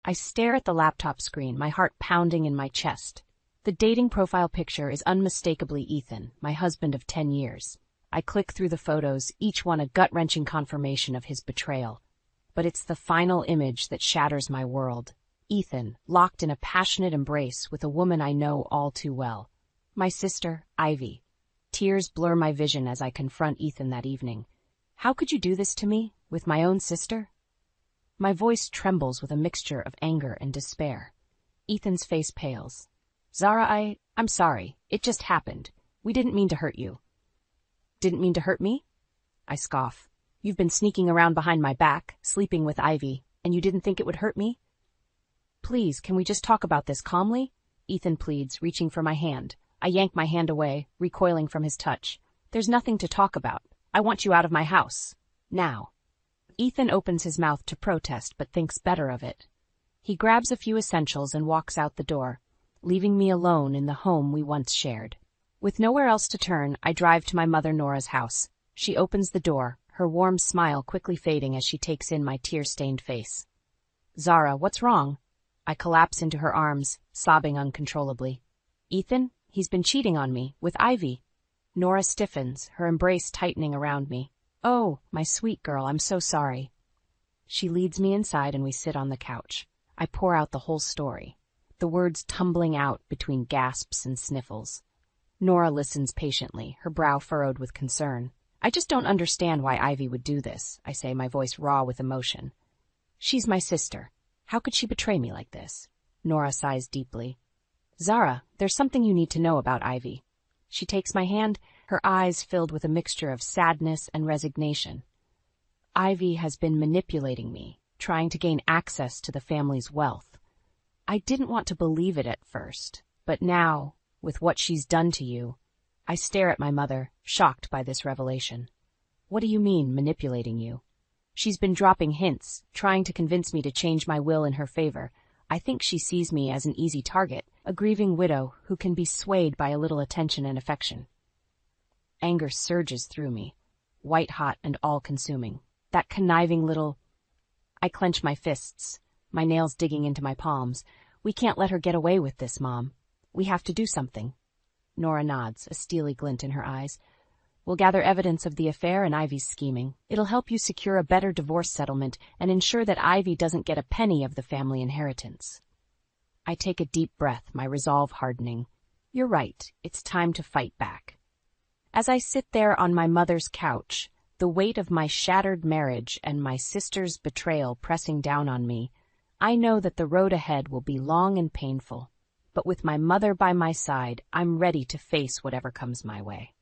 I stare at the laptop screen, my heart pounding in my chest. The dating profile picture is unmistakably Ethan, my husband of 10 years. I click through the photos, each one a gut-wrenching confirmation of his betrayal. But it's the final image that shatters my world. Ethan, locked in a passionate embrace with a woman I know all too well. My sister, Ivy. Tears blur my vision as I confront Ethan that evening. How could you do this to me, with my own sister? My voice trembles with a mixture of anger and despair. Ethan's face pales. Zara, I'm sorry. It just happened. We didn't mean to hurt you. Didn't mean to hurt me? I scoff. You've been sneaking around behind my back, sleeping with Ivy, and you didn't think it would hurt me? Please, can we just talk about this calmly? Ethan pleads, reaching for my hand. I yank my hand away, recoiling from his touch. There's nothing to talk about. I want you out of my house. Now. Ethan opens his mouth to protest, but thinks better of it. He grabs a few essentials and walks out the door, leaving me alone in the home we once shared. With nowhere else to turn, I drive to my mother Nora's house. She opens the door, her warm smile quickly fading as she takes in my tear-stained face. Zara, what's wrong? I collapse into her arms, sobbing uncontrollably. Ethan, he's been cheating on me, with Ivy. Nora stiffens, her embrace tightening around me. Oh, my sweet girl, I'm so sorry. She leads me inside and we sit on the couch. I pour out the whole story, the words tumbling out between gasps and sniffles. Nora listens patiently, her brow furrowed with concern. I just don't understand why Ivy would do this, I say, my voice raw with emotion. She's my sister. How could she betray me like this? Nora sighs deeply. Zara, there's something you need to know about Ivy. She takes my hand, her eyes filled with a mixture of sadness and resignation. Ivy has been manipulating me, trying to gain access to the family's wealth. I didn't want to believe it at first, but now, with what she's done to you, I stare at my mother, shocked by this revelation. What do you mean, manipulating you? She's been dropping hints, trying to convince me to change my will in her favor. I think she sees me as an easy target, a grieving widow who can be swayed by a little attention and affection. Anger surges through me, white-hot and all-consuming. That conniving little... I clench my fists, my nails digging into my palms. We can't let her get away with this, Mom. We have to do something. Nora nods, a steely glint in her eyes. We'll gather evidence of the affair and Ivy's scheming. It'll help you secure a better divorce settlement and ensure that Ivy doesn't get a penny of the family inheritance. I take a deep breath, my resolve hardening. You're right, it's time to fight back. As I sit there on my mother's couch, the weight of my shattered marriage and my sister's betrayal pressing down on me, I know that the road ahead will be long and painful. But with my mother by my side, I'm ready to face whatever comes my way.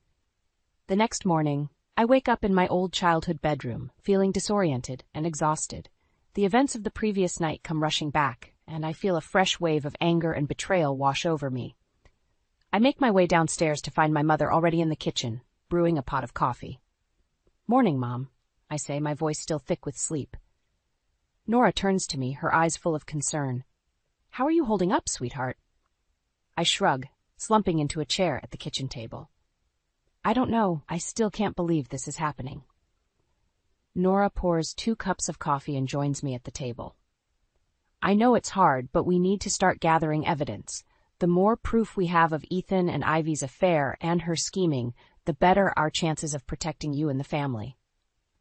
The next morning, I wake up in my old childhood bedroom, feeling disoriented and exhausted. The events of the previous night come rushing back, and I feel a fresh wave of anger and betrayal wash over me. I make my way downstairs to find my mother already in the kitchen, brewing a pot of coffee. Morning, Mom, I say, my voice still thick with sleep. Nora turns to me, her eyes full of concern. How are you holding up, sweetheart? I shrug, slumping into a chair at the kitchen table. I don't know. I still can't believe this is happening. Nora pours 2 cups of coffee and joins me at the table. I know it's hard, but we need to start gathering evidence. The more proof we have of Ethan and Ivy's affair and her scheming, the better our chances of protecting you and the family.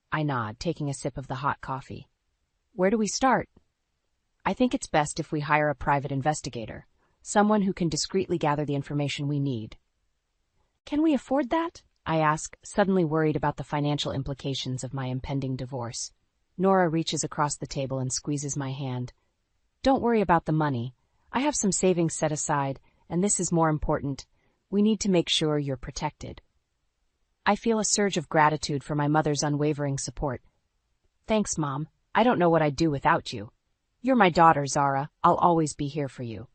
I nod, taking a sip of the hot coffee. Where do we start? I think it's best if we hire a private investigator, someone who can discreetly gather the information we need. Can we afford that? I ask, suddenly worried about the financial implications of my impending divorce. Nora reaches across the table and squeezes my hand. Don't worry about the money. I have some savings set aside, and this is more important. We need to make sure you're protected. I feel a surge of gratitude for my mother's unwavering support. Thanks, Mom. I don't know what I'd do without you. You're my daughter, Zara. I'll always be here for you.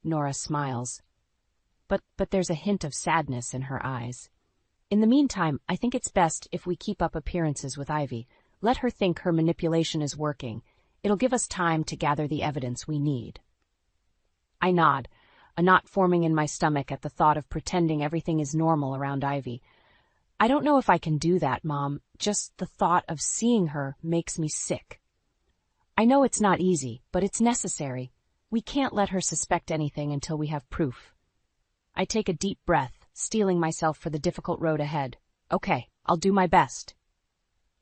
Nora smiles. But there's a hint of sadness in her eyes. In the meantime, I think it's best if we keep up appearances with Ivy. Let her think her manipulation is working. It'll give us time to gather the evidence we need. I nod, a knot forming in my stomach at the thought of pretending everything is normal around Ivy. I don't know if I can do that, Mom. Just the thought of seeing her makes me sick. I know it's not easy, but it's necessary. We can't let her suspect anything until we have proof. I take a deep breath, steeling myself for the difficult road ahead. Okay, I'll do my best.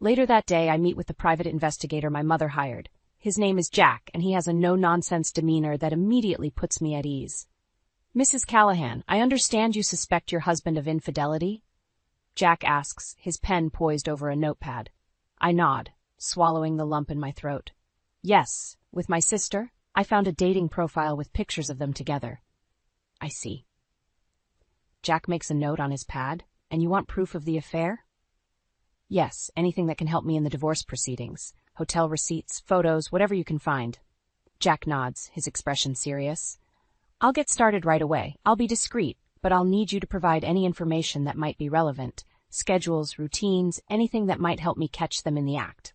Later that day, I meet with the private investigator my mother hired. His name is Jack, and he has a no-nonsense demeanor that immediately puts me at ease. Mrs. Callahan, I understand you suspect your husband of infidelity? Jack asks, his pen poised over a notepad. I nod, swallowing the lump in my throat. Yes, with my sister, I found a dating profile with pictures of them together. I see. Jack makes a note on his pad, and you want proof of the affair? Yes, anything that can help me in the divorce proceedings. Hotel receipts, photos, whatever you can find. Jack nods, his expression serious. I'll get started right away. I'll be discreet, but I'll need you to provide any information that might be relevant. Schedules, routines, anything that might help me catch them in the act.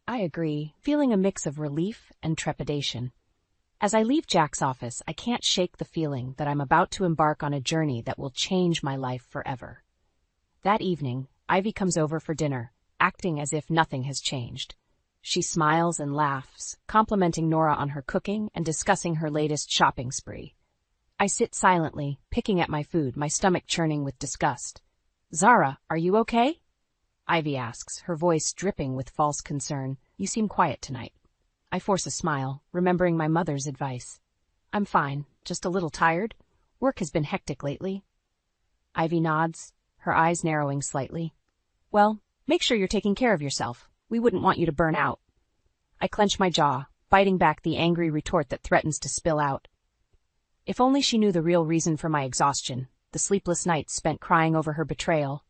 I agree, feeling a mix of relief and trepidation. As I leave Jack's office, I can't shake the feeling that I'm about to embark on a journey that will change my life forever. That evening, Ivy comes over for dinner, acting as if nothing has changed. She smiles and laughs, complimenting Nora on her cooking and discussing her latest shopping spree. I sit silently, picking at my food, my stomach churning with disgust. Zara, are you okay? Ivy asks, her voice dripping with false concern. You seem quiet tonight. I force a smile, remembering my mother's advice. I'm fine, just a little tired. Work has been hectic lately. Ivy nods, her eyes narrowing slightly. Well, make sure you're taking care of yourself. We wouldn't want you to burn out. I clench my jaw, biting back the angry retort that threatens to spill out. If only she knew the real reason for my exhaustion, the sleepless nights spent crying over her betrayal.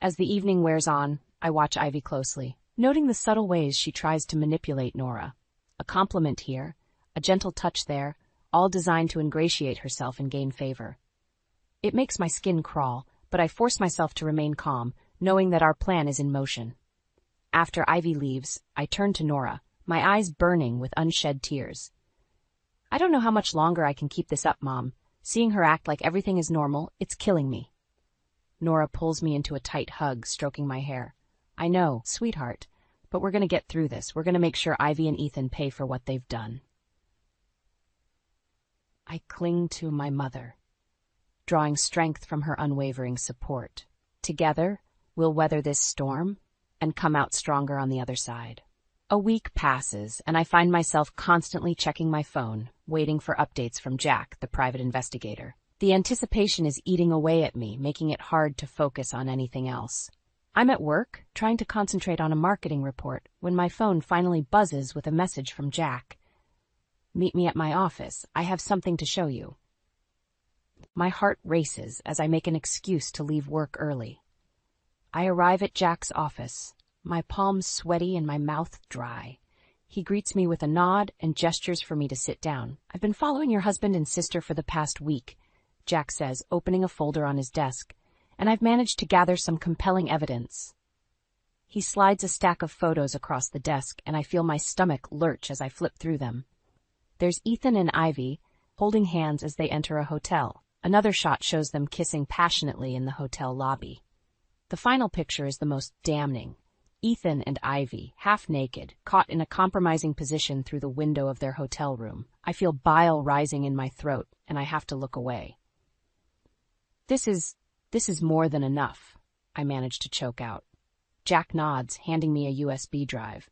As the evening wears on, I watch Ivy closely, noting the subtle ways she tries to manipulate Nora. A compliment here, a gentle touch there, all designed to ingratiate herself and gain favor. It makes my skin crawl, but I force myself to remain calm, knowing that our plan is in motion. After Ivy leaves, I turn to Nora, my eyes burning with unshed tears. I don't know how much longer I can keep this up, Mom. Seeing her act like everything is normal, it's killing me. Nora pulls me into a tight hug, stroking my hair. I know, sweetheart, but we're going to get through this. We're going to make sure Ivy and Ethan pay for what they've done. I cling to my mother, drawing strength from her unwavering support. Together, we'll weather this storm and come out stronger on the other side. A week passes, and I find myself constantly checking my phone, waiting for updates from Jack, the private investigator. The anticipation is eating away at me, making it hard to focus on anything else. I'm at work, trying to concentrate on a marketing report, when my phone finally buzzes with a message from Jack. Meet me at my office. I have something to show you. My heart races as I make an excuse to leave work early. I arrive at Jack's office, my palms sweaty and my mouth dry. He greets me with a nod and gestures for me to sit down. I've been following your husband and sister for the past week, Jack says, opening a folder on his desk, and I've managed to gather some compelling evidence. He slides a stack of photos across the desk, and I feel my stomach lurch as I flip through them. There's Ethan and Ivy, holding hands as they enter a hotel. Another shot shows them kissing passionately in the hotel lobby. The final picture is the most damning. Ethan and Ivy, half naked, caught in a compromising position through the window of their hotel room. I feel bile rising in my throat, and I have to look away. This is more than enough, I manage to choke out. Jack nods, handing me a USB drive.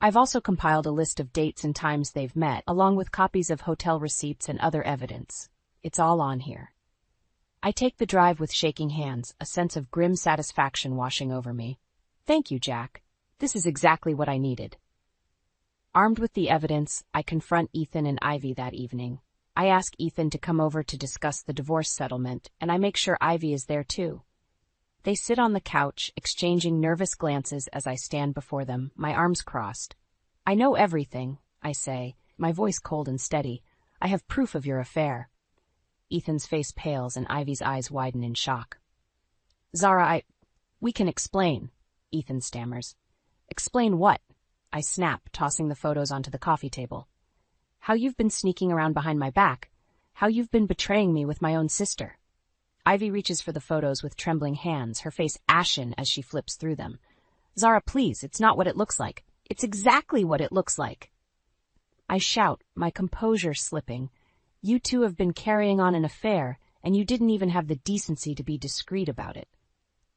I've also compiled a list of dates and times they've met, along with copies of hotel receipts and other evidence. It's all on here. I take the drive with shaking hands, a sense of grim satisfaction washing over me. Thank you, Jack. This is exactly what I needed. Armed with the evidence, I confront Ethan and Ivy that evening. I ask Ethan to come over to discuss the divorce settlement, and I make sure Ivy is there too. They sit on the couch, exchanging nervous glances as I stand before them, my arms crossed. I know everything, I say, my voice cold and steady. I have proof of your affair. Ethan's face pales and Ivy's eyes widen in shock. Zara, we can explain, Ethan stammers. Explain what? I snap, tossing the photos onto the coffee table. How you've been sneaking around behind my back. How you've been betraying me with my own sister. Ivy reaches for the photos with trembling hands, her face ashen as she flips through them. Zara, please, it's not what it looks like. It's exactly what it looks like. I shout, my composure slipping. You two have been carrying on an affair, and you didn't even have the decency to be discreet about it.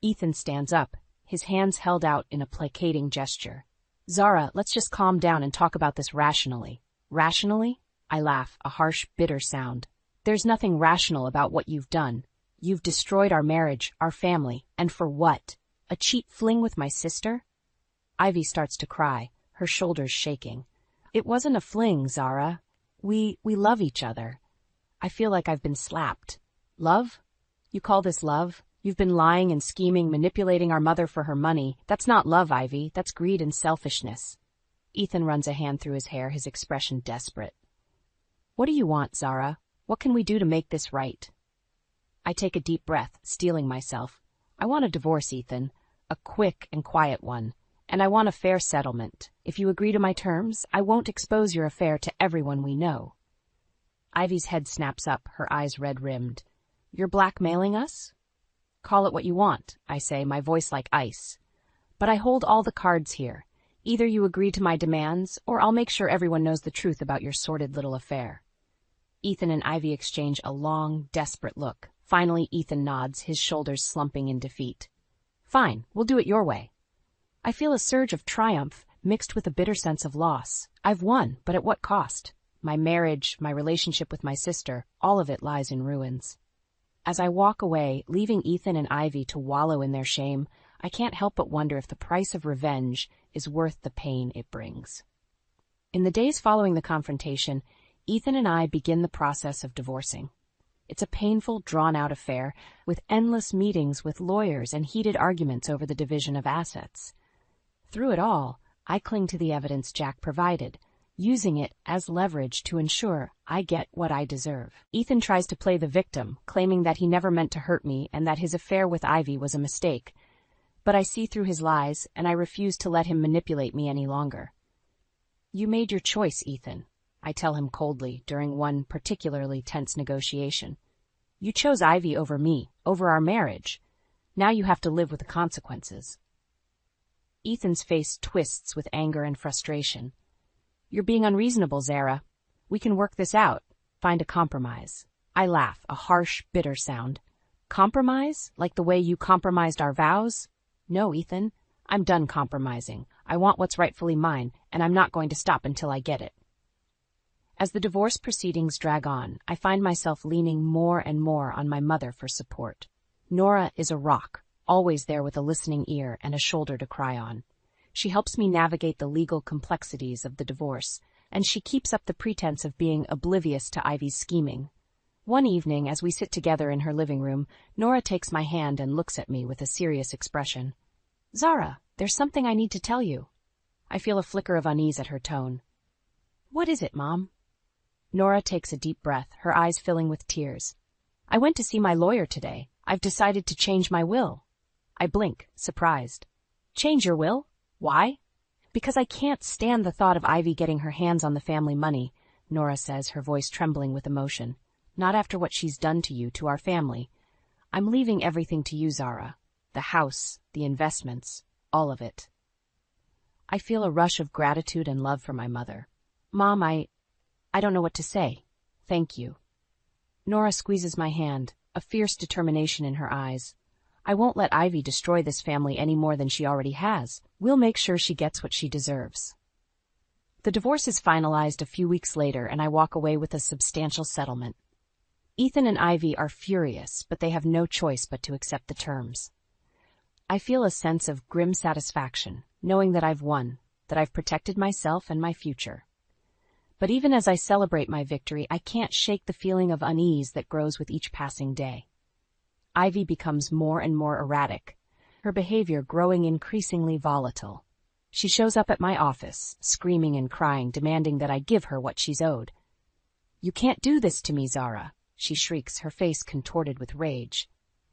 Ethan stands up, his hands held out in a placating gesture. Zara, let's just calm down and talk about this rationally. Rationally? I laugh, a harsh, bitter sound. There's nothing rational about what you've done. You've destroyed our marriage, our family, and for what? A cheap fling with my sister? Ivy starts to cry, her shoulders shaking. It wasn't a fling, Zara. We love each other. I feel like I've been slapped. Love? You call this love? You've been lying and scheming, manipulating our mother for her money. That's not love, Ivy. That's greed and selfishness. Ethan runs a hand through his hair, his expression desperate. What do you want, Zara? What can we do to make this right? I take a deep breath, steeling myself. I want a divorce, Ethan. A quick and quiet one. And I want a fair settlement. If you agree to my terms, I won't expose your affair to everyone we know. Ivy's head snaps up, her eyes red-rimmed. You're blackmailing us? Call it what you want, I say, my voice like ice. But I hold all the cards here. Either you agree to my demands, or I'll make sure everyone knows the truth about your sordid little affair. Ethan and Ivy exchange a long, desperate look. Finally, Ethan nods, his shoulders slumping in defeat. Fine, we'll do it your way. I feel a surge of triumph, mixed with a bitter sense of loss. I've won, but at what cost? My marriage, my relationship with my sister, all of it lies in ruins. As I walk away, leaving Ethan and Ivy to wallow in their shame, I can't help but wonder if the price of revenge is worth the pain it brings. In the days following the confrontation, Ethan and I begin the process of divorcing. It's a painful, drawn-out affair, with endless meetings with lawyers and heated arguments over the division of assets. Through it all, I cling to the evidence Jack provided, using it as leverage to ensure I get what I deserve. Ethan tries to play the victim, claiming that he never meant to hurt me and that his affair with Ivy was a mistake. But I see through his lies, and I refuse to let him manipulate me any longer. You made your choice, Ethan, I tell him coldly during one particularly tense negotiation. You chose Ivy over me, over our marriage. Now you have to live with the consequences. Ethan's face twists with anger and frustration. You're being unreasonable, Zara. We can work this out, find a compromise. I laugh, a harsh, bitter sound. Compromise? Like the way you compromised our vows? No, Ethan. I'm done compromising. I want what's rightfully mine, and I'm not going to stop until I get it. As the divorce proceedings drag on, I find myself leaning more and more on my mother for support. Nora is a rock, always there with a listening ear and a shoulder to cry on. She helps me navigate the legal complexities of the divorce, and she keeps up the pretense of being oblivious to Ivy's scheming. One evening, as we sit together in her living room, Nora takes my hand and looks at me with a serious expression. Zara, there's something I need to tell you. I feel a flicker of unease at her tone. What is it, Mom? Nora takes a deep breath, her eyes filling with tears. I went to see my lawyer today. I've decided to change my will. I blink, surprised. Change your will? Why? Because I can't stand the thought of Ivy getting her hands on the family money, Nora says, her voice trembling with emotion. Not after what she's done to you, to our family. I'm leaving everything to you, Zara. The house, the investments, all of it. I feel a rush of gratitude and love for my mother. Mom, I don't know what to say. Thank you. Nora squeezes my hand, a fierce determination in her eyes. I won't let Ivy destroy this family any more than she already has. We'll make sure she gets what she deserves. The divorce is finalized a few weeks later, and I walk away with a substantial settlement. Ethan and Ivy are furious, but they have no choice but to accept the terms. I feel a sense of grim satisfaction, knowing that I've won, that I've protected myself and my future. But even as I celebrate my victory, I can't shake the feeling of unease that grows with each passing day. Ivy becomes more and more erratic, her behavior growing increasingly volatile. She shows up at my office, screaming and crying, demanding that I give her what she's owed. You can't do this to me, Zara, she shrieks, her face contorted with rage.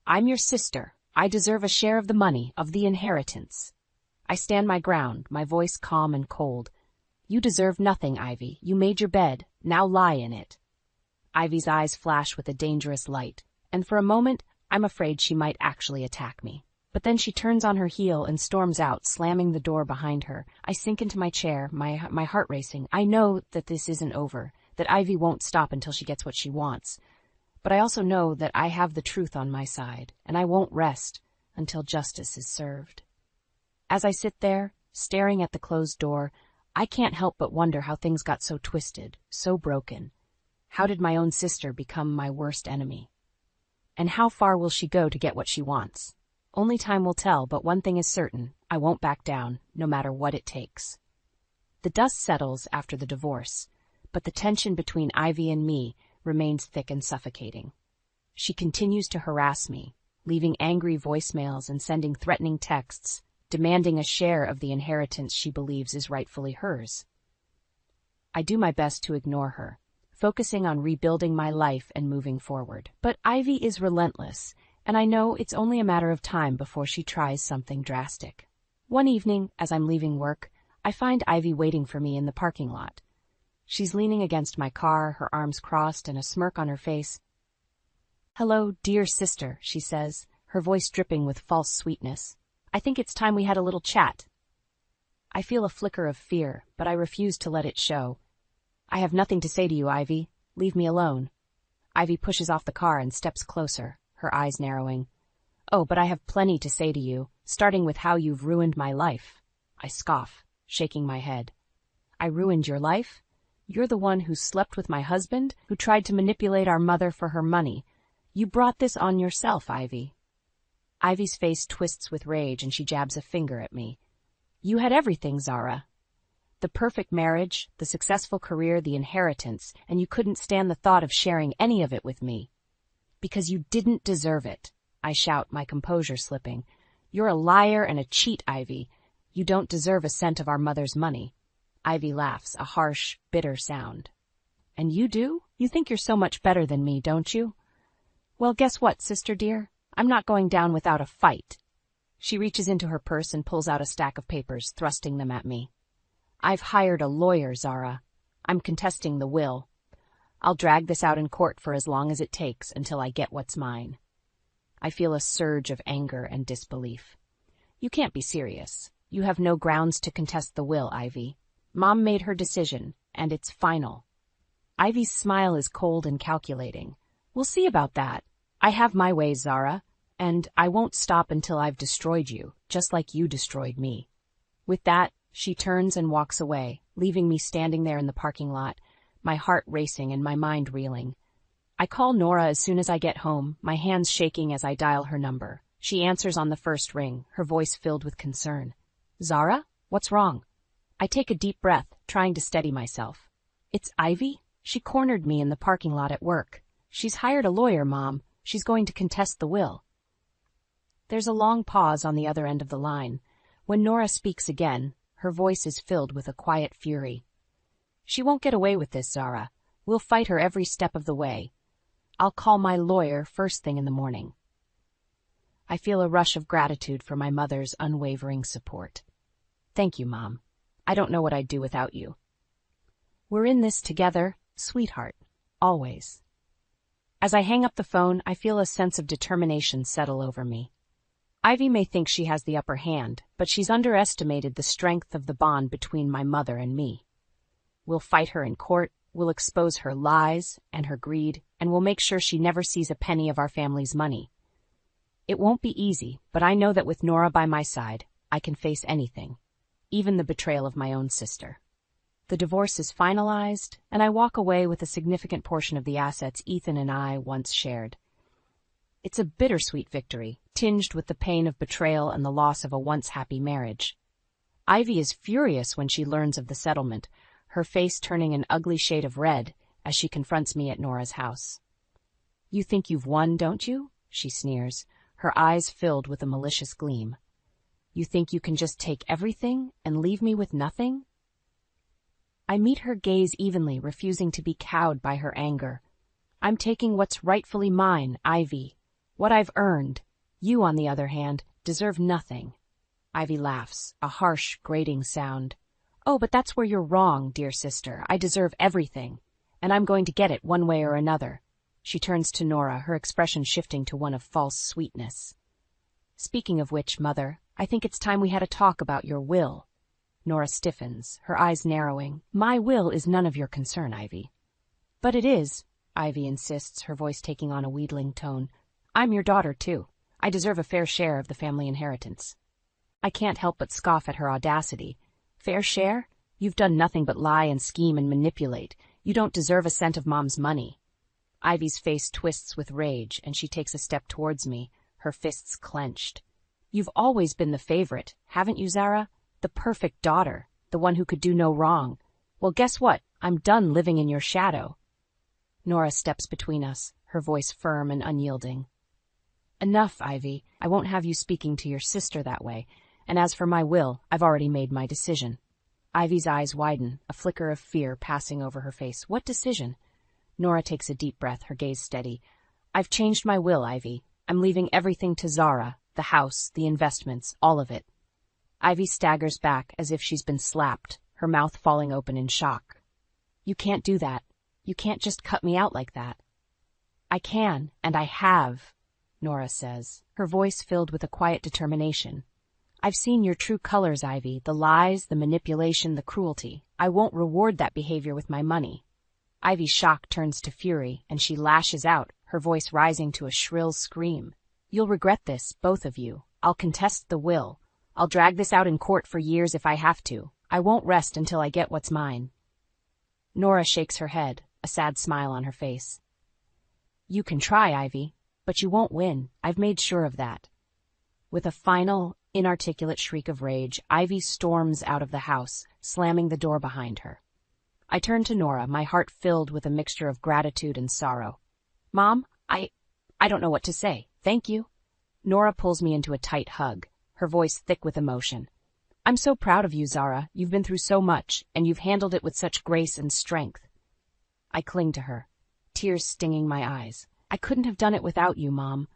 I'm your sister. I deserve a share of the money, of the inheritance. I stand my ground, my voice calm and cold. You deserve nothing, Ivy. You made your bed. Now lie in it. Ivy's eyes flash with a dangerous light, and for a moment, I'm afraid she might actually attack me. But then she turns on her heel and storms out, slamming the door behind her. I sink into my chair, my heart racing. I know that this isn't over, that Ivy won't stop until she gets what she wants. But I also know that I have the truth on my side, and I won't rest until justice is served. As I sit there, staring at the closed door, I can't help but wonder how things got so twisted, so broken. How did my own sister become my worst enemy? And how far will she go to get what she wants? Only time will tell, but one thing is certain, I won't back down, no matter what it takes. The dust settles after the divorce, but the tension between Ivy and me remains thick and suffocating. She continues to harass me, leaving angry voicemails and sending threatening texts, demanding a share of the inheritance she believes is rightfully hers. I do my best to ignore her, focusing on rebuilding my life and moving forward. But Ivy is relentless, and I know it's only a matter of time before she tries something drastic. One evening, as I'm leaving work, I find Ivy waiting for me in the parking lot. She's leaning against my car, her arms crossed and a smirk on her face. "Hello, dear sister," she says, her voice dripping with false sweetness. "I think it's time we had a little chat." I feel a flicker of fear, but I refuse to let it show. "I have nothing to say to you, Ivy. Leave me alone." Ivy pushes off the car and steps closer, her eyes narrowing. "Oh, but I have plenty to say to you, starting with how you've ruined my life." I scoff, shaking my head. "I ruined your life? You're the one who slept with my husband, who tried to manipulate our mother for her money. You brought this on yourself, Ivy." Ivy's face twists with rage and she jabs a finger at me. "You had everything, Zara. The perfect marriage, the successful career, the inheritance, and you couldn't stand the thought of sharing any of it with me. Because you didn't deserve it," I shout, my composure slipping. "You're a liar and a cheat, Ivy. You don't deserve a cent of our mother's money." Ivy laughs, a harsh, bitter sound. "And you do? You think you're so much better than me, don't you? Well, guess what, sister dear? I'm not going down without a fight." She reaches into her purse and pulls out a stack of papers, thrusting them at me. "I've hired a lawyer, Zara. I'm contesting the will. I'll drag this out in court for as long as it takes until I get what's mine." I feel a surge of anger and disbelief. "You can't be serious. You have no grounds to contest the will, Ivy. Mom made her decision, and it's final." Ivy's smile is cold and calculating. "We'll see about that. I have my ways, Zara, and I won't stop until I've destroyed you, just like you destroyed me." With that, she turns and walks away, leaving me standing there in the parking lot, my heart racing and my mind reeling. I call Nora as soon as I get home, my hands shaking as I dial her number. She answers on the first ring, her voice filled with concern. "Zara? What's wrong?" I take a deep breath, trying to steady myself. "It's Ivy? She cornered me in the parking lot at work. She's hired a lawyer, Mom. She's going to contest the will." There's a long pause on the other end of the line. When Nora speaks again, her voice is filled with a quiet fury. "She won't get away with this, Zara. We'll fight her every step of the way. I'll call my lawyer first thing in the morning." I feel a rush of gratitude for my mother's unwavering support. "Thank you, Mom. I don't know what I'd do without you." "We're in this together, sweetheart. Always." As I hang up the phone, I feel a sense of determination settle over me. Ivy may think she has the upper hand, but she's underestimated the strength of the bond between my mother and me. We'll fight her in court, we'll expose her lies and her greed, and we'll make sure she never sees a penny of our family's money. It won't be easy, but I know that with Nora by my side, I can face anything, even the betrayal of my own sister. The divorce is finalized, and I walk away with a significant portion of the assets Ethan and I once shared. It's a bittersweet victory, tinged with the pain of betrayal and the loss of a once-happy marriage. Ivy is furious when she learns of the settlement, her face turning an ugly shade of red as she confronts me at Nora's house. "You think you've won, don't you?" she sneers, her eyes filled with a malicious gleam. "You think you can just take everything and leave me with nothing?" I meet her gaze evenly, refusing to be cowed by her anger. "I'm taking what's rightfully mine, Ivy. What I've earned. You, on the other hand, deserve nothing." Ivy laughs, a harsh, grating sound. "Oh, but that's where you're wrong, dear sister. I deserve everything, and I'm going to get it one way or another." She turns to Nora, her expression shifting to one of false sweetness. Speaking of which, Mother, I think it's time we had a talk about your will. Nora stiffens, her eyes narrowing. My will is none of your concern, Ivy. But it is, Ivy insists, her voice taking on a wheedling tone. I'm your daughter, too. I deserve a fair share of the family inheritance. I can't help but scoff at her audacity. Fair share? You've done nothing but lie and scheme and manipulate. You don't deserve a cent of Mom's money. Ivy's face twists with rage, and she takes a step towards me, her fists clenched. You've always been the favorite, haven't you, Zara? The perfect daughter, the one who could do no wrong. Well, guess what? I'm done living in your shadow. Nora steps between us, her voice firm and unyielding. Enough, Ivy. I won't have you speaking to your sister that way. And as for my will, I've already made my decision. Ivy's eyes widen, a flicker of fear passing over her face. What decision? Nora takes a deep breath, her gaze steady. I've changed my will, Ivy. I'm leaving everything to Zara, the house, the investments, all of it. Ivy staggers back as if she's been slapped, her mouth falling open in shock. You can't do that. You can't just cut me out like that. I can, and I have, Nora says, her voice filled with a quiet determination. I've seen your true colors, Ivy, the lies, the manipulation, the cruelty. I won't reward that behavior with my money. Ivy's shock turns to fury, and she lashes out, her voice rising to a shrill scream. You'll regret this, both of you. I'll contest the will. I'll drag this out in court for years if I have to. I won't rest until I get what's mine. Nora shakes her head, a sad smile on her face. You can try, Ivy, but you won't win. I've made sure of that. With a final, inarticulate shriek of rage, Ivy storms out of the house, slamming the door behind her. I turn to Nora, my heart filled with a mixture of gratitude and sorrow. Mom, I don't know what to say. Thank you. Nora pulls me into a tight hug, her voice thick with emotion. I'm so proud of you, Zara. You've been through so much, and you've handled it with such grace and strength. I cling to her, tears stinging my eyes. I couldn't have done it without you, Mom.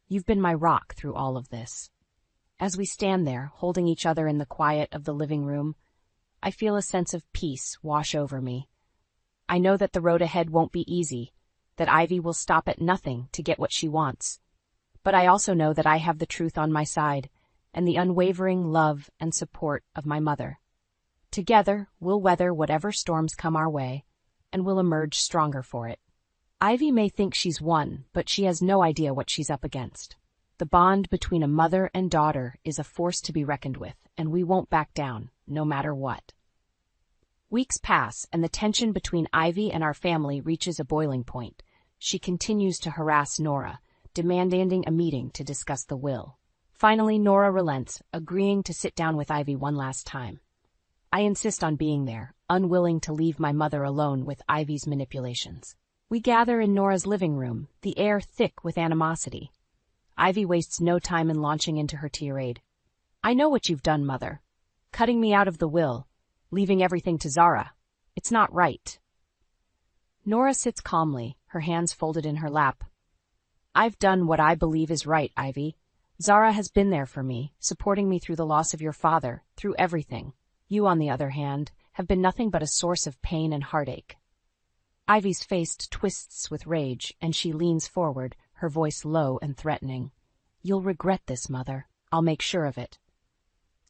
You've been my rock through all of this. As we stand there, holding each other in the quiet of the living room, I feel a sense of peace wash over me. I know that the road ahead won't be easy, that Ivy will stop at nothing to get what she wants. But I also know that I have the truth on my side, and the unwavering love and support of my mother. Together, we'll weather whatever storms come our way, and we'll emerge stronger for it. Ivy may think she's won, but she has no idea what she's up against. The bond between a mother and daughter is a force to be reckoned with, and we won't back down, no matter what. Weeks pass, and the tension between Ivy and our family reaches a boiling point. She continues to harass Nora, demanding a meeting to discuss the will. Finally, Nora relents, agreeing to sit down with Ivy one last time. I insist on being there, unwilling to leave my mother alone with Ivy's manipulations. We gather in Nora's living room, the air thick with animosity. Ivy wastes no time in launching into her tirade. I know what you've done, Mother. Cutting me out of the will, leaving everything to Zara. It's not right. Nora sits calmly, her hands folded in her lap. I've done what I believe is right, Ivy. Zara has been there for me, supporting me through the loss of your father, through everything. You, on the other hand, have been nothing but a source of pain and heartache. Ivy's face twists with rage, and she leans forward, her voice low and threatening. You'll regret this, Mother. I'll make sure of it.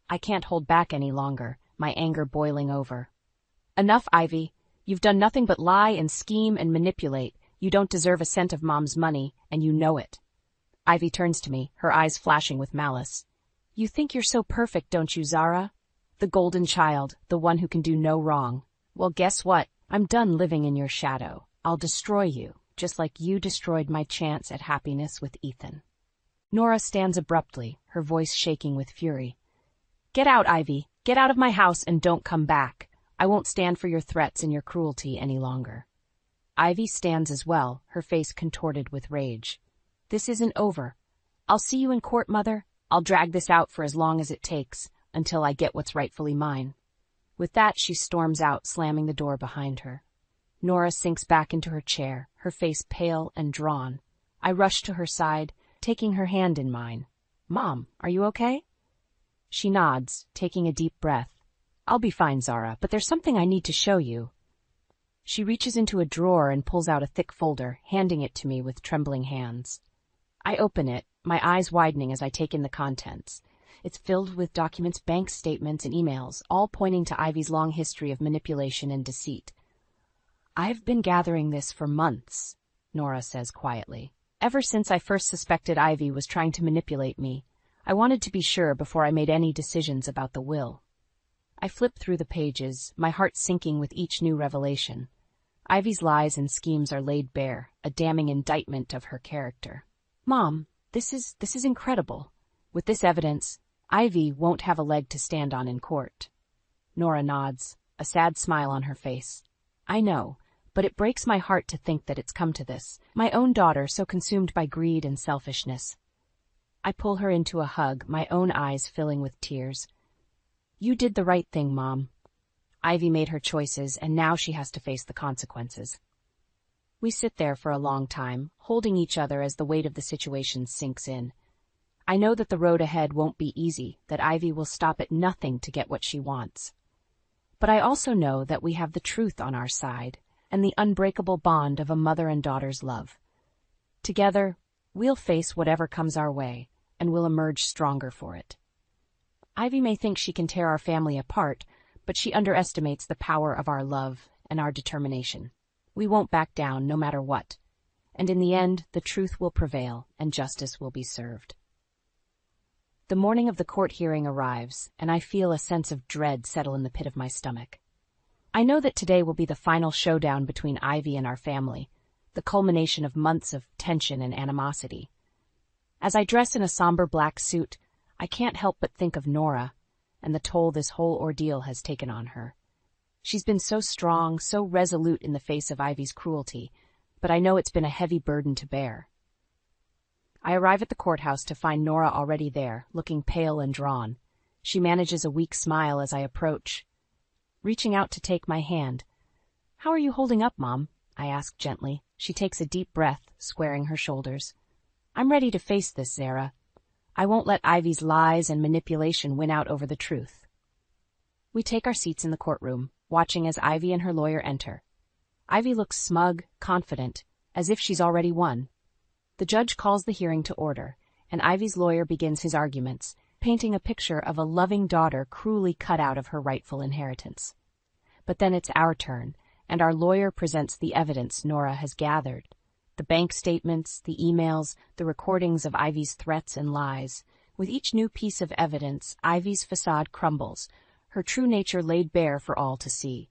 I can't hold back any longer, my anger boiling over. Enough, Ivy. You've done nothing but lie and scheme and manipulate. You don't deserve a cent of Mom's money, and you know it. Ivy turns to me, her eyes flashing with malice. You think you're so perfect, don't you, Zara? The golden child, the one who can do no wrong. Well, guess what? I'm done living in your shadow. I'll destroy you, just like you destroyed my chance at happiness with Ethan. Nora stands abruptly, her voice shaking with fury. Get out, Ivy. Get out of my house and don't come back. I won't stand for your threats and your cruelty any longer. Ivy stands as well, her face contorted with rage. This isn't over. I'll see you in court, Mother. I'll drag this out for as long as it takes, until I get what's rightfully mine. With that, she storms out, slamming the door behind her. Nora sinks back into her chair, her face pale and drawn. I rush to her side, taking her hand in mine. Mom, are you okay? She nods, taking a deep breath. I'll be fine, Zara, but there's something I need to show you. She reaches into a drawer and pulls out a thick folder, handing it to me with trembling hands. I open it, my eyes widening as I take in the contents. It's filled with documents, bank statements, and emails, all pointing to Ivy's long history of manipulation and deceit. "I've been gathering this for months," Nora says quietly. "Ever since I first suspected Ivy was trying to manipulate me, I wanted to be sure before I made any decisions about the will." I flip through the pages, my heart sinking with each new revelation. Ivy's lies and schemes are laid bare, a damning indictment of her character. "Mom, this is incredible. With this evidence, Ivy won't have a leg to stand on in court." Nora nods, a sad smile on her face. "I know, but it breaks my heart to think that it's come to this. My own daughter so consumed by greed and selfishness." I pull her into a hug, my own eyes filling with tears. "You did the right thing, Mom. Ivy made her choices, and now she has to face the consequences." We sit there for a long time, holding each other as the weight of the situation sinks in. I know that the road ahead won't be easy, that Ivy will stop at nothing to get what she wants. But I also know that we have the truth on our side, and the unbreakable bond of a mother and daughter's love. Together, we'll face whatever comes our way, and we'll emerge stronger for it. Ivy may think she can tear our family apart, but she underestimates the power of our love and our determination. We won't back down no matter what, and in the end, the truth will prevail and justice will be served. The morning of the court hearing arrives, and I feel a sense of dread settle in the pit of my stomach. I know that today will be the final showdown between Ivy and our family, the culmination of months of tension and animosity. As I dress in a somber black suit, I can't help but think of Nora and the toll this whole ordeal has taken on her. She's been so strong, so resolute in the face of Ivy's cruelty, but I know it's been a heavy burden to bear. I arrive at the courthouse to find Nora already there, looking pale and drawn. She manages a weak smile as I approach, reaching out to take my hand. "How are you holding up, Mom?" I ask gently. She takes a deep breath, squaring her shoulders. "I'm ready to face this, Zara. I won't let Ivy's lies and manipulation win out over the truth." We take our seats in the courtroom, watching as Ivy and her lawyer enter. Ivy looks smug, confident, as if she's already won. The judge calls the hearing to order, and Ivy's lawyer begins his arguments, painting a picture of a loving daughter cruelly cut out of her rightful inheritance. But then it's our turn, and our lawyer presents the evidence Nora has gathered. The bank statements, the emails, the recordings of Ivy's threats and lies. With each new piece of evidence, Ivy's facade crumbles, her true nature laid bare for all to see.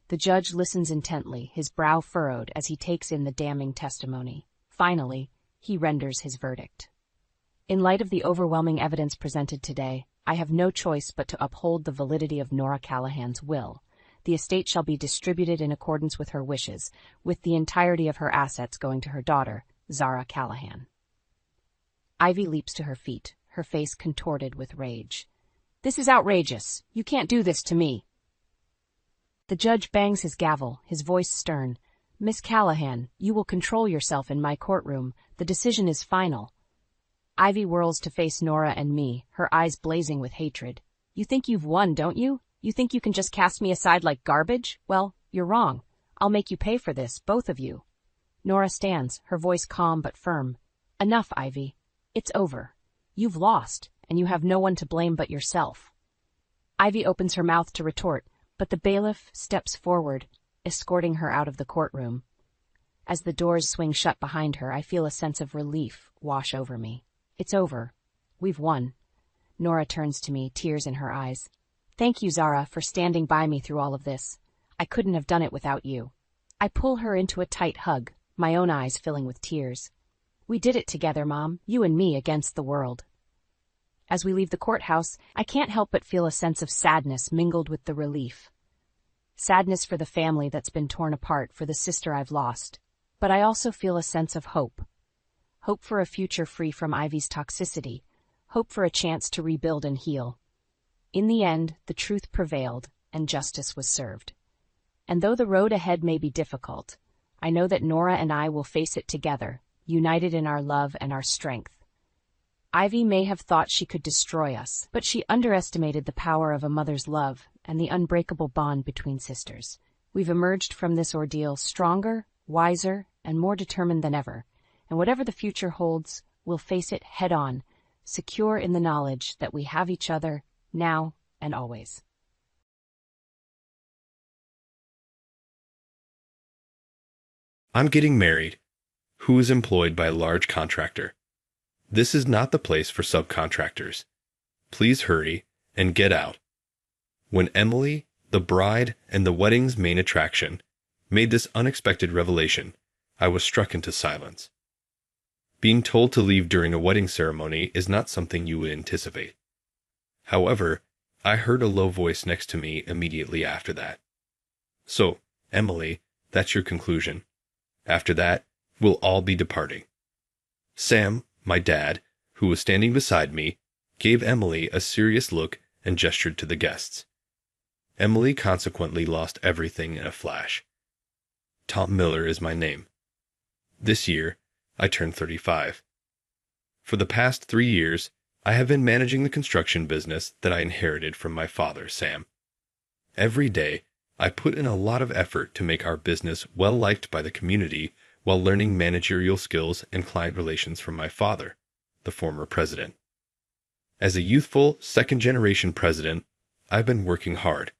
The judge listens intently, his brow furrowed as he takes in the damning testimony. Finally, he renders his verdict. In light of the overwhelming evidence presented today, I have no choice but to uphold the validity of Nora Callahan's will. The estate shall be distributed in accordance with her wishes, with the entirety of her assets going to her daughter, Zara Callahan. Ivy leaps to her feet, her face contorted with rage. "This is outrageous. You can't do this to me." The judge bangs his gavel, his voice stern. "Miss Callahan, you will control yourself in my courtroom. The decision is final." Ivy whirls to face Nora and me, her eyes blazing with hatred. "You think you've won, don't you? You think you can just cast me aside like garbage? Well, you're wrong. I'll make you pay for this, both of you." Nora stands, her voice calm but firm. "Enough, Ivy. It's over. You've lost, and you have no one to blame but yourself." Ivy opens her mouth to retort, but the bailiff steps forward, escorting her out of the courtroom. As the doors swing shut behind her, I feel a sense of relief wash over me. It's over. We've won. Nora turns to me, tears in her eyes. "Thank you, Zara, for standing by me through all of this. I couldn't have done it without you." I pull her into a tight hug, my own eyes filling with tears. "We did it together, Mom, you and me against the world." As we leave the courthouse, I can't help but feel a sense of sadness mingled with the relief. Sadness for the family that's been torn apart, for the sister I've lost. But I also feel a sense of hope. Hope for a future free from Ivy's toxicity. Hope for a chance to rebuild and heal. In the end, the truth prevailed, and justice was served. And though the road ahead may be difficult, I know that Nora and I will face it together, united in our love and our strength. Ivy may have thought she could destroy us, but she underestimated the power of a mother's love and the unbreakable bond between sisters. We've emerged from this ordeal stronger, wiser, and more determined than ever, and whatever the future holds, we'll face it head on, secure in the knowledge that we have each other now and always. I'm getting married. Who is employed by a large contractor? This is not the place for subcontractors. Please hurry and get out. When Emily, the bride and the wedding's main attraction, made this unexpected revelation, I was struck into silence. Being told to leave during a wedding ceremony is not something you would anticipate. However, I heard a low voice next to me immediately after that. So, Emily, that's your conclusion. After that, we'll all be departing. Sam, my dad, who was standing beside me, gave Emily a serious look and gestured to the guests. Emily consequently lost everything in a flash. Tom Miller is my name. This year, I turned 35. For the past 3 years, I have been managing the construction business that I inherited from my father, Sam. Every day, I put in a lot of effort to make our business well-liked by the community while learning managerial skills and client relations from my father, the former president. As a youthful, second-generation president, I've been working hard.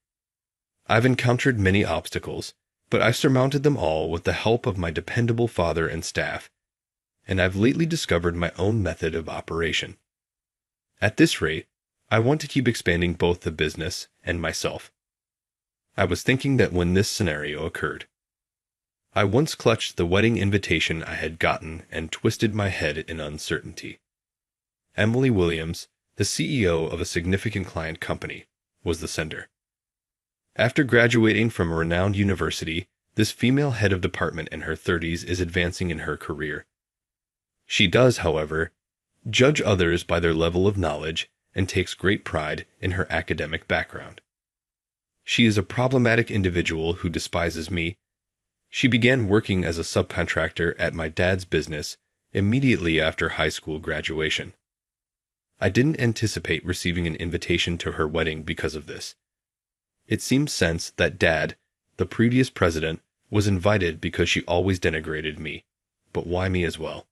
I've encountered many obstacles, but I've surmounted them all with the help of my dependable father and staff, and I've lately discovered my own method of operation. At this rate, I want to keep expanding both the business and myself. I was thinking that when this scenario occurred, I once clutched the wedding invitation I had gotten and twisted my head in uncertainty. Emily Williams, the CEO of a significant client company, was the sender. After graduating from a renowned university, this female head of department in her 30s is advancing in her career. She does, however, judge others by their level of knowledge and takes great pride in her academic background. She is a problematic individual who despises me. She began working as a subcontractor at my dad's business immediately after high school graduation. I didn't anticipate receiving an invitation to her wedding because of this. It seemed sense that Dad, the previous president, was invited because she always denigrated me. But why me as well?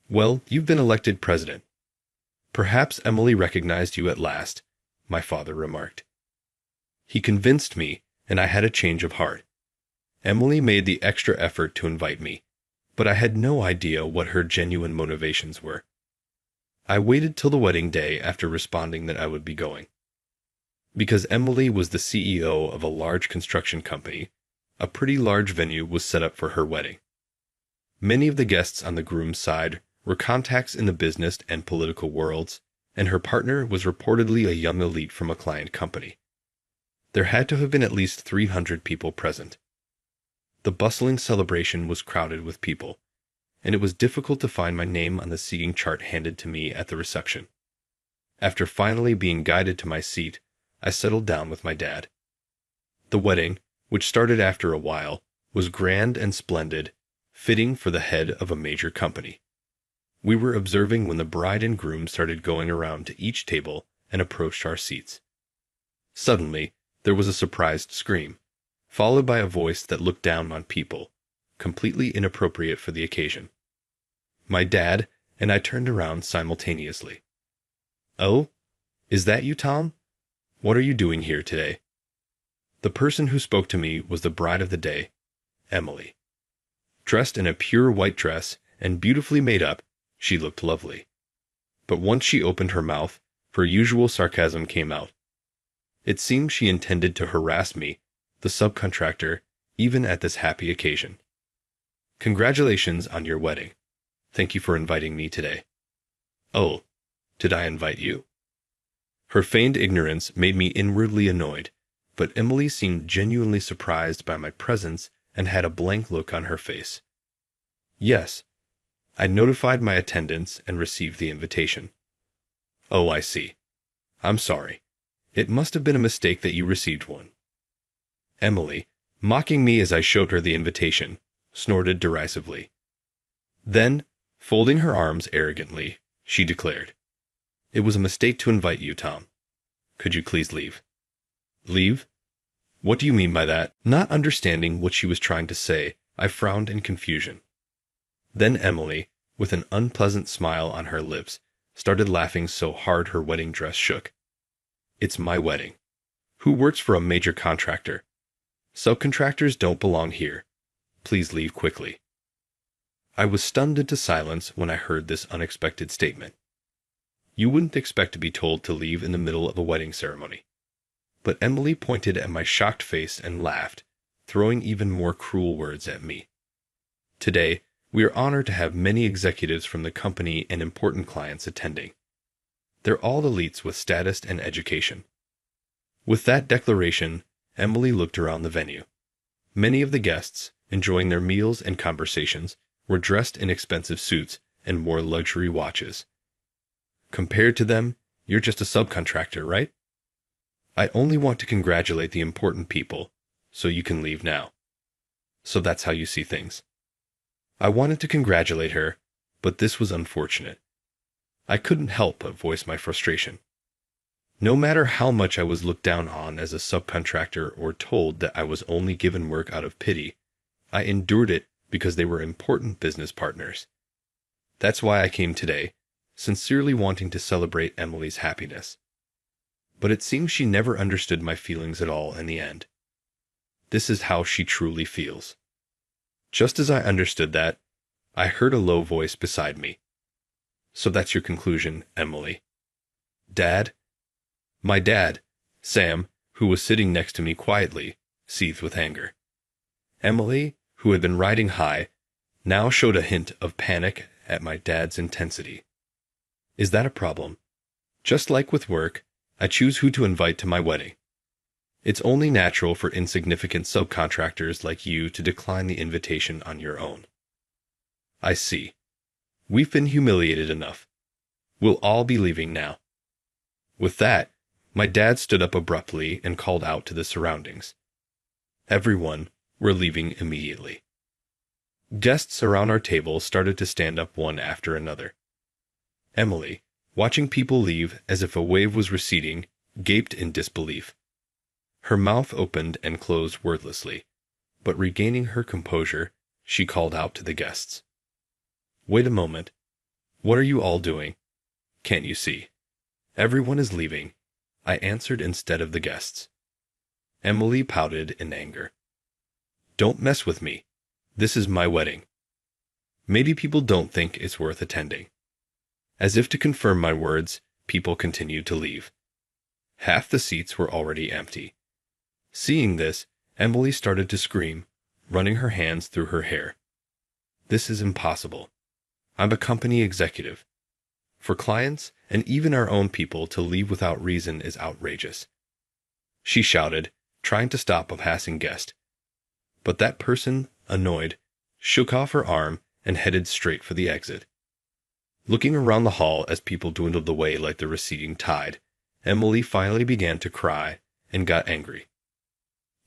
Well, you've been elected president. Perhaps Emily recognized you at last, my father remarked. He convinced me, and I had a change of heart. Emily made the extra effort to invite me, but I had no idea what her genuine motivations were. I waited till the wedding day after responding that I would be going. Because Emily was the CEO of a large construction company, a pretty large venue was set up for her wedding. Many of the guests on the groom's side were contacts in the business and political worlds, and her partner was reportedly a young elite from a client company. There had to have been at least 300 people present. The bustling celebration was crowded with people, and it was difficult to find my name on the seating chart handed to me at the reception. After finally being guided to my seat, I settled down with my dad. The wedding, which started after a while, was grand and splendid, fitting for the head of a major company. We were observing when the bride and groom started going around to each table and approached our seats. Suddenly, there was a surprised scream, followed by a voice that looked down on people, completely inappropriate for the occasion. My dad and I turned around simultaneously. "Oh, is that you, Tom? What are you doing here today?" The person who spoke to me was the bride of the day, Emily. Dressed in a pure white dress and beautifully made up, she looked lovely. But once she opened her mouth, her usual sarcasm came out. It seemed she intended to harass me, the subcontractor, even at this happy occasion. "Congratulations on your wedding. Thank you for inviting me today." "Oh, did I invite you?" Her feigned ignorance made me inwardly annoyed, but Emily seemed genuinely surprised by my presence and had a blank look on her face. "Yes. I notified my attendants and received the invitation." "Oh, I see. I'm sorry. It must have been a mistake that you received one." Emily, mocking me as I showed her the invitation, snorted derisively. Then, folding her arms arrogantly, she declared, "It was a mistake to invite you, Tom. Could you please leave?" "Leave? What do you mean by that?" Not understanding what she was trying to say, I frowned in confusion. Then Emily, with an unpleasant smile on her lips, started laughing so hard her wedding dress shook. It's my wedding. Who works for a major contractor? Subcontractors don't belong here. Please leave quickly. I was stunned into silence when I heard this unexpected statement. You wouldn't expect to be told to leave in the middle of a wedding ceremony. But Emily pointed at my shocked face and laughed, throwing even more cruel words at me. Today, we are honored to have many executives from the company and important clients attending. They're all elites with status and education. With that declaration, Emily looked around the venue. Many of the guests, enjoying their meals and conversations, were dressed in expensive suits and wore luxury watches. Compared to them, you're just a subcontractor, right? I only want to congratulate the important people, so you can leave now. So that's how you see things. I wanted to congratulate her, but this was unfortunate. I couldn't help but voice my frustration. No matter how much I was looked down on as a subcontractor or told that I was only given work out of pity, I endured it because they were important business partners. That's why I came today, sincerely wanting to celebrate Emily's happiness. But it seems she never understood my feelings at all in the end. This is how she truly feels. Just as I understood that, I heard a low voice beside me. So that's your conclusion, Emily. Dad? My dad, Sam, who was sitting next to me quietly, seethed with anger. Emily, who had been riding high, now showed a hint of panic at my dad's intensity. Is that a problem? Just like with work, I choose who to invite to my wedding. It's only natural for insignificant subcontractors like you to decline the invitation on your own. I see. We've been humiliated enough. We'll all be leaving now. With that, my dad stood up abruptly and called out to the surroundings. Everyone were leaving immediately. Guests around our table started to stand up one after another. Emily, watching people leave as if a wave was receding, gaped in disbelief. Her mouth opened and closed wordlessly, but regaining her composure, she called out to the guests. Wait a moment. What are you all doing? Can't you see? Everyone is leaving, I answered instead of the guests. Emily pouted in anger. Don't mess with me. This is my wedding. Maybe people don't think it's worth attending. As if to confirm my words, people continued to leave. Half the seats were already empty. Seeing this, Emily started to scream, running her hands through her hair. This is impossible. I'm a company executive. For clients, and even our own people, to leave without reason is outrageous. She shouted, trying to stop a passing guest. But that person, annoyed, shook off her arm and headed straight for the exit. Looking around the hall as people dwindled away like the receding tide, Emily finally began to cry and got angry.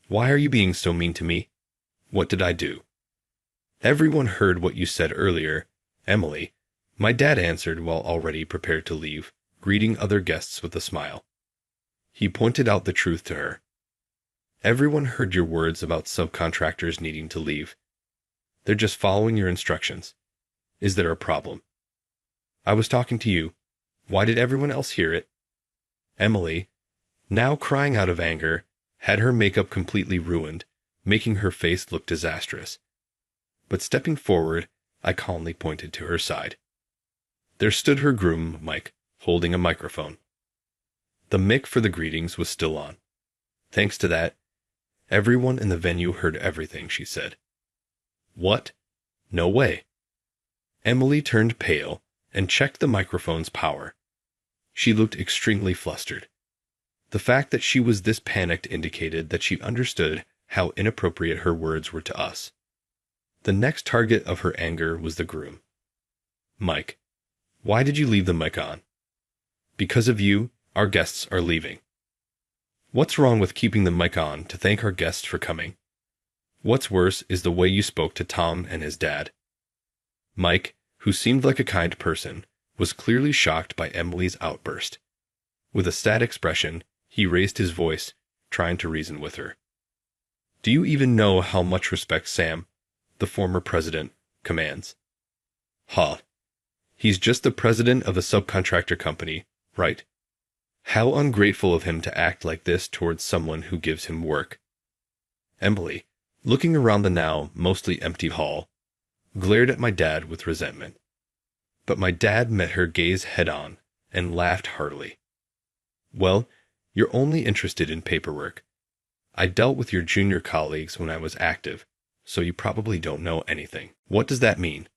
Why are you being so mean to me? What did I do? Everyone heard what you said earlier, Emily. My dad answered while already prepared to leave, greeting other guests with a smile. He pointed out the truth to her. Everyone heard your words about subcontractors needing to leave. They're just following your instructions. Is there a problem? I was talking to you. Why did everyone else hear it? Emily, now crying out of anger, had her makeup completely ruined, making her face look disastrous. But stepping forward, I calmly pointed to her side. There stood her groom, Mike, holding a microphone. The mic for the greetings was still on. Thanks to that, everyone in the venue heard everything she said. What? No way. Emily turned pale and checked the microphone's power. She looked extremely flustered. The fact that she was this panicked indicated that she understood how inappropriate her words were to us. The next target of her anger was the groom. Mike, why did you leave the mic on? Because of you, our guests are leaving. What's wrong with keeping the mic on to thank our guests for coming? What's worse is the way you spoke to Tom and his dad. Mike, who seemed like a kind person, was clearly shocked by Emily's outburst. With a sad expression, he raised his voice, trying to reason with her. Do you even know how much respect Sam, the former president, commands? Huh, He's just the president of a subcontractor company, right? How ungrateful of him to act like this towards someone who gives him work. Emily, looking around the now mostly empty hall, glared at my dad with resentment. But my dad met her gaze head-on and laughed heartily. Well, you're only interested in paperwork. I dealt with your junior colleagues when I was active, so you probably don't know anything. What does that mean?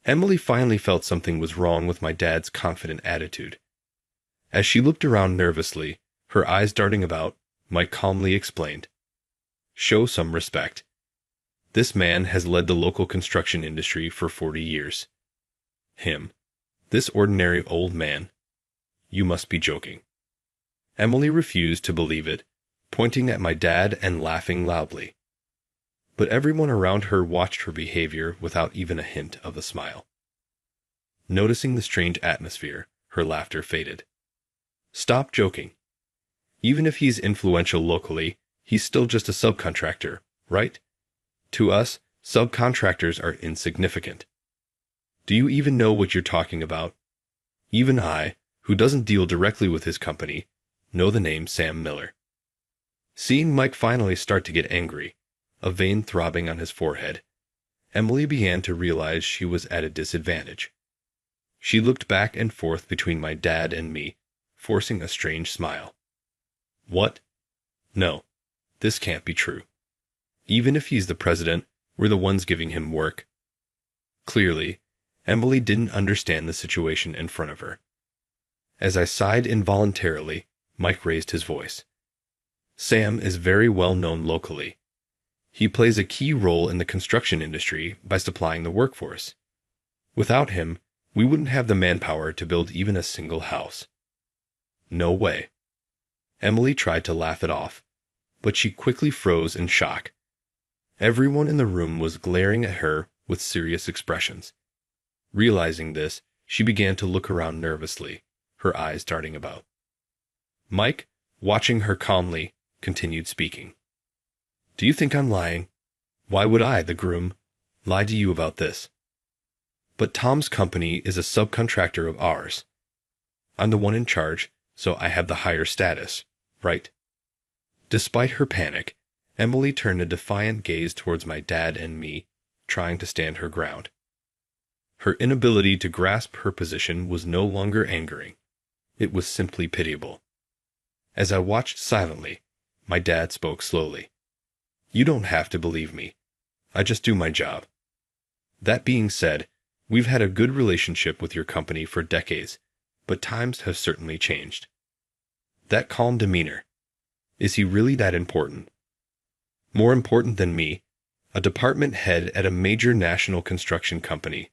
Emily finally felt something was wrong with my dad's confident attitude. As she looked around nervously, her eyes darting about, Mike calmly explained, "Show some respect. This man has led the local construction industry for 40 years. Him, this ordinary old man. You must be joking." Emily refused to believe it, pointing at my dad and laughing loudly. But everyone around her watched her behavior without even a hint of a smile. Noticing the strange atmosphere, her laughter faded. "Stop joking. Even if he's influential locally, he's still just a subcontractor, right? To us, subcontractors are insignificant. Do you even know what you're talking about? Even I, who doesn't deal directly with his company, know the name Sam Miller." Seeing Mike finally start to get angry, a vein throbbing on his forehead, Emily began to realize she was at a disadvantage. She looked back and forth between my dad and me, forcing a strange smile. What? No, this can't be true. Even if he's the president, we're the ones giving him work. Clearly, Emily didn't understand the situation in front of her. As I sighed involuntarily, Mike raised his voice. "Sam is very well known locally. He plays a key role in the construction industry by supplying the workforce. Without him, we wouldn't have the manpower to build even a single house." "No way." Emily tried to laugh it off, but she quickly froze in shock. Everyone in the room was glaring at her with serious expressions. Realizing this, she began to look around nervously, her eyes darting about. Mike, watching her calmly, continued speaking. "Do you think I'm lying? Why would I, the groom, lie to you about this? But Tom's company is a subcontractor of ours. I'm the one in charge, so I have the higher status, right?" Despite her panic, Emily turned a defiant gaze towards my dad and me, trying to stand her ground. Her inability to grasp her position was no longer angering. It was simply pitiable. As I watched silently, my dad spoke slowly. "You don't have to believe me. I just do my job. That being said, we've had a good relationship with your company for decades, but times have certainly changed. That calm demeanor. Is he really that important? More important than me, a department head at a major national construction company?"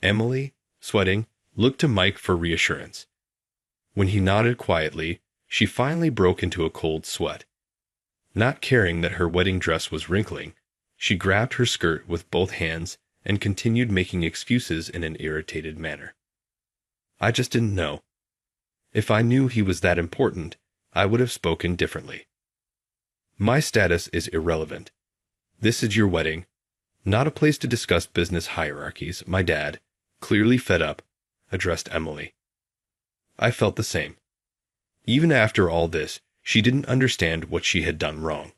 Emily, sweating, looked to Mike for reassurance. When he nodded quietly, she finally broke into a cold sweat. Not caring that her wedding dress was wrinkling, she grabbed her skirt with both hands and continued making excuses in an irritated manner. "I just didn't know. If I knew he was that important, I would have spoken differently. My status is irrelevant. This is your wedding, not a place to discuss business hierarchies." My dad, clearly fed up, addressed Emily. I felt the same. Even after all this, she didn't understand what she had done wrong.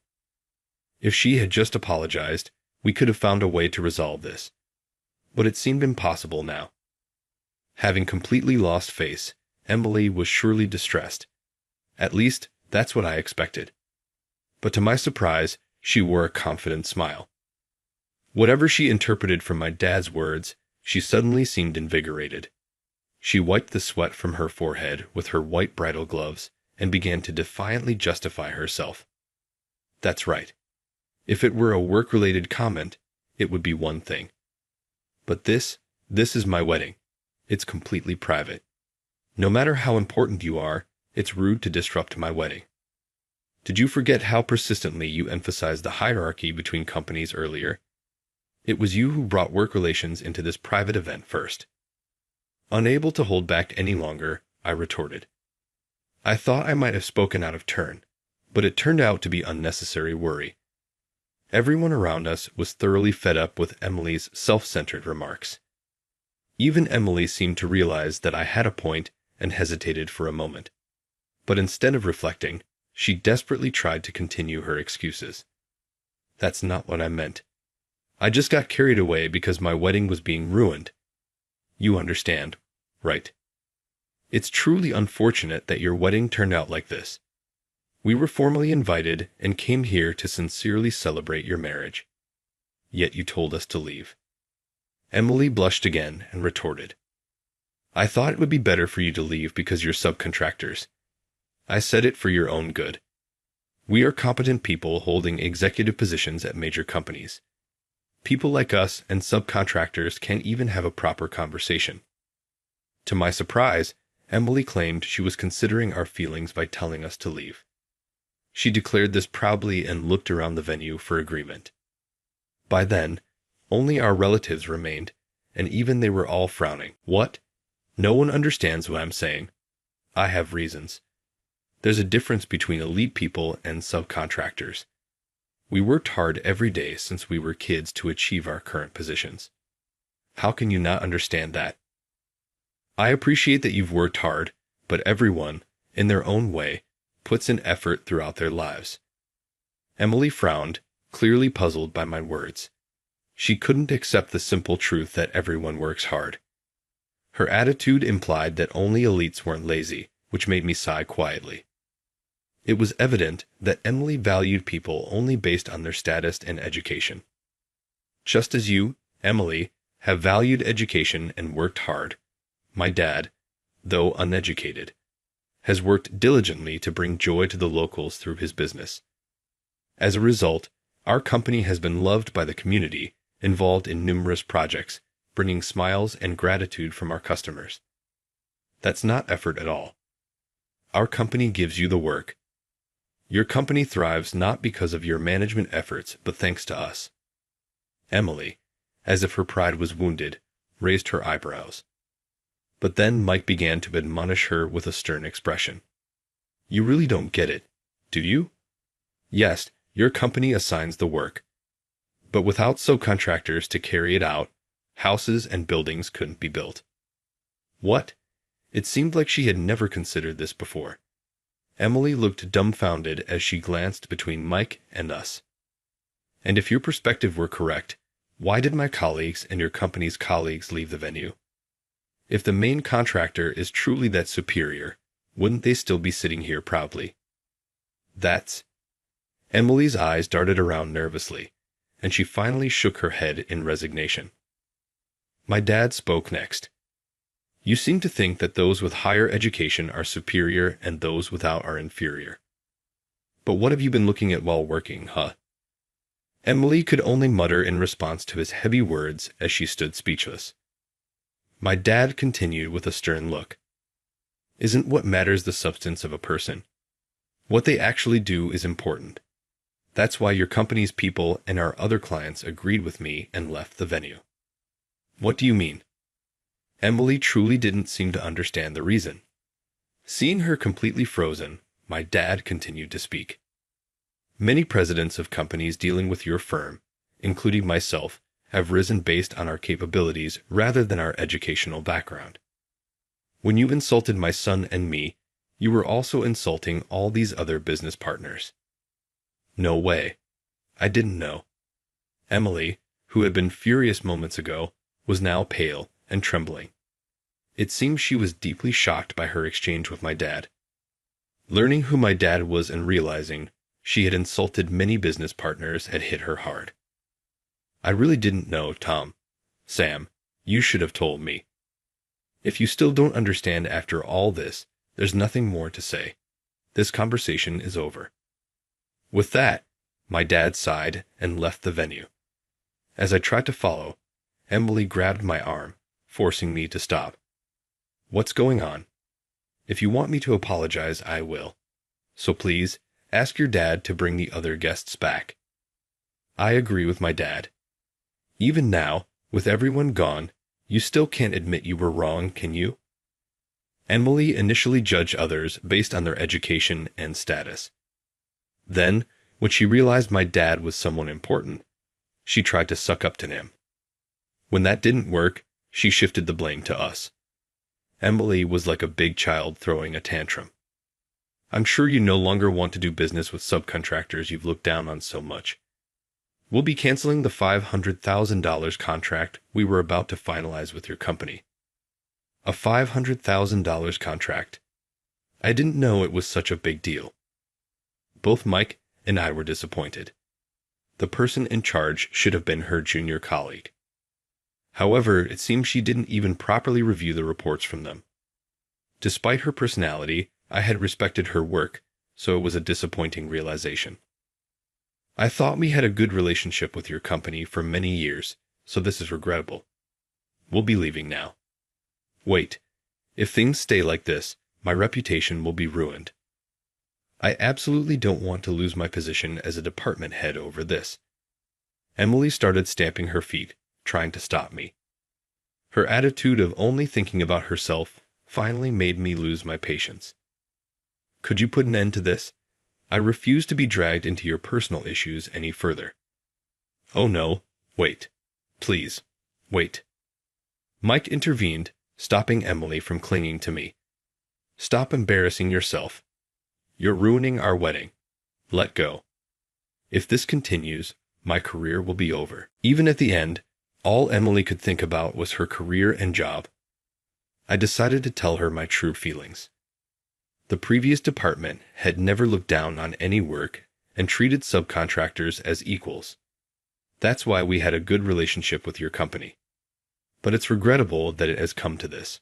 If she had just apologized, we could have found a way to resolve this. But it seemed impossible now. Having completely lost face, Emily was surely distressed. At least, that's what I expected. But to my surprise, she wore a confident smile. Whatever she interpreted from my dad's words, she suddenly seemed invigorated. She wiped the sweat from her forehead with her white bridal gloves and began to defiantly justify herself. "That's right. If it were a work-related comment, it would be one thing. But this is my wedding. It's completely private. No matter how important you are, it's rude to disrupt my wedding. Did you forget how persistently you emphasized the hierarchy between companies earlier? It was you who brought work relations into this private event first." Unable to hold back any longer, I retorted. I thought I might have spoken out of turn, but it turned out to be unnecessary worry. Everyone around us was thoroughly fed up with Emily's self-centered remarks. Even Emily seemed to realize that I had a point and hesitated for a moment. But instead of reflecting, she desperately tried to continue her excuses. That's not what I meant. I just got carried away because my wedding was being ruined. You understand, right? It's truly unfortunate that your wedding turned out like this. We were formally invited and came here to sincerely celebrate your marriage. Yet you told us to leave. Emily blushed again and retorted, I thought it would be better for you to leave because you're subcontractors. I said it for your own good. We are competent people holding executive positions at major companies. People like us and subcontractors can't even have a proper conversation. To my surprise, Emily claimed she was considering our feelings by telling us to leave. She declared this proudly and looked around the venue for agreement. By then, only our relatives remained, and even they were all frowning. What? No one understands what I'm saying. I have reasons. There's a difference between elite people and subcontractors. We worked hard every day since we were kids to achieve our current positions. How can you not understand that? I appreciate that you've worked hard, but everyone, in their own way, puts in effort throughout their lives. Emily frowned, clearly puzzled by my words. She couldn't accept the simple truth that everyone works hard. Her attitude implied that only elites weren't lazy, which made me sigh quietly. It was evident that Emily valued people only based on their status and education. Just as you, Emily, have valued education and worked hard, my dad, though uneducated, has worked diligently to bring joy to the locals through his business. As a result, our company has been loved by the community, involved in numerous projects, bringing smiles and gratitude from our customers. That's not effort at all. Our company gives you the work. Your company thrives not because of your management efforts, but thanks to us. Emily, as if her pride was wounded, raised her eyebrows. But then Mike began to admonish her with a stern expression. You really don't get it, do you? Yes, your company assigns the work. But without subcontractors to carry it out, houses and buildings couldn't be built. What? It seemed like she had never considered this before. Emily looked dumbfounded as she glanced between Mike and us. And if your perspective were correct, why did my colleagues and your company's colleagues leave the venue? If the main contractor is truly that superior, wouldn't they still be sitting here proudly? That's... Emily's eyes darted around nervously, and she finally shook her head in resignation. My dad spoke next. You seem to think that those with higher education are superior and those without are inferior. But what have you been looking at while working, huh? Emily could only mutter in response to his heavy words as she stood speechless. My dad continued with a stern look. Isn't what matters the substance of a person? What they actually do is important. That's why your company's people and our other clients agreed with me and left the venue. What do you mean? Emily truly didn't seem to understand the reason. Seeing her completely frozen, my dad continued to speak. Many presidents of companies dealing with your firm, including myself, have risen based on our capabilities rather than our educational background. When you insulted my son and me, you were also insulting all these other business partners. No way. I didn't know. Emily, who had been furious moments ago, was now pale and trembling. It seemed she was deeply shocked by her exchange with my dad. Learning who my dad was and realizing she had insulted many business partners had hit her hard. I really didn't know, Tom. Sam, you should have told me. If you still don't understand after all this, there's nothing more to say. This conversation is over. With that, my dad sighed and left the venue. As I tried to follow, Emily grabbed my arm, forcing me to stop. What's going on? If you want me to apologize, I will. So please, ask your dad to bring the other guests back. I agree with my dad. Even now, with everyone gone, you still can't admit you were wrong, can you? Emily initially judged others based on their education and status. Then, when she realized my dad was someone important, she tried to suck up to him. When that didn't work, she shifted the blame to us. Emily was like a big child throwing a tantrum. I'm sure you no longer want to do business with subcontractors you've looked down on so much. We'll be canceling the $500,000 contract we were about to finalize with your company. A $500,000 contract. I didn't know it was such a big deal. Both Mike and I were disappointed. The person in charge should have been her junior colleague. However, it seems she didn't even properly review the reports from them. Despite her personality, I had respected her work, so it was a disappointing realization. I thought we had a good relationship with your company for many years, so this is regrettable. We'll be leaving now. Wait, if things stay like this, my reputation will be ruined. I absolutely don't want to lose my position as a department head over this. Emily started stamping her feet, trying to stop me. Her attitude of only thinking about herself finally made me lose my patience. Could you put an end to this? I refuse to be dragged into your personal issues any further. Oh no, wait. Please, wait. Mike intervened, stopping Emily from clinging to me. Stop embarrassing yourself. You're ruining our wedding. Let go. If this continues, my career will be over. Even at the end, all Emily could think about was her career and job. I decided to tell her my true feelings. The previous department had never looked down on any work and treated subcontractors as equals. That's why we had a good relationship with your company. But it's regrettable that it has come to this.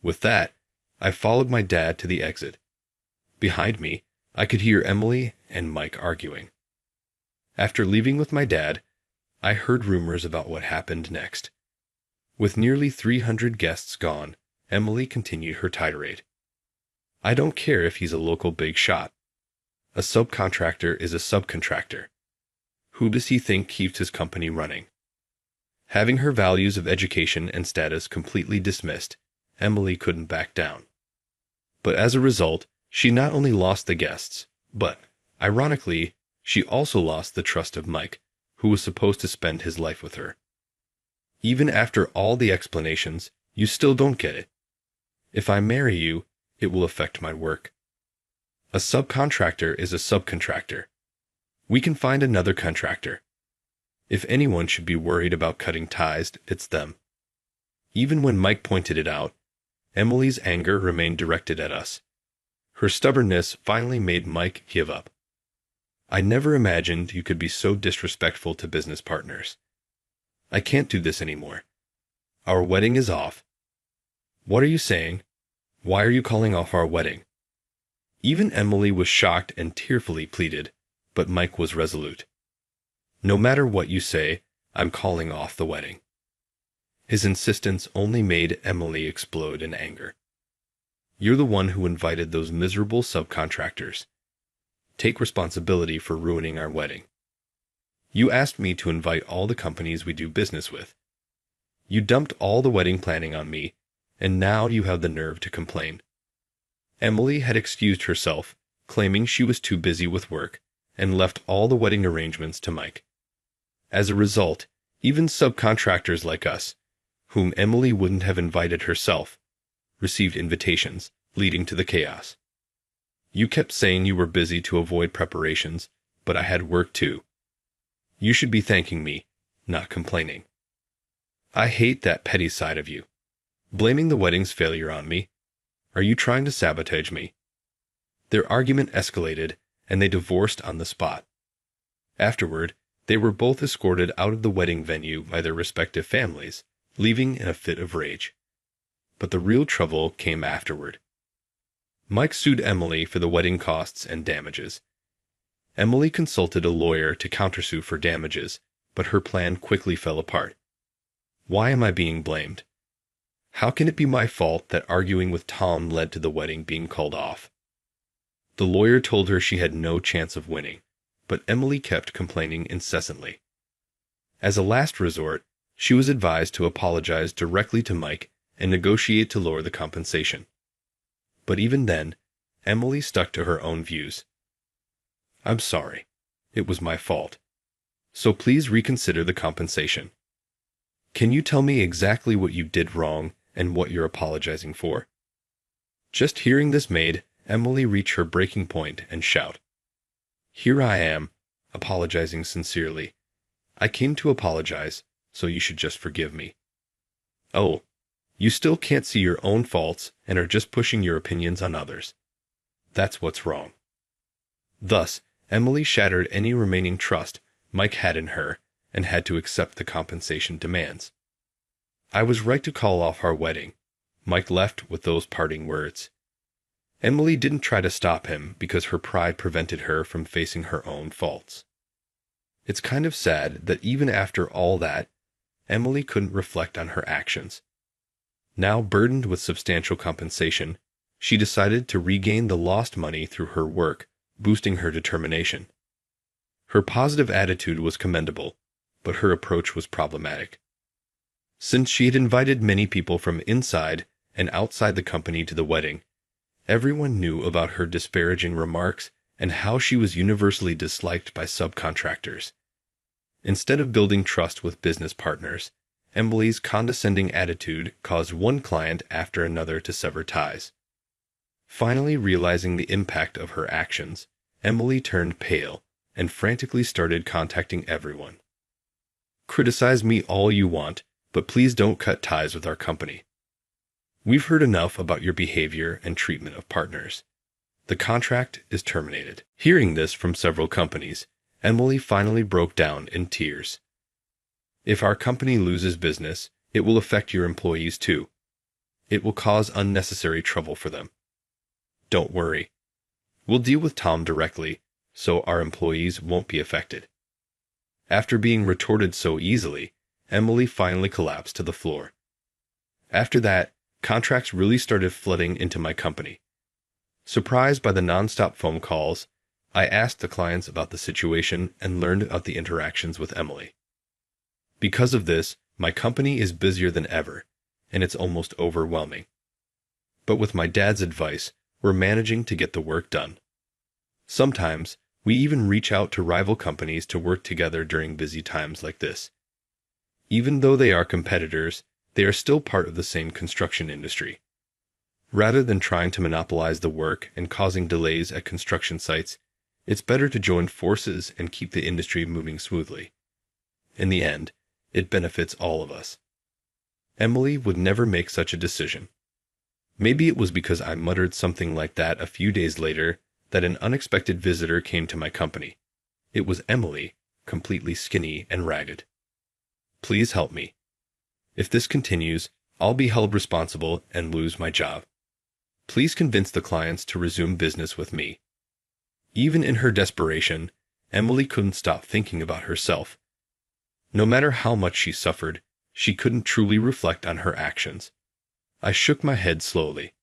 With that, I followed my dad to the exit. Behind me, I could hear Emily and Mike arguing. After leaving with my dad, I heard rumors about what happened next. With nearly 300 guests gone, Emily continued her tirade. I don't care if he's a local big shot. A subcontractor is a subcontractor. Who does he think keeps his company running? Having her values of education and status completely dismissed, Emily couldn't back down. But as a result, she not only lost the guests, but, ironically, she also lost the trust of Mike, who was supposed to spend his life with her. Even after all the explanations, you still don't get it. If I marry you, it will affect my work. A subcontractor is a subcontractor. We can find another contractor. If anyone should be worried about cutting ties, it's them. Even when Mike pointed it out, Emily's anger remained directed at us. Her stubbornness finally made Mike give up. I never imagined you could be so disrespectful to business partners. I can't do this anymore. Our wedding is off. What are you saying? Why are you calling off our wedding? Even Emily was shocked and tearfully pleaded, but Mike was resolute. No matter what you say, I'm calling off the wedding. His insistence only made Emily explode in anger. You're the one who invited those miserable subcontractors. Take responsibility for ruining our wedding. You asked me to invite all the companies we do business with. You dumped all the wedding planning on me, and now you have the nerve to complain. Emily had excused herself, claiming she was too busy with work, and left all the wedding arrangements to Mike. As a result, even subcontractors like us, whom Emily wouldn't have invited herself, received invitations, leading to the chaos. You kept saying you were busy to avoid preparations, but I had work too. You should be thanking me, not complaining. I hate that petty side of you. Blaming the wedding's failure on me. Are you trying to sabotage me? Their argument escalated, and they divorced on the spot. Afterward, they were both escorted out of the wedding venue by their respective families, leaving in a fit of rage. But the real trouble came afterward. Mike sued Emily for the wedding costs and damages. Emily consulted a lawyer to countersue for damages, but her plan quickly fell apart. Why am I being blamed? How can it be my fault that arguing with Tom led to the wedding being called off? The lawyer told her she had no chance of winning, but Emily kept complaining incessantly. As a last resort, she was advised to apologize directly to Mike and negotiate to lower the compensation. But even then, Emily stuck to her own views. I'm sorry. It was my fault. So please reconsider the compensation. Can you tell me exactly what you did wrong and what you're apologizing for? Just hearing this made Emily reach her breaking point and shout, "Here I am, apologizing sincerely. I came to apologize, so you should just forgive me." Oh, you still can't see your own faults and are just pushing your opinions on others. That's what's wrong. Thus, Emily shattered any remaining trust Mike had in her and had to accept the compensation demands. "I was right to call off our wedding," Mike left with those parting words. Emily didn't try to stop him because her pride prevented her from facing her own faults. It's kind of sad that even after all that, Emily couldn't reflect on her actions. Now burdened with substantial compensation, she decided to regain the lost money through her work, boosting her determination. Her positive attitude was commendable, but her approach was problematic. Since she had invited many people from inside and outside the company to the wedding, everyone knew about her disparaging remarks and how she was universally disliked by subcontractors. Instead of building trust with business partners, Emily's condescending attitude caused one client after another to sever ties. Finally realizing the impact of her actions, Emily turned pale and frantically started contacting everyone. "Criticize me all you want, but please don't cut ties with our company. We've heard enough about your behavior and treatment of partners. The contract is terminated." Hearing this from several companies, Emily finally broke down in tears. "If our company loses business, it will affect your employees too. It will cause unnecessary trouble for them. Don't worry. We'll deal with Tom directly, so our employees won't be affected." After being retorted so easily, Emily finally collapsed to the floor. After that, contracts really started flooding into my company. Surprised by the nonstop phone calls, I asked the clients about the situation and learned about the interactions with Emily. Because of this, my company is busier than ever, and it's almost overwhelming. But with my dad's advice, we're managing to get the work done. Sometimes, we even reach out to rival companies to work together during busy times like this. Even though they are competitors, they are still part of the same construction industry. Rather than trying to monopolize the work and causing delays at construction sites, it's better to join forces and keep the industry moving smoothly. In the end, it benefits all of us. Emily would never make such a decision. Maybe it was because I muttered something like that a few days later that an unexpected visitor came to my company. It was Emily, completely skinny and ragged. "Please help me. If this continues, I'll be held responsible and lose my job. Please convince the clients to resume business with me." Even in her desperation, Emily couldn't stop thinking about herself. No matter how much she suffered, she couldn't truly reflect on her actions. I shook my head slowly.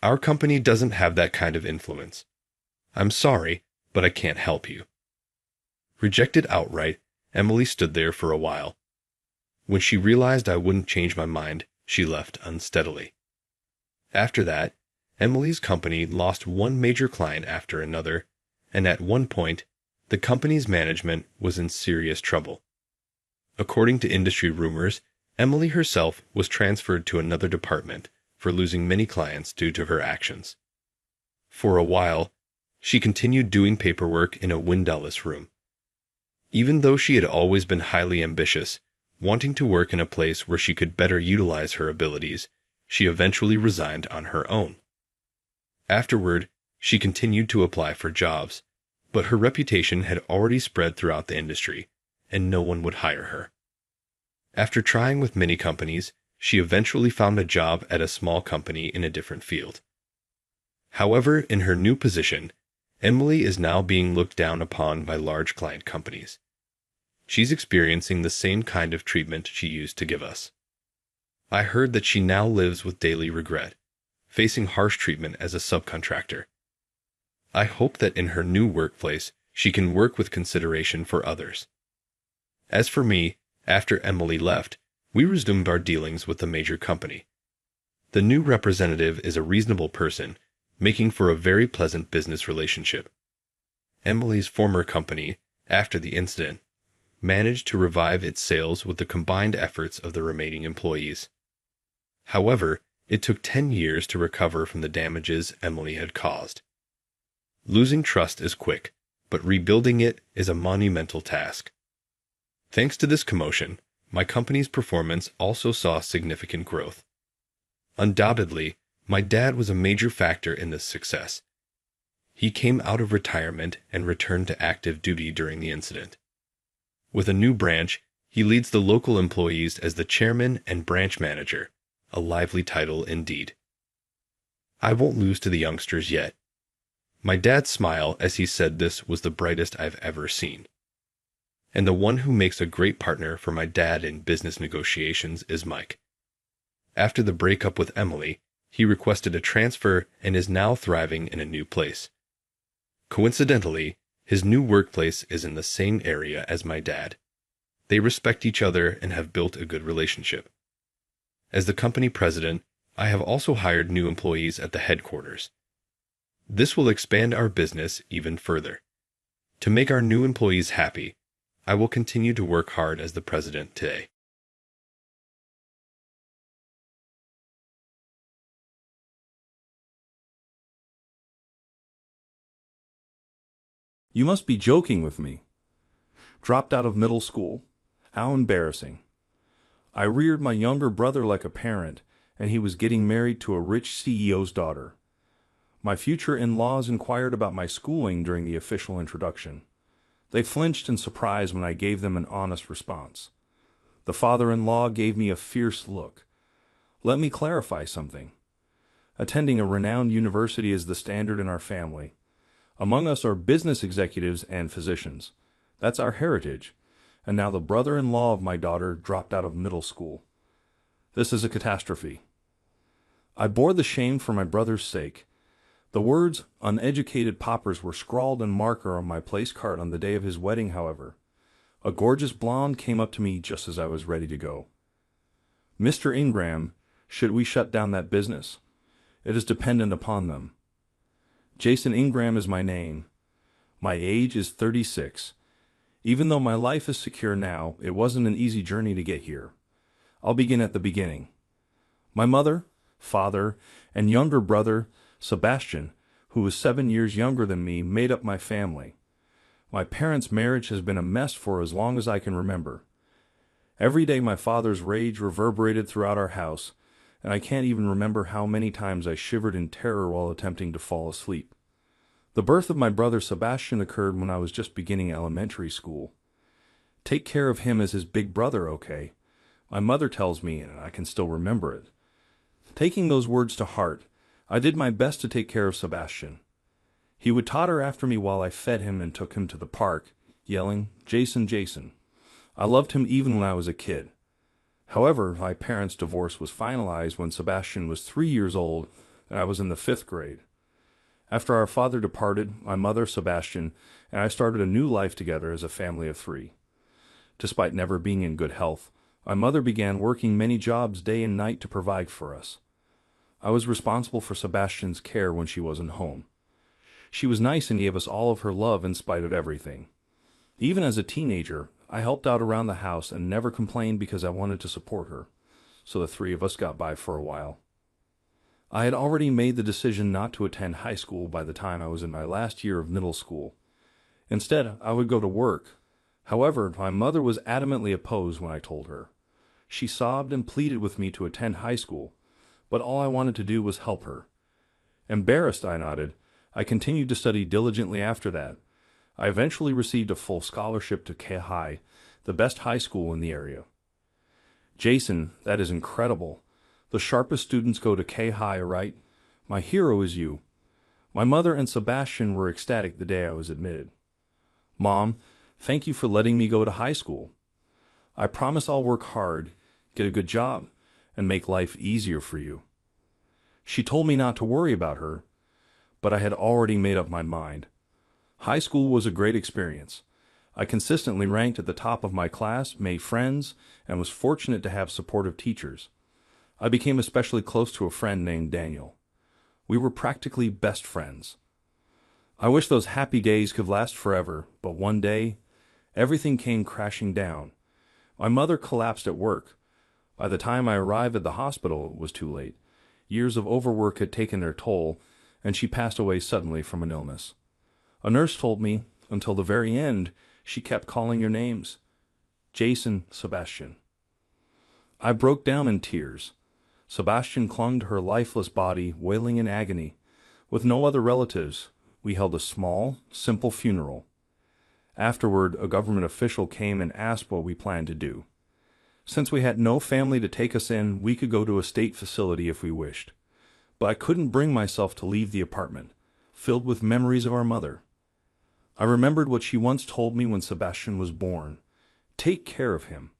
"Our company doesn't have that kind of influence. I'm sorry, but I can't help you." Rejected outright, Emily stood there for a while. When she realized I wouldn't change my mind, she left unsteadily. After that, Emily's company lost one major client after another, and at one point, the company's management was in serious trouble. According to industry rumors, Emily herself was transferred to another department for losing many clients due to her actions. For a while, she continued doing paperwork in a windowless room. Even though she had always been highly ambitious, wanting to work in a place where she could better utilize her abilities, she eventually resigned on her own. Afterward, she continued to apply for jobs, but her reputation had already spread throughout the industry, and no one would hire her. After trying with many companies, she eventually found a job at a small company in a different field. However, in her new position, Emily is now being looked down upon by large client companies. She's experiencing the same kind of treatment she used to give us. I heard that she now lives with daily regret, facing harsh treatment as a subcontractor. I hope that in her new workplace, she can work with consideration for others. As for me, after Emily left, we resumed our dealings with the major company. The new representative is a reasonable person, making for a very pleasant business relationship. Emily's former company, after the incident, managed to revive its sales with the combined efforts of the remaining employees. However, it took 10 years to recover from the damages Emily had caused. Losing trust is quick, but rebuilding it is a monumental task. Thanks to this commotion, my company's performance also saw significant growth. Undoubtedly, my dad was a major factor in this success. He came out of retirement and returned to active duty during the incident. With a new branch, he leads the local employees as the chairman and branch manager, a lively title indeed. I won't lose to the youngsters yet. My dad's smile as he said this was the brightest I've ever seen. And the one who makes a great partner for my dad in business negotiations is Mike. After the breakup with Emily, he requested a transfer and is now thriving in a new place. Coincidentally, his new workplace is in the same area as my dad. They respect each other and have built a good relationship. As the company president, I have also hired new employees at the headquarters. This will expand our business even further. To make our new employees happy, I will continue to work hard as the president today. You must be joking with me. Dropped out of middle school. How embarrassing. I reared my younger brother like a parent, and he was getting married to a rich CEO's daughter. My future in-laws inquired about my schooling during the official introduction. They flinched in surprise when I gave them an honest response. The father-in-law gave me a fierce look. Let me clarify something. Attending a renowned university is the standard in our family. Among us are business executives and physicians. That's our heritage. And now the brother-in-law of my daughter dropped out of middle school. This is a catastrophe. I bore the shame for my brother's sake. The words "uneducated paupers" were scrawled in marker on my place card on the day of his wedding, however. A gorgeous blonde came up to me just as I was ready to go. "Mr. Ingram, should we shut down that business? It is dependent upon them." Jason Ingram is my name. My age is 36. Even though my life is secure now, it wasn't an easy journey to get here. I'll begin at the beginning. My mother, father, and younger brother, Sebastian, who was 7 years younger than me, made up my family. My parents' marriage has been a mess for as long as I can remember. Every day my father's rage reverberated throughout our house, and I can't even remember how many times I shivered in terror while attempting to fall asleep. The birth of my brother Sebastian occurred when I was just beginning elementary school. Take care of him as his big brother, okay? My mother tells me, and I can still remember it. Taking those words to heart, I did my best to take care of Sebastian. He would totter after me while I fed him and took him to the park, yelling, "Jason, Jason." I loved him even when I was a kid. However, my parents' divorce was finalized when Sebastian was 3 years old and I was in the 5th grade. After our father departed, my mother, Sebastian, and I started a new life together as a family of 3. Despite never being in good health, my mother began working many jobs day and night to provide for us. I was responsible for Sebastian's care when she wasn't home. She was nice and gave us all of her love in spite of everything. Even as a teenager, I helped out around the house and never complained because I wanted to support her, so the 3 of us got by for a while. I had already made the decision not to attend high school by the time I was in my last year of middle school. Instead, I would go to work. However, my mother was adamantly opposed when I told her. She sobbed and pleaded with me to attend high school, but all I wanted to do was help her. Embarrassed, I nodded. I continued to study diligently after that. I eventually received a full scholarship to K High, the best high school in the area. Jason, that is incredible. The sharpest students go to K High, right? My hero is you. My mother and Sebastian were ecstatic the day I was admitted. Mom, thank you for letting me go to high school. I promise I'll work hard, get a good job, and make life easier for you. She told me not to worry about her, but I had already made up my mind. High school was a great experience. I consistently ranked at the top of my class, made friends, and was fortunate to have supportive teachers. I became especially close to a friend named Daniel. We were practically best friends. I wish those happy days could last forever, but one day, Everything came crashing down. My mother collapsed at work. By the time I arrived at the hospital, it was too late. Years of overwork had taken their toll, and she passed away suddenly from an illness. A nurse told me, until the very end, she kept calling your names. Jason, Sebastian. I broke down in tears. Sebastian clung to her lifeless body, wailing in agony. With no other relatives, we held a small, simple funeral. Afterward, a government official came and asked what we planned to do. Since we had no family to take us in, we could go to a state facility if we wished. But I couldn't bring myself to leave the apartment, filled with memories of our mother. I remembered what she once told me when Sebastian was born. Take care of him.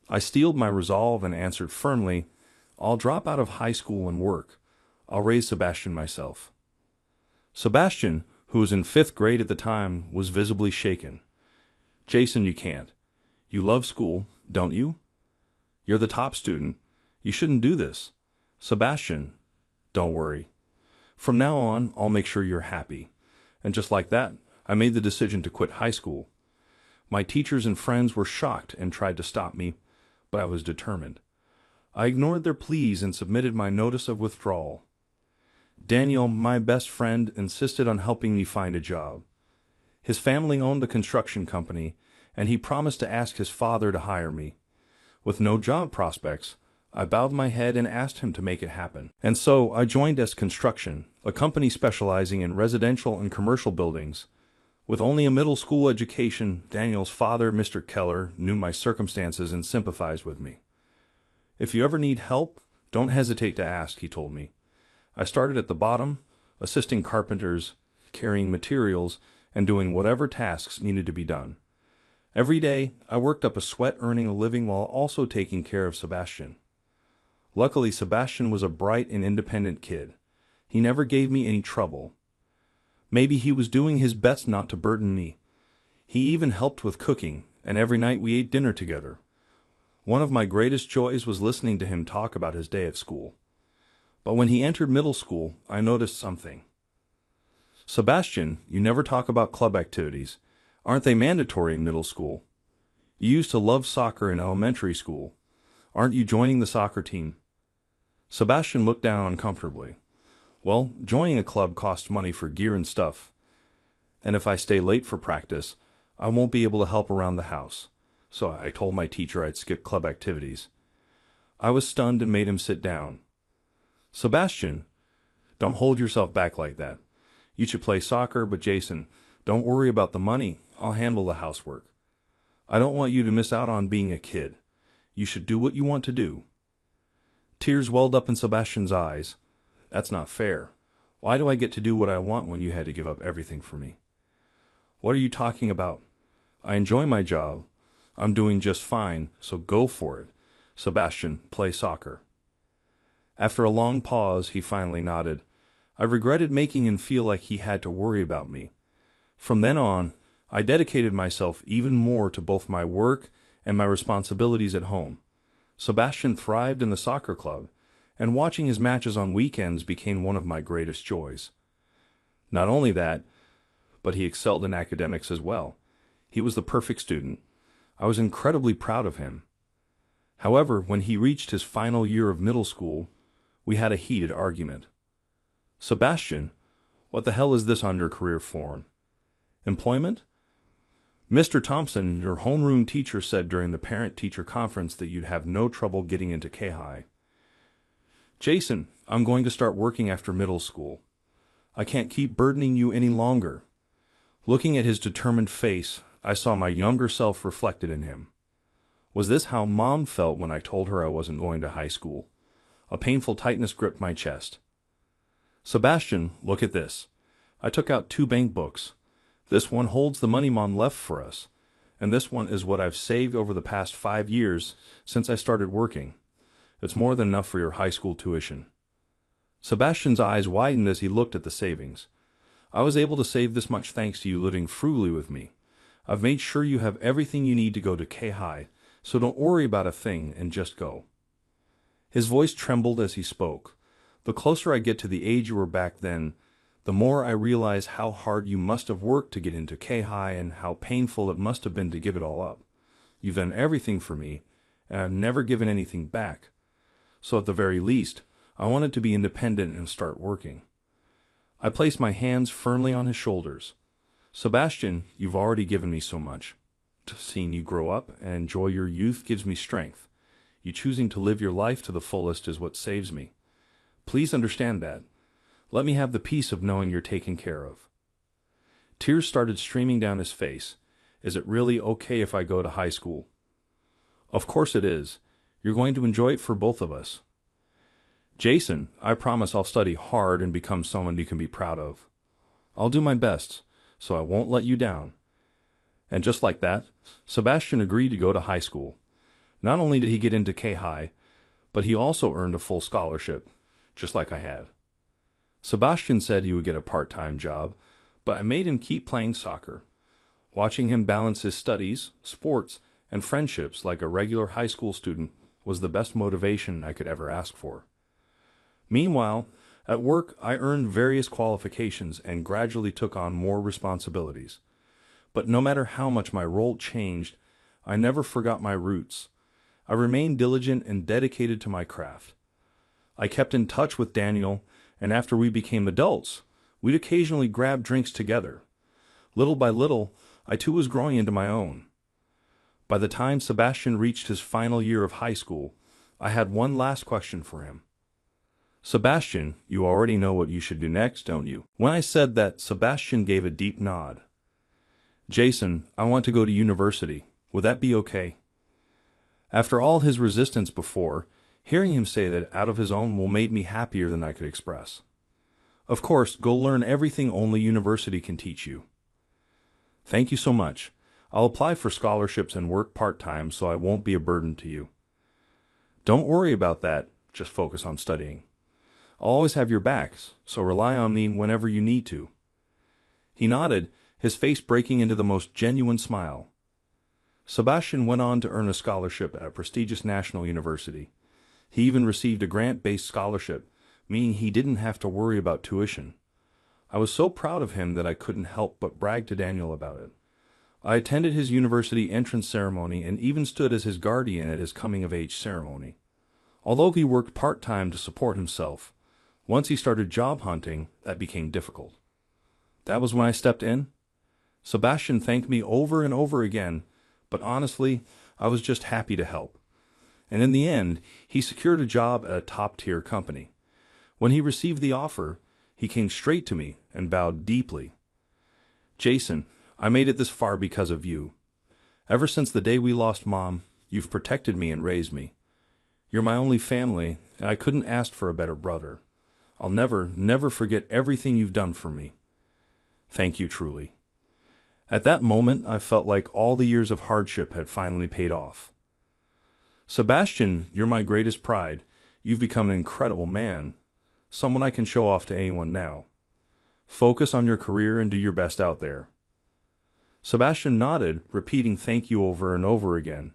I steeled my resolve and answered firmly, I'll drop out of high school and work. I'll raise Sebastian myself. Sebastian, who was in 5th grade at the time, was visibly shaken. Jason, you can't. You love school, don't you? You're the top student. You shouldn't do this. Sebastian, don't worry. From now on, I'll make sure you're happy. And just like that, I made the decision to quit high school. My teachers and friends were shocked and tried to stop me, but I was determined. I ignored their pleas and submitted my notice of withdrawal. Daniel, my best friend, insisted on helping me find a job. His family owned a construction company, and he promised to ask his father to hire me. With no job prospects, I bowed my head and asked him to make it happen. And so I joined S Construction, a company specializing in residential and commercial buildings. With only a middle school education, Daniel's father, Mr. Keller, knew my circumstances and sympathized with me. If you ever need help, don't hesitate to ask, he told me. I started at the bottom, assisting carpenters, carrying materials, and doing whatever tasks needed to be done. Every day, I worked up a sweat earning a living while also taking care of Sebastian. Luckily, Sebastian was a bright and independent kid. He never gave me any trouble. Maybe he was doing his best not to burden me. He even helped with cooking, and every night we ate dinner together. One of my greatest joys was listening to him talk about his day at school. But when he entered middle school, I noticed something. Sebastian, you never talk about club activities. Aren't they mandatory in middle school? You used to love soccer in elementary school. Aren't you joining the soccer team? Sebastian looked down uncomfortably. Well, joining a club costs money for gear and stuff. And if I stay late for practice, I won't be able to help around the house. So I told my teacher I'd skip club activities. I was stunned and made him sit down. Sebastian, don't hold yourself back like that. You should play soccer, but Jason, don't worry about the money. I'll handle the housework. I don't want you to miss out on being a kid. You should do what you want to do. Tears welled up in Sebastian's eyes. That's not fair. Why do I get to do what I want when you had to give up everything for me? What are you talking about? I enjoy my job. I'm doing just fine, so go for it. Sebastian, play soccer. After a long pause, he finally nodded. I regretted making him feel like he had to worry about me. From then on, I dedicated myself even more to both my work and my responsibilities at home. Sebastian thrived in the soccer club, and watching his matches on weekends became one of my greatest joys. Not only that, but he excelled in academics as well. He was the perfect student. I was incredibly proud of him. However, when he reached his final year of middle school, we had a heated argument. Sebastian, what the hell is this on your career form? Employment? Mr. Thompson, your homeroom teacher, said during the parent-teacher conference that you'd have no trouble getting into K-High. Jason, I'm going to start working after middle school. I can't keep burdening you any longer. Looking at his determined face, I saw my younger self reflected in him. Was this how Mom felt when I told her I wasn't going to high school? A painful tightness gripped my chest. Sebastian, look at this. I took out 2 bank books. This one holds the money Mom left for us, and this one is what I've saved over the past 5 years since I started working. It's more than enough for your high school tuition. Sebastian's eyes widened as he looked at the savings. I was able to save this much thanks to you living frugally with me. I've made sure you have everything you need to go to K-High, so don't worry about a thing and just go. His voice trembled as he spoke. The closer I get to the age you were back then, the more I realize how hard you must have worked to get into K-High and how painful it must have been to give it all up. You've done everything for me, and I've never given anything back. So at the very least, I wanted to be independent and start working. I placed my hands firmly on his shoulders. Sebastian, you've already given me so much. Seeing you grow up and enjoy your youth gives me strength. You choosing to live your life to the fullest is what saves me. Please understand that. Let me have the peace of knowing you're taken care of. Tears started streaming down his face. Is it really okay if I go to high school? Of course it is. You're going to enjoy it for both of us. Jason, I promise I'll study hard and become someone you can be proud of. I'll do my best, so I won't let you down. And just like that, Sebastian agreed to go to high school. Not only did he get into K-High, but he also earned a full scholarship, just like I had. Sebastian said he would get a part-time job, but I made him keep playing soccer. Watching him balance his studies, sports, and friendships like a regular high school student was the best motivation I could ever ask for. Meanwhile, at work, I earned various qualifications and gradually took on more responsibilities. But no matter how much my role changed, I never forgot my roots. I remained diligent and dedicated to my craft. I kept in touch with Daniel, and after we became adults, we'd occasionally grab drinks together. Little by little, I too was growing into my own. By the time Sebastian reached his final year of high school, I had one last question for him. Sebastian, you already know what you should do next, don't you? When I said that, Sebastian gave a deep nod. Jason, I want to go to university. Would that be okay? After all his resistance before, hearing him say that out of his own will made me happier than I could express. Of course, go learn everything only university can teach you. Thank you so much. I'll apply for scholarships and work part-time so I won't be a burden to you. Don't worry about that, just focus on studying. I'll always have your backs, so rely on me whenever you need to. He nodded, his face breaking into the most genuine smile. Sebastian went on to earn a scholarship at a prestigious national university. He even received a grant-based scholarship, meaning he didn't have to worry about tuition. I was so proud of him that I couldn't help but brag to Daniel about it. I attended his university entrance ceremony and even stood as his guardian at his coming-of-age ceremony. Although he worked part-time to support himself, once he started job hunting, that became difficult. That was when I stepped in. Sebastian thanked me over and over again, but honestly, I was just happy to help. And in the end, he secured a job at a top-tier company. When he received the offer, he came straight to me and bowed deeply. Jason, I made it this far because of you. Ever since the day we lost Mom, you've protected me and raised me. You're my only family, and I couldn't ask for a better brother. I'll never forget everything you've done for me. Thank you truly. At that moment, I felt like all the years of hardship had finally paid off. Sebastian, you're my greatest pride. You've become an incredible man, someone I can show off to anyone now. Focus on your career and do your best out there. Sebastian nodded, repeating thank you over and over again.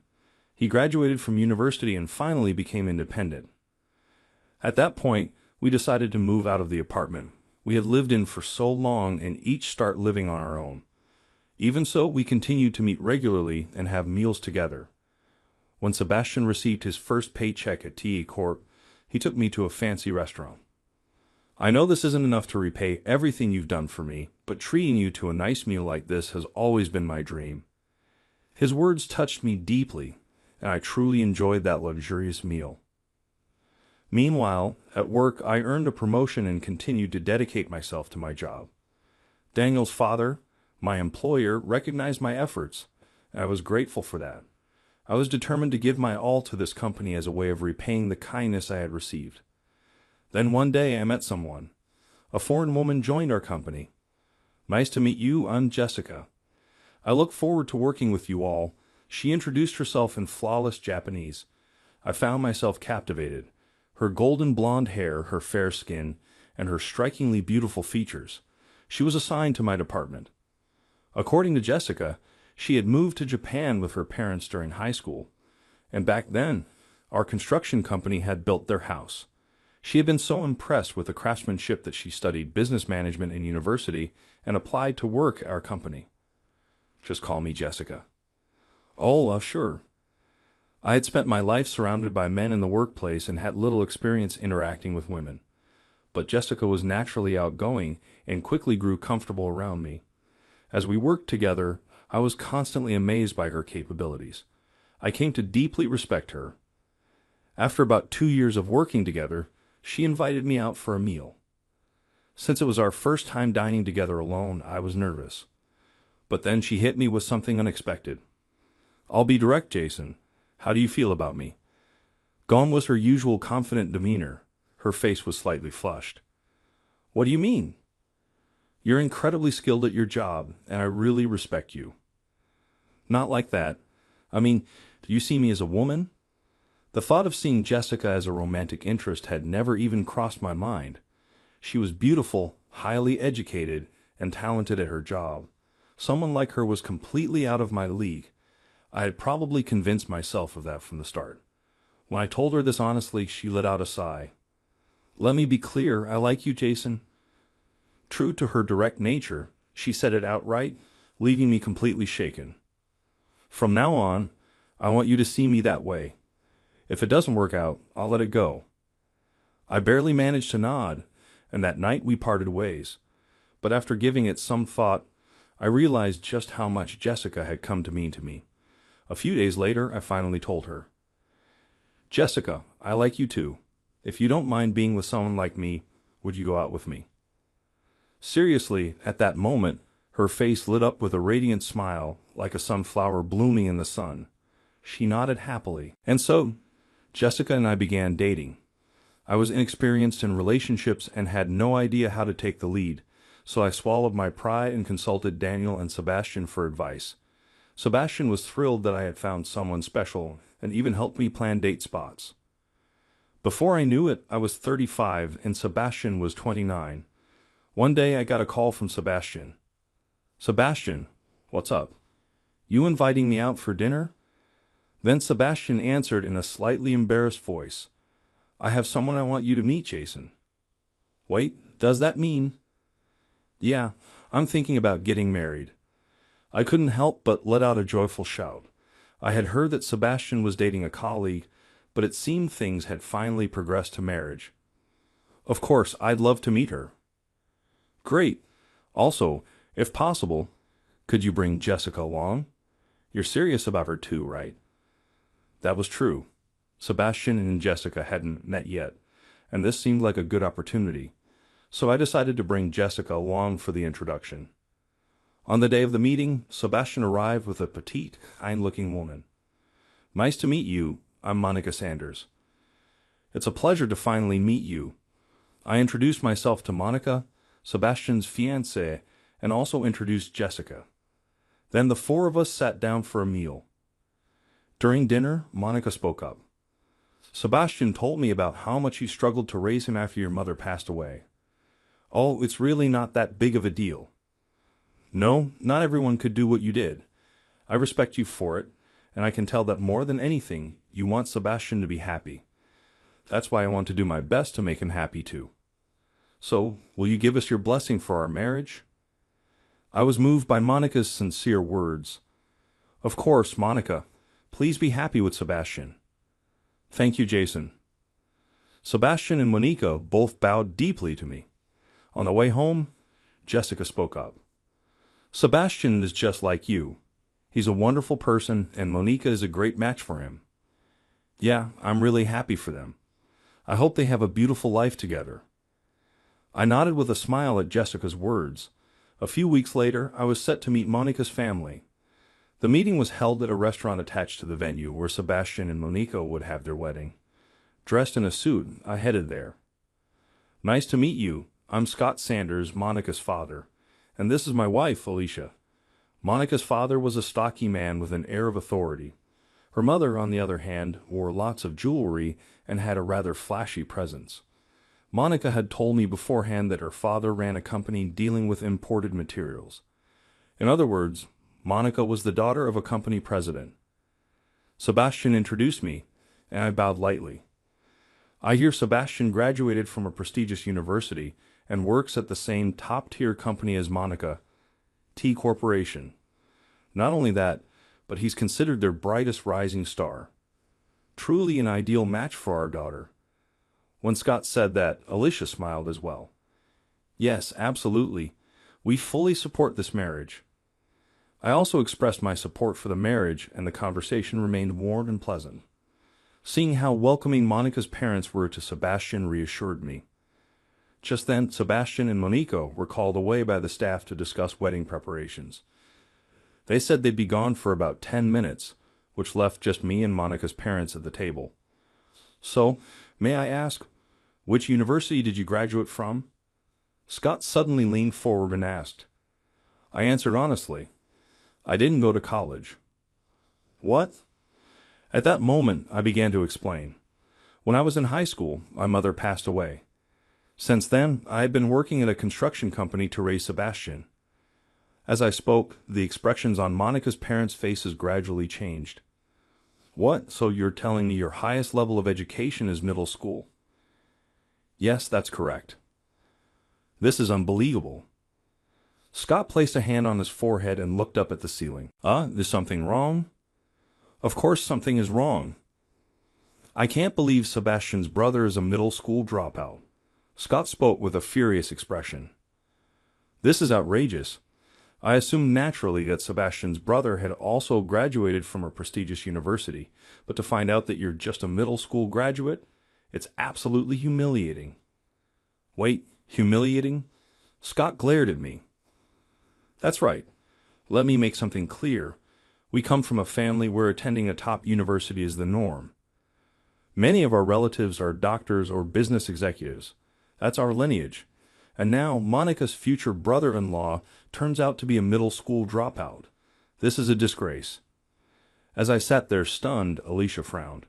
He graduated from university and finally became independent. At that point, we decided to move out of the apartment we had lived in for so long and each start living on our own. Even so, we continued to meet regularly and have meals together. When Sebastian received his first paycheck at TE Corp, he took me to a fancy restaurant. I know this isn't enough to repay everything you've done for me, but treating you to a nice meal like this has always been my dream. His words touched me deeply, and I truly enjoyed that luxurious meal. Meanwhile, at work, I earned a promotion and continued to dedicate myself to my job. Daniel's father, my employer, recognized my efforts, and I was grateful for that. I was determined to give my all to this company as a way of repaying the kindness I had received. Then one day I met someone. A foreign woman joined our company. Nice to meet you, I'm Jessica. I look forward to working with you all. She introduced herself in flawless Japanese. I found myself captivated. Her golden blonde hair, her fair skin, and her strikingly beautiful features. She was assigned to my department. According to Jessica, she had moved to Japan with her parents during high school, and back then, our construction company had built their house. She had been so impressed with the craftsmanship that she studied business management in university and applied to work at our company. Just call me Jessica. Oh, sure. I had spent my life surrounded by men in the workplace and had little experience interacting with women. But Jessica was naturally outgoing and quickly grew comfortable around me. As we worked together, I was constantly amazed by her capabilities. I came to deeply respect her. After about 2 years of working together, she invited me out for a meal. Since it was our first time dining together alone, I was nervous. But then she hit me with something unexpected. I'll be direct, Jason. How do you feel about me? Gone was her usual confident demeanor. Her face was slightly flushed. What do you mean? You're incredibly skilled at your job, and I really respect you. Not like that. I mean, do you see me as a woman? The thought of seeing Jessica as a romantic interest had never even crossed my mind. She was beautiful, highly educated, and talented at her job. Someone like her was completely out of my league. I had probably convinced myself of that from the start. When I told her this honestly, she let out a sigh. Let me be clear, I like you, Jason. True to her direct nature, she said it outright, leaving me completely shaken. From now on, I want you to see me that way. If it doesn't work out, I'll let it go. I barely managed to nod, and that night we parted ways. But after giving it some thought, I realized just how much Jessica had come to mean to me. A few days later, I finally told her, Jessica, I like you too. If you don't mind being with someone like me, would you go out with me? Seriously, at that moment, her face lit up with a radiant smile, like a sunflower blooming in the sun. She nodded happily. And so, Jessica and I began dating. I was inexperienced in relationships and had no idea how to take the lead, so I swallowed my pride and consulted Daniel and Sebastian for advice. Sebastian was thrilled that I had found someone special and even helped me plan date spots. Before I knew it, I was 35 and Sebastian was 29. One day I got a call from Sebastian. Sebastian, what's up? You inviting me out for dinner? Then Sebastian answered in a slightly embarrassed voice. I have someone I want you to meet, Jason. Wait, does that mean? Yeah, I'm thinking about getting married. I couldn't help but let out a joyful shout. I had heard that Sebastian was dating a colleague, but it seemed things had finally progressed to marriage. Of course, I'd love to meet her. Great. Also, if possible, could you bring Jessica along? You're serious about her too, right? That was true. Sebastian and Jessica hadn't met yet, and this seemed like a good opportunity, so I decided to bring Jessica along for the introduction. On the day of the meeting, Sebastian arrived with a petite, fine-looking woman. Nice to meet you. I'm Monica Sanders. It's a pleasure to finally meet you. I introduced myself to Monica, Sebastian's fiancée, and also introduced Jessica. Then the four of us sat down for a meal. During dinner, Monica spoke up. Sebastian told me about how much you struggled to raise him after your mother passed away. Oh, it's really not that big of a deal. No, not everyone could do what you did. I respect you for it, and I can tell that more than anything, you want Sebastian to be happy. That's why I want to do my best to make him happy too. So, will you give us your blessing for our marriage? I was moved by Monica's sincere words. Of course, Monica. Please be happy with Sebastian. Thank you, Jason. Sebastian and Monica both bowed deeply to me. On the way home, Jessica spoke up. Sebastian is just like you. He's a wonderful person, and Monica is a great match for him. Yeah, I'm really happy for them. I hope they have a beautiful life together. I nodded with a smile at Jessica's words. A few weeks later, I was set to meet Monica's family. The meeting was held at a restaurant attached to the venue where Sebastian and Monica would have their wedding. Dressed in a suit, I headed there. Nice to meet you. I'm Scott Sanders, Monica's father, and this is my wife, Alicia. Monica's father was a stocky man with an air of authority. Her mother, on the other hand, wore lots of jewelry and had a rather flashy presence. Monica had told me beforehand that her father ran a company dealing with imported materials. In other words, Monica was the daughter of a company president. Sebastian introduced me, and I bowed lightly. I hear Sebastian graduated from a prestigious university and works at the same top-tier company as Monica, T Corporation. Not only that, but he's considered their brightest rising star. Truly an ideal match for our daughter. When Scott said that, Alicia smiled as well. Yes, absolutely. We fully support this marriage. I also expressed my support for the marriage, and the conversation remained warm and pleasant. Seeing how welcoming Monica's parents were to Sebastian reassured me. Just then, Sebastian and Monica were called away by the staff to discuss wedding preparations. They said they'd be gone for about 10 minutes, which left just me and Monica's parents at the table. So, may I ask, which university did you graduate from? Scott suddenly leaned forward and asked. I answered honestly, I didn't go to college. What? At that moment, I began to explain. When I was in high school, my mother passed away. Since then, I had been working at a construction company to raise Sebastian. As I spoke, the expressions on Monica's parents' faces gradually changed. What? So you're telling me your highest level of education is middle school? Yes, that's correct. This is unbelievable. Scott placed a hand on his forehead and looked up at the ceiling. Is something wrong? Of course something is wrong. I can't believe Sebastian's brother is a middle school dropout. Scott spoke with a furious expression. This is outrageous. I assumed naturally that Sebastian's brother had also graduated from a prestigious university, but to find out that you're just a middle school graduate, it's absolutely humiliating. Wait, humiliating? Scott glared at me. That's right. Let me make something clear. We come from a family where attending a top university is the norm. Many of our relatives are doctors or business executives. That's our lineage. And now Monica's future brother-in-law turns out to be a middle school dropout. This is a disgrace. As I sat there stunned, Alicia frowned.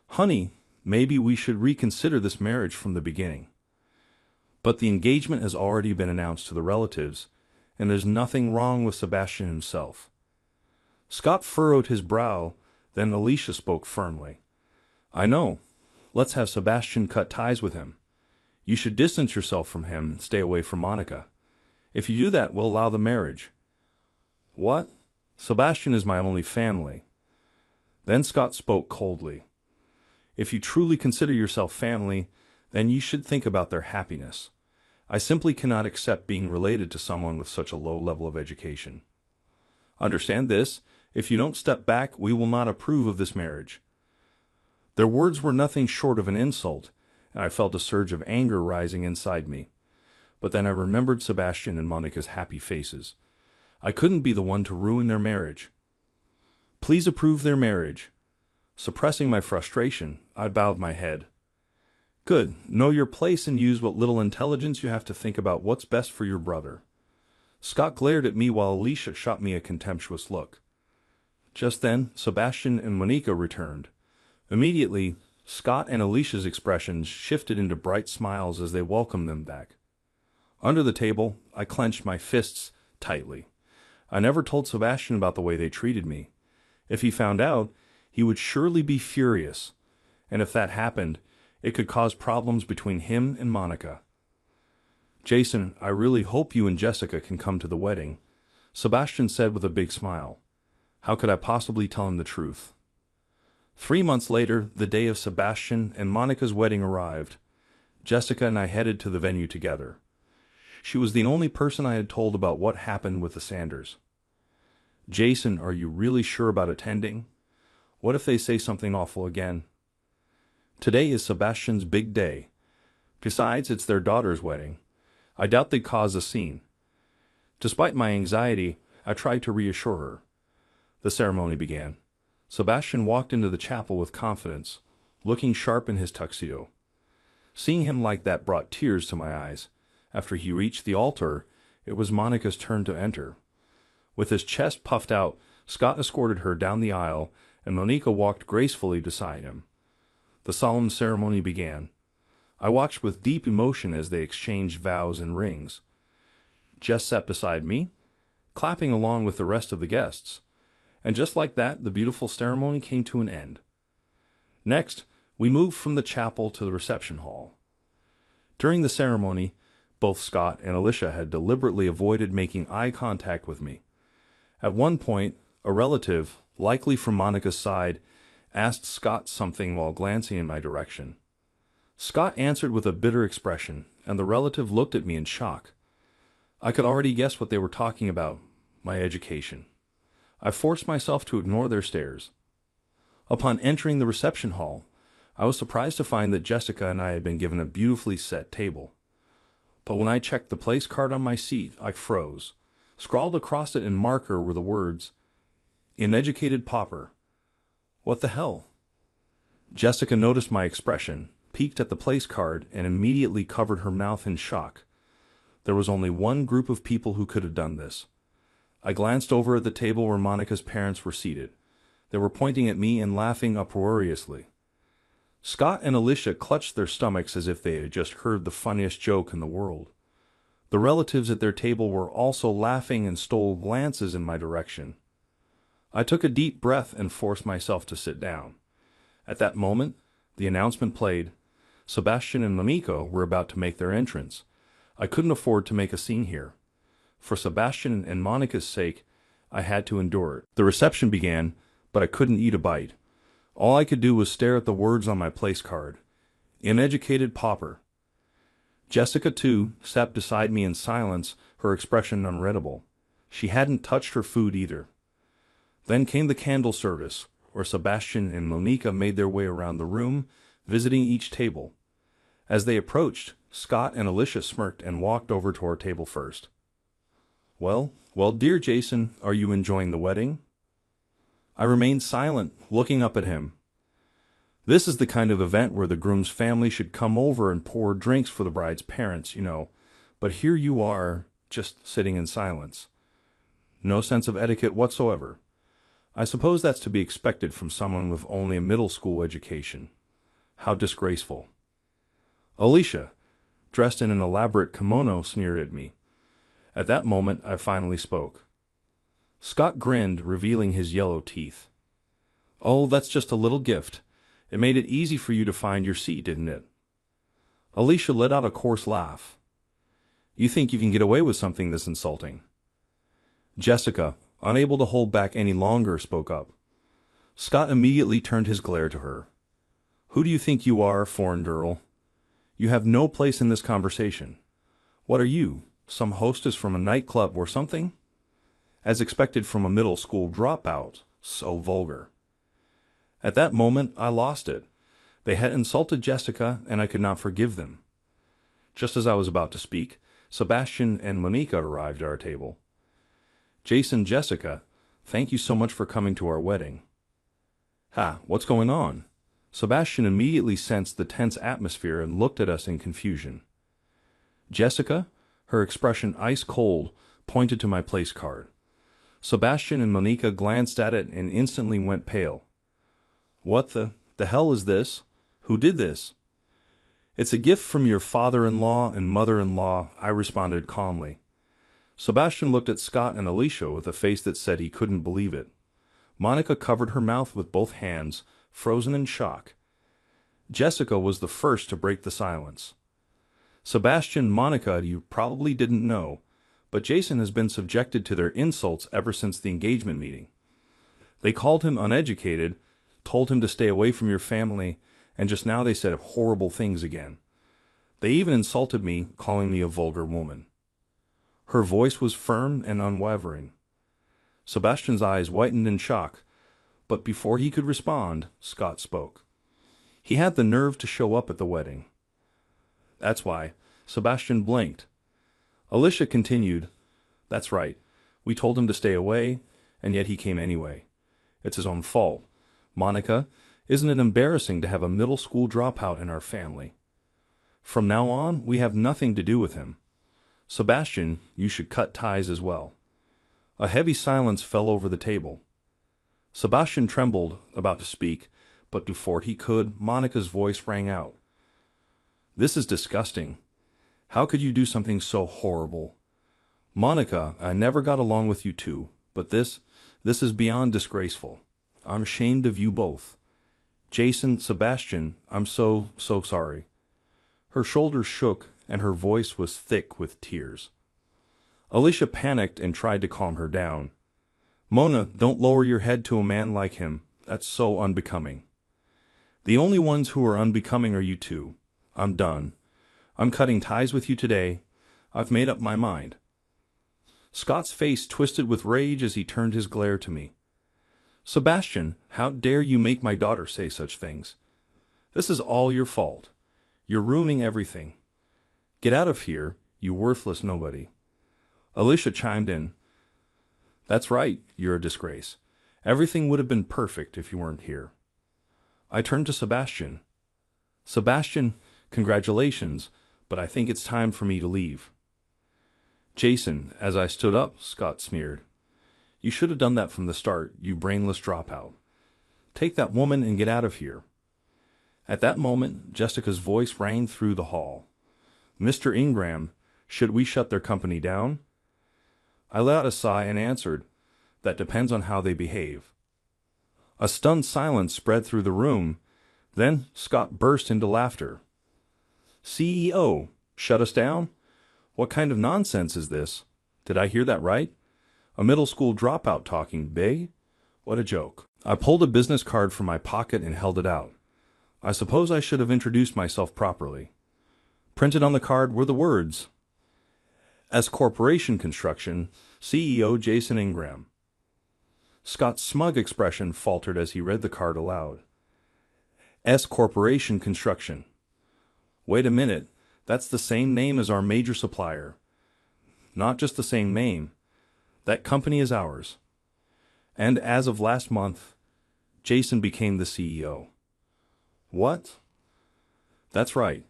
Honey, maybe we should reconsider this marriage from the beginning. But the engagement has already been announced to the relatives, and there's nothing wrong with Sebastian himself. Scott furrowed his brow, then Alicia spoke firmly. I know. Let's have Sebastian cut ties with him. You should distance yourself from him and stay away from Monica. If you do that, we'll allow the marriage. What? Sebastian is my only family. Then Scott spoke coldly. If you truly consider yourself family, then you should think about their happiness. I simply cannot accept being related to someone with such a low level of education. Understand this, if you don't step back, we will not approve of this marriage. Their words were nothing short of an insult, and I felt a surge of anger rising inside me. But then I remembered Sebastian and Monica's happy faces. I couldn't be the one to ruin their marriage. Please approve their marriage. Suppressing my frustration, I bowed my head. Good. Know your place and use what little intelligence you have to think about what's best for your brother. Scott glared at me while Alicia shot me a contemptuous look. Just then, Sebastian and Monica returned. Immediately, Scott and Alicia's expressions shifted into bright smiles as they welcomed them back. Under the table, I clenched my fists tightly. I never told Sebastian about the way they treated me. If he found out, he would surely be furious. And if that happened, it could cause problems between him and Monica. Jason, I really hope you and Jessica can come to the wedding, Sebastian said with a big smile. How could I possibly tell him the truth? 3 months later, the day of Sebastian and Monica's wedding arrived. Jessica and I headed to the venue together. She was the only person I had told about what happened with the Sanders. Jason, are you really sure about attending? What if they say something awful again? Today is Sebastian's big day. Besides, it's their daughter's wedding. I doubt they'd cause a scene. Despite my anxiety, I tried to reassure her. The ceremony began. Sebastian walked into the chapel with confidence, looking sharp in his tuxedo. Seeing him like that brought tears to my eyes. After he reached the altar, it was Monica's turn to enter. With his chest puffed out, Scott escorted her down the aisle, and Monica walked gracefully beside him. The solemn ceremony began. I watched with deep emotion as they exchanged vows and rings. Jess sat beside me, clapping along with the rest of the guests. And just like that, the beautiful ceremony came to an end. Next, We moved from the chapel to the reception hall. During the ceremony, both Scott and Alicia had deliberately avoided making eye contact with me. At one point, a relative, likely from Monica's side, asked Scott something while glancing in my direction. Scott answered with a bitter expression, and the relative looked at me in shock. I could already guess what they were talking about, my education. I forced myself to ignore their stares. Upon entering the reception hall, I was surprised to find that Jessica and I had been given a beautifully set table. But when I checked the place card on my seat, I froze. Scrawled across it in marker were the words, "Uneducated pauper." What the hell? Jessica noticed my expression, peeked at the place card, and immediately covered her mouth in shock. There was only one group of people who could have done this. I glanced over at the table where Monica's parents were seated. They were pointing at me and laughing uproariously. Scott and Alicia clutched their stomachs as if they had just heard the funniest joke in the world. The relatives at their table were also laughing and stole glances in my direction. I took a deep breath and forced myself to sit down. At that moment, the announcement played. Sebastian and Monica were about to make their entrance. I couldn't afford to make a scene here. For Sebastian and Monica's sake, I had to endure it. The reception began, but I couldn't eat a bite. All I could do was stare at the words on my place card. Uneducated pauper. Jessica, too, sat beside me in silence, her expression unreadable. She hadn't touched her food either. Then came the candle service, where Sebastian and Monica made their way around the room, visiting each table. As they approached, Scott and Alicia smirked and walked over to our table first. Well, dear Jason, are you enjoying the wedding? I remained silent, looking up at him. This is the kind of event where the groom's family should come over and pour drinks for the bride's parents, but here you are, just sitting in silence. No sense of etiquette whatsoever. I suppose that's to be expected from someone with only a middle school education. How disgraceful. Alicia, dressed in an elaborate kimono, sneered at me. At that moment, I finally spoke. Scott grinned, revealing his yellow teeth. Oh, that's just a little gift. It made it easy for you to find your seat, didn't it? Alicia let out a coarse laugh. You think you can get away with something this insulting? Jessica, unable to hold back any longer, spoke up. Scott immediately turned his glare to her. Who do you think you are, foreign girl? You have no place in this conversation. What are you, some hostess from a nightclub or something? As expected from a middle school dropout, so vulgar. At that moment, I lost it. They had insulted Jessica, and I could not forgive them. Just as I was about to speak, Sebastian and Monica arrived at our table. Jason, Jessica, thank you so much for coming to our wedding. What's going on? Sebastian immediately sensed the tense atmosphere and looked at us in confusion. Jessica, her expression ice cold, pointed to my place card. Sebastian and Monica glanced at it and instantly went pale. What the hell is this? Who did this? It's a gift from your father-in-law and mother-in-law, I responded calmly. Sebastian looked at Scott and Alicia with a face that said he couldn't believe it. Monica covered her mouth with both hands, frozen in shock. Jessica was the first to break the silence. Sebastian, Monica, you probably didn't know, but Jason has been subjected to their insults ever since the engagement meeting. They called him uneducated, told him to stay away from your family, and just now they said horrible things again. They even insulted me, calling me a vulgar woman. Her voice was firm and unwavering. Sebastian's eyes whitened in shock, but before he could respond, Scott spoke. He had the nerve to show up at the wedding. That's why. Sebastian blinked. Alicia continued, That's right. We told him to stay away, and yet he came anyway. It's his own fault. Monica, isn't it embarrassing to have a middle school dropout in our family? From now on, we have nothing to do with him. Sebastian, you should cut ties as well. A heavy silence fell over the table. Sebastian trembled, about to speak, but before he could, Monica's voice rang out. This is disgusting. How could you do something so horrible? Monica, I never got along with you two, but this is beyond disgraceful. I'm ashamed of you both. Jason, Sebastian, I'm so sorry. Her shoulders shook and her voice was thick with tears. Alicia panicked and tried to calm her down. Mona, don't lower your head to a man like him. That's so unbecoming. The only ones who are unbecoming are you two. I'm done. I'm cutting ties with you today. I've made up my mind. Scott's face twisted with rage as he turned his glare to me. Sebastian, how dare you make my daughter say such things? This is all your fault. You're ruining everything. Get out of here, you worthless nobody. Alicia chimed in. That's right, you're a disgrace. Everything would have been perfect if you weren't here. I turned to Sebastian. Sebastian, congratulations, but I think it's time for me to leave. Jason, as I stood up, Scott sneered. You should have done that from the start, you brainless dropout. Take that woman and get out of here. At that moment, Jessica's voice rang through the hall. Mr. Ingram, should we shut their company down? I let out a sigh and answered, that depends on how they behave. A stunned silence spread through the room. Then Scott burst into laughter. CEO, shut us down? What kind of nonsense is this? Did I hear that right? A middle school dropout talking, bae? What a joke. I pulled a business card from my pocket and held it out. I suppose I should have introduced myself properly. Printed on the card were the words, S Corporation Construction, CEO Jason Ingram. Scott's smug expression faltered as he read the card aloud. S Corporation Construction. Wait a minute, that's the same name as our major supplier. Not just the same name. That company is ours. And as of last month, Jason became the CEO. What? That's right.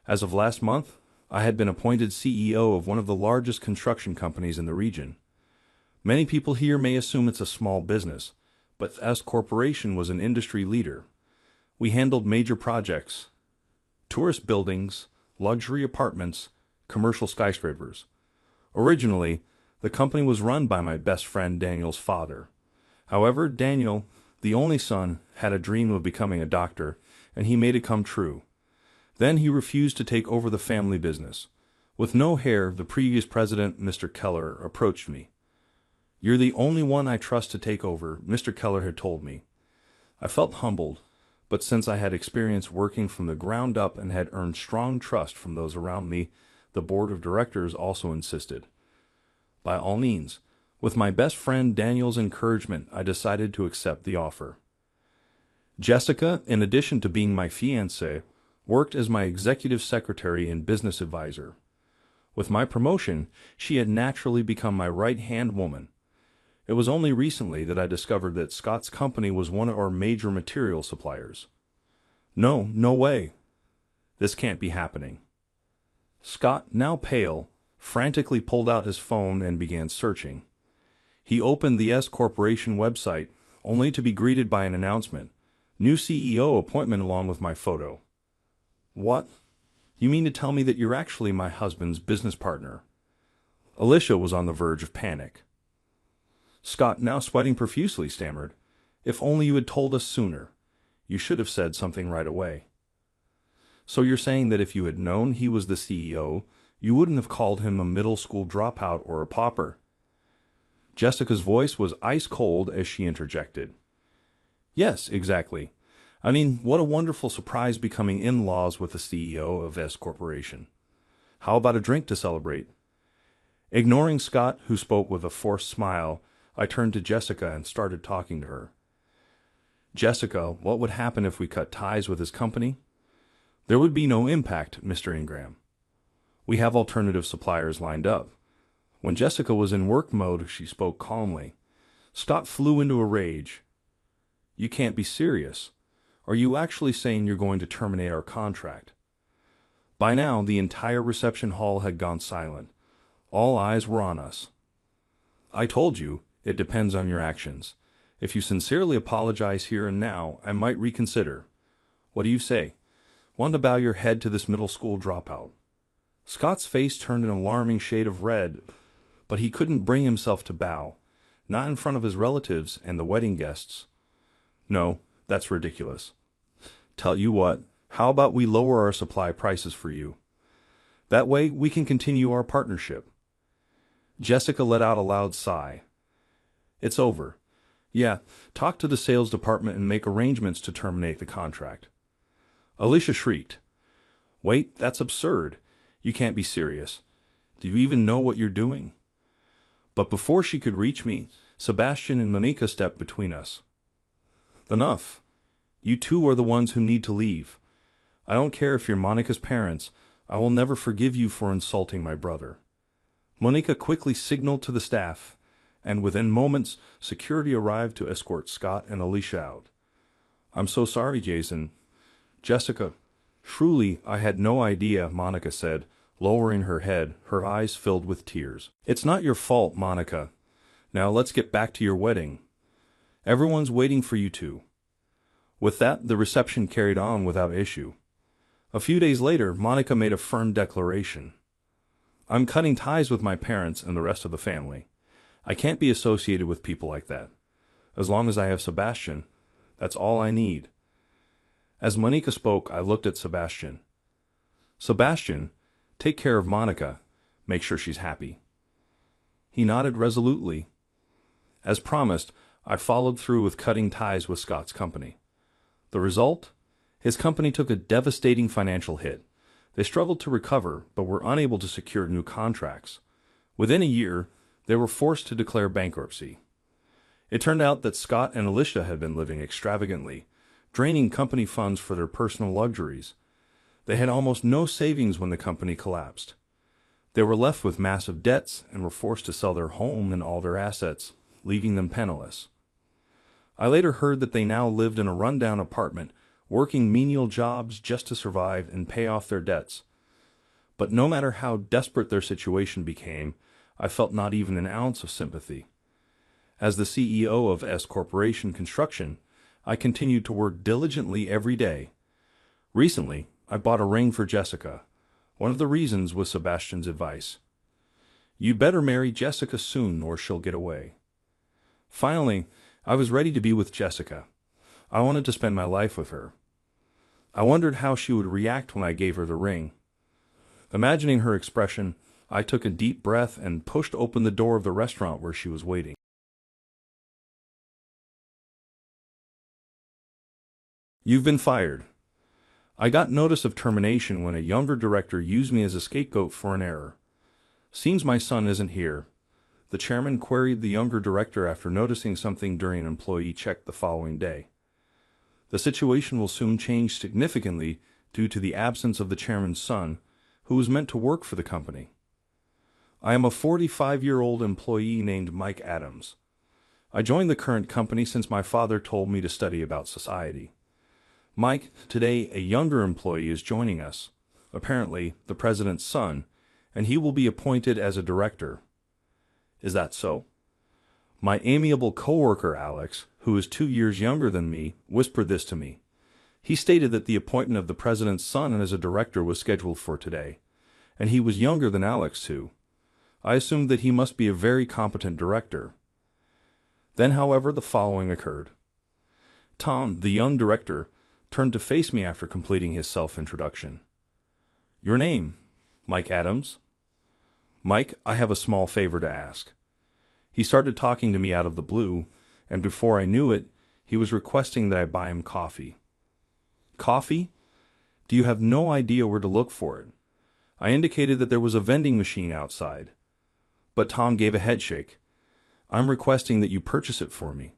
As of last month, I had been appointed CEO of one of the largest construction companies in the region. Many people here may assume it's a small business, but S Corporation was an industry leader. We handled major projects, tourist buildings, luxury apartments, commercial skyscrapers. Originally, the company was run by my best friend Daniel's father. However, Daniel, the only son, had a dream of becoming a doctor, and he made it come true. Then he refused to take over the family business. With no hair, the previous president, Mr. Keller, approached me. You're the only one I trust to take over, Mr. Keller had told me. I felt humbled, but since I had experience working from the ground up and had earned strong trust from those around me, the board of directors also insisted. By all means, with my best friend Daniel's encouragement, I decided to accept the offer. Jessica, in addition to being my fiancée, worked as my executive secretary and business advisor. With my promotion, she had naturally become my right-hand woman. It was only recently that I discovered that Scott's company was one of our major material suppliers. No way. This can't be happening. Scott, now pale, frantically pulled out his phone and began searching. He opened the S Corporation website, only to be greeted by an announcement. New CEO appointment along with my photo. What? You mean to tell me that you're actually my husband's business partner? Alicia was on the verge of panic. Scott, now sweating profusely, stammered. If only you had told us sooner. You should have said something right away. So you're saying that if you had known he was the CEO, you wouldn't have called him a middle school dropout or a pauper? Jessica's voice was ice cold as she interjected. Yes, exactly. I mean, what a wonderful surprise becoming in-laws with the CEO of S Corporation. How about a drink to celebrate? Ignoring Scott, who spoke with a forced smile, I turned to Jessica and started talking to her. Jessica, what would happen if we cut ties with his company? There would be no impact, Mr. Ingram. We have alternative suppliers lined up. When Jessica was in work mode, she spoke calmly. Scott flew into a rage. You can't be serious. Are you actually saying you're going to terminate our contract? By now, the entire reception hall had gone silent. All eyes were on us. I told you, it depends on your actions. If you sincerely apologize here and now, I might reconsider. What do you say? Want to bow your head to this middle school dropout? Scott's face turned an alarming shade of red, but he couldn't bring himself to bow, not in front of his relatives and the wedding guests. No, that's ridiculous. Tell you what, how about we lower our supply prices for you? That way we can continue our partnership. Jessica let out a loud sigh. It's over. Yeah, talk to the sales department and make arrangements to terminate the contract. Alicia shrieked. Wait, that's absurd. You can't be serious. Do you even know what you're doing? But before she could reach me, Sebastian and Monica stepped between us. Enough. You two are the ones who need to leave. I don't care if you're Monica's parents. I will never forgive you for insulting my brother. Monica quickly signaled to the staff, and within moments, security arrived to escort Scott and Alicia out. I'm so sorry, Jason. Jessica, truly, I had no idea, Monica said, lowering her head, her eyes filled with tears. It's not your fault, Monica. Now let's get back to your wedding. Everyone's waiting for you two. With that, the reception carried on without issue. A few days later, Monica made a firm declaration. I'm cutting ties with my parents and the rest of the family. I can't be associated with people like that. As long as I have Sebastian, that's all I need. As Monica spoke, I looked at Sebastian. Sebastian, take care of Monica. Make sure she's happy. He nodded resolutely. As promised, I followed through with cutting ties with Scott's company. The result? His company took a devastating financial hit. They struggled to recover, but were unable to secure new contracts. Within a year, they were forced to declare bankruptcy. It turned out that Scott and Alicia had been living extravagantly, draining company funds for their personal luxuries. They had almost no savings when the company collapsed. They were left with massive debts and were forced to sell their home and all their assets, leaving them penniless. I later heard that they now lived in a rundown apartment, working menial jobs just to survive and pay off their debts. But no matter how desperate their situation became, I felt not even an ounce of sympathy. As the CEO of S Corporation Construction, I continued to work diligently every day. Recently, I bought a ring for Jessica. One of the reasons was Sebastian's advice. You'd better marry Jessica soon or she'll get away. Finally, I was ready to be with Jessica. I wanted to spend my life with her. I wondered how she would react when I gave her the ring. Imagining her expression, I took a deep breath and pushed open the door of the restaurant where she was waiting. You've been fired. I got notice of termination when a younger director used me as a scapegoat for an error. Seems my son isn't here. The chairman queried the younger director after noticing something during an employee check the following day. The situation will soon change significantly due to the absence of the chairman's son, who was meant to work for the company. I am a 45-year-old employee named Mike Adams. I joined the current company since my father told me to study about society. Mike, today a younger employee is joining us, apparently the president's son, and he will be appointed as a director. Is that so? My amiable coworker Alex, who is 2 years younger than me, whispered this to me. He stated that the appointment of the president's son as a director was scheduled for today, and he was younger than Alex too. I assumed that he must be a very competent director. Then, however, the following occurred. Tom, the young director, turned to face me after completing his self-introduction. Your name? Mike Adams? Mike, I have a small favor to ask. He started talking to me out of the blue, and before I knew it, he was requesting that I buy him coffee. Coffee? Do you have no idea where to look for it? I indicated that there was a vending machine outside. But Tom gave a headshake. I'm requesting that you purchase it for me.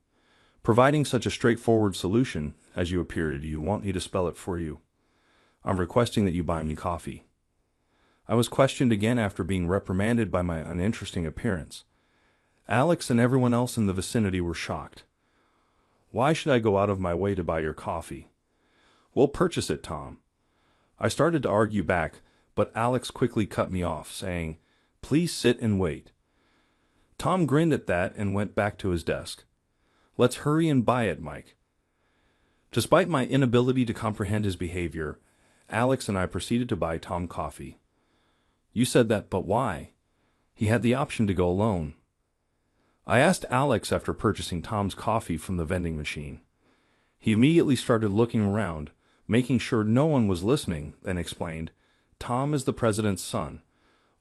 Providing such a straightforward solution, as you appear to you want me to spell it for you. I'm requesting that you buy me coffee. I was questioned again after being reprimanded by my uninteresting appearance. Alex and everyone else in the vicinity were shocked. Why should I go out of my way to buy your coffee? We'll purchase it, Tom. I started to argue back, but Alex quickly cut me off, saying, Please sit and wait. Tom grinned at that and went back to his desk. Let's hurry and buy it, Mike. Despite my inability to comprehend his behavior, Alex and I proceeded to buy Tom coffee. You said that, but why? He had the option to go alone. I asked Alex after purchasing Tom's coffee from the vending machine. He immediately started looking around, making sure no one was listening, then explained, "Tom is the president's son.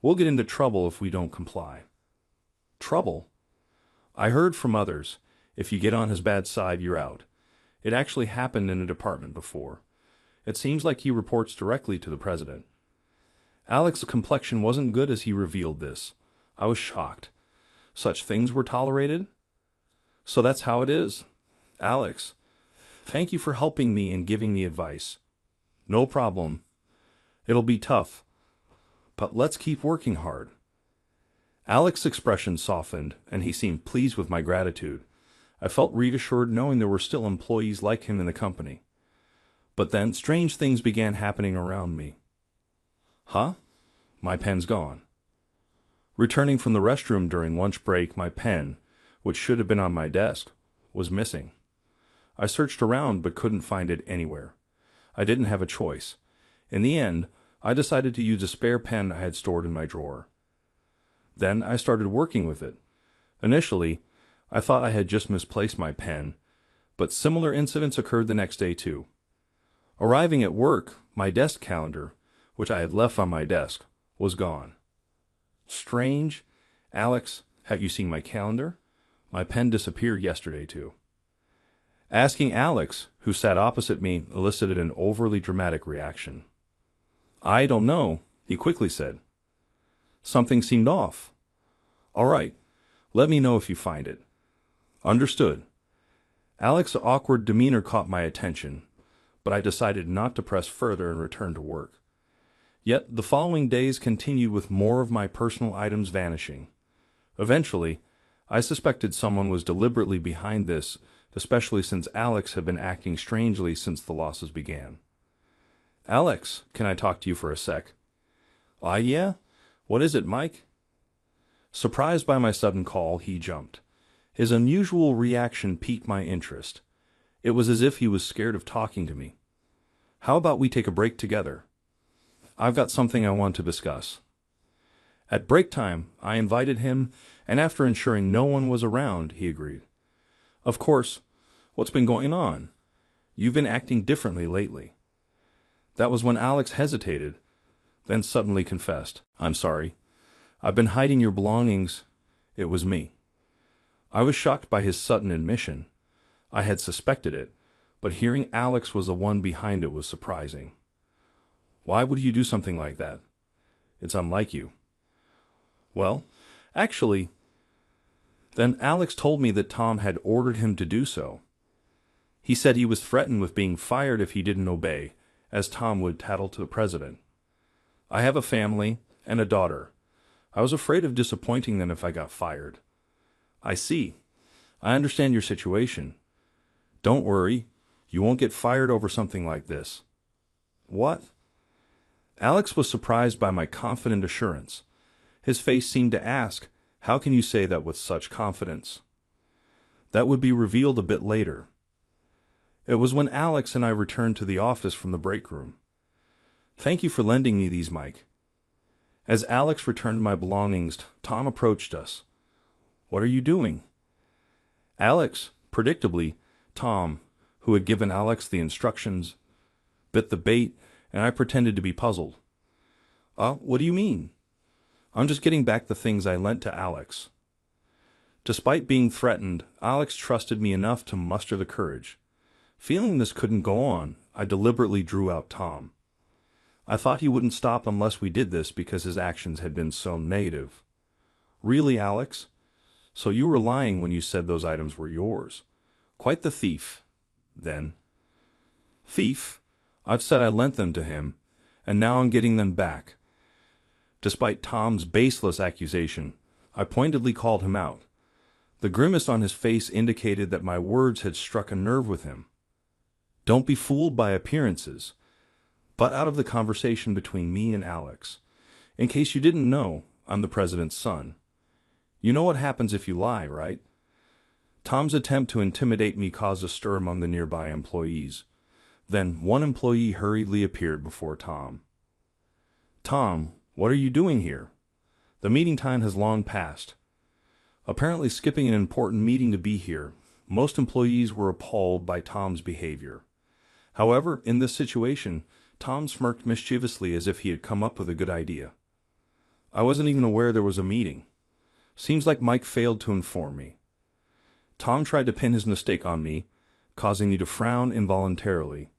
We'll get into trouble if we don't comply." Trouble? I heard from others, if you get on his bad side, you're out. It actually happened in a department before. It seems like he reports directly to the president. Alex's complexion wasn't good as he revealed this. I was shocked. Such things were tolerated? So that's how it is. Alex, thank you for helping me and giving me advice. No problem. It'll be tough, but let's keep working hard. Alex's expression softened, and he seemed pleased with my gratitude. I felt reassured knowing there were still employees like him in the company. But then, strange things began happening around me. Huh? My pen's gone. Returning from the restroom during lunch break, my pen, which should have been on my desk, was missing. I searched around but couldn't find it anywhere. I didn't have a choice. In the end, I decided to use a spare pen I had stored in my drawer. Then I started working with it. Initially, I thought I had just misplaced my pen, but similar incidents occurred the next day too. Arriving at work, my desk calendar, which I had left on my desk, was gone. Strange. Alex, have you seen my calendar? My pen disappeared yesterday too. Asking Alex, who sat opposite me, elicited an overly dramatic reaction. I don't know, he quickly said. Something seemed off. All right, let me know if you find it. Understood. Alex's awkward demeanor caught my attention, but I decided not to press further and return to work. Yet the following days continued with more of my personal items vanishing. Eventually, I suspected someone was deliberately behind this, especially since Alex had been acting strangely since the losses began. Alex, can I talk to you for a sec? Yeah? What is it, Mike? Surprised by my sudden call, he jumped. His unusual reaction piqued my interest. It was as if he was scared of talking to me. How about we take a break together? I've got something I want to discuss. At break time, I invited him, and after ensuring no one was around, he agreed. Of course, what's been going on? You've been acting differently lately. That was when Alex hesitated, then suddenly confessed. I'm sorry. I've been hiding your belongings. It was me. I was shocked by his sudden admission. I had suspected it, but hearing Alex was the one behind it was surprising. Why would you do something like that? It's unlike you. Well, actually, then Alex told me that Tom had ordered him to do so. He said he was threatened with being fired if he didn't obey, as Tom would tattle to the president. I have a family and a daughter. I was afraid of disappointing them if I got fired. I see. I understand your situation. Don't worry. You won't get fired over something like this. What? Alex was surprised by my confident assurance. His face seemed to ask, how can you say that with such confidence? That would be revealed a bit later. It was when Alex and I returned to the office from the break room. Thank you for lending me these, Mike. As Alex returned my belongings, Tom approached us. What are you doing? Alex, predictably, Tom, who had given Alex the instructions, bit the bait, and I pretended to be puzzled. What do you mean? I'm just getting back the things I lent to Alex. Despite being threatened, Alex trusted me enough to muster the courage. Feeling this couldn't go on, I deliberately drew out Tom. I thought he wouldn't stop unless we did this because his actions had been so negative. Really, Alex? So you were lying when you said those items were yours. Quite the thief, then. Thief? I've said I lent them to him, and now I'm getting them back. Despite Tom's baseless accusation, I pointedly called him out. The grimace on his face indicated that my words had struck a nerve with him. Don't be fooled by appearances. But out of the conversation between me and Alex, in case you didn't know, I'm the president's son. You know what happens if you lie, right? Tom's attempt to intimidate me caused a stir among the nearby employees. Then one employee hurriedly appeared before Tom. Tom, what are you doing here? The meeting time has long passed. Apparently skipping an important meeting to be here, most employees were appalled by Tom's behavior. However, in this situation, Tom smirked mischievously as if he had come up with a good idea. I wasn't even aware there was a meeting. Seems like Mike failed to inform me. Tom tried to pin his mistake on me, causing me to frown involuntarily.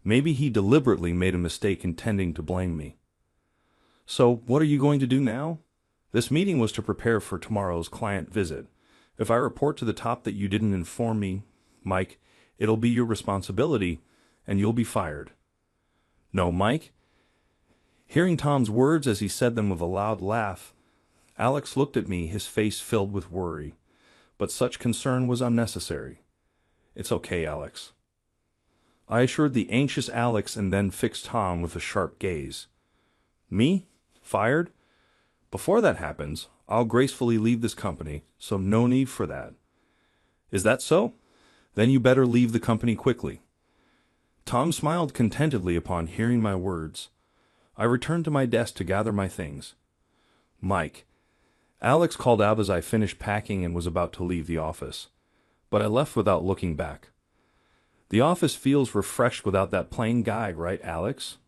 Maybe he deliberately made a mistake intending to blame me. So, what are you going to do now? This meeting was to prepare for tomorrow's client visit. If I report to the top that you didn't inform me, Mike, it'll be your responsibility, and you'll be fired. No, Mike? Hearing Tom's words as he said them with a loud laugh, Alex looked at me, his face filled with worry. But such concern was unnecessary. It's okay, Alex. I assured the anxious Alex and then fixed Tom with a sharp gaze. Me? Fired? Before that happens, I'll gracefully leave this company, so no need for that. Is that so? Then you better leave the company quickly. Tom smiled contentedly upon hearing my words. I returned to my desk to gather my things. Mike. Alex called out as I finished packing and was about to leave the office. But I left without looking back. The office feels refreshed without that plain guy, right, Alex?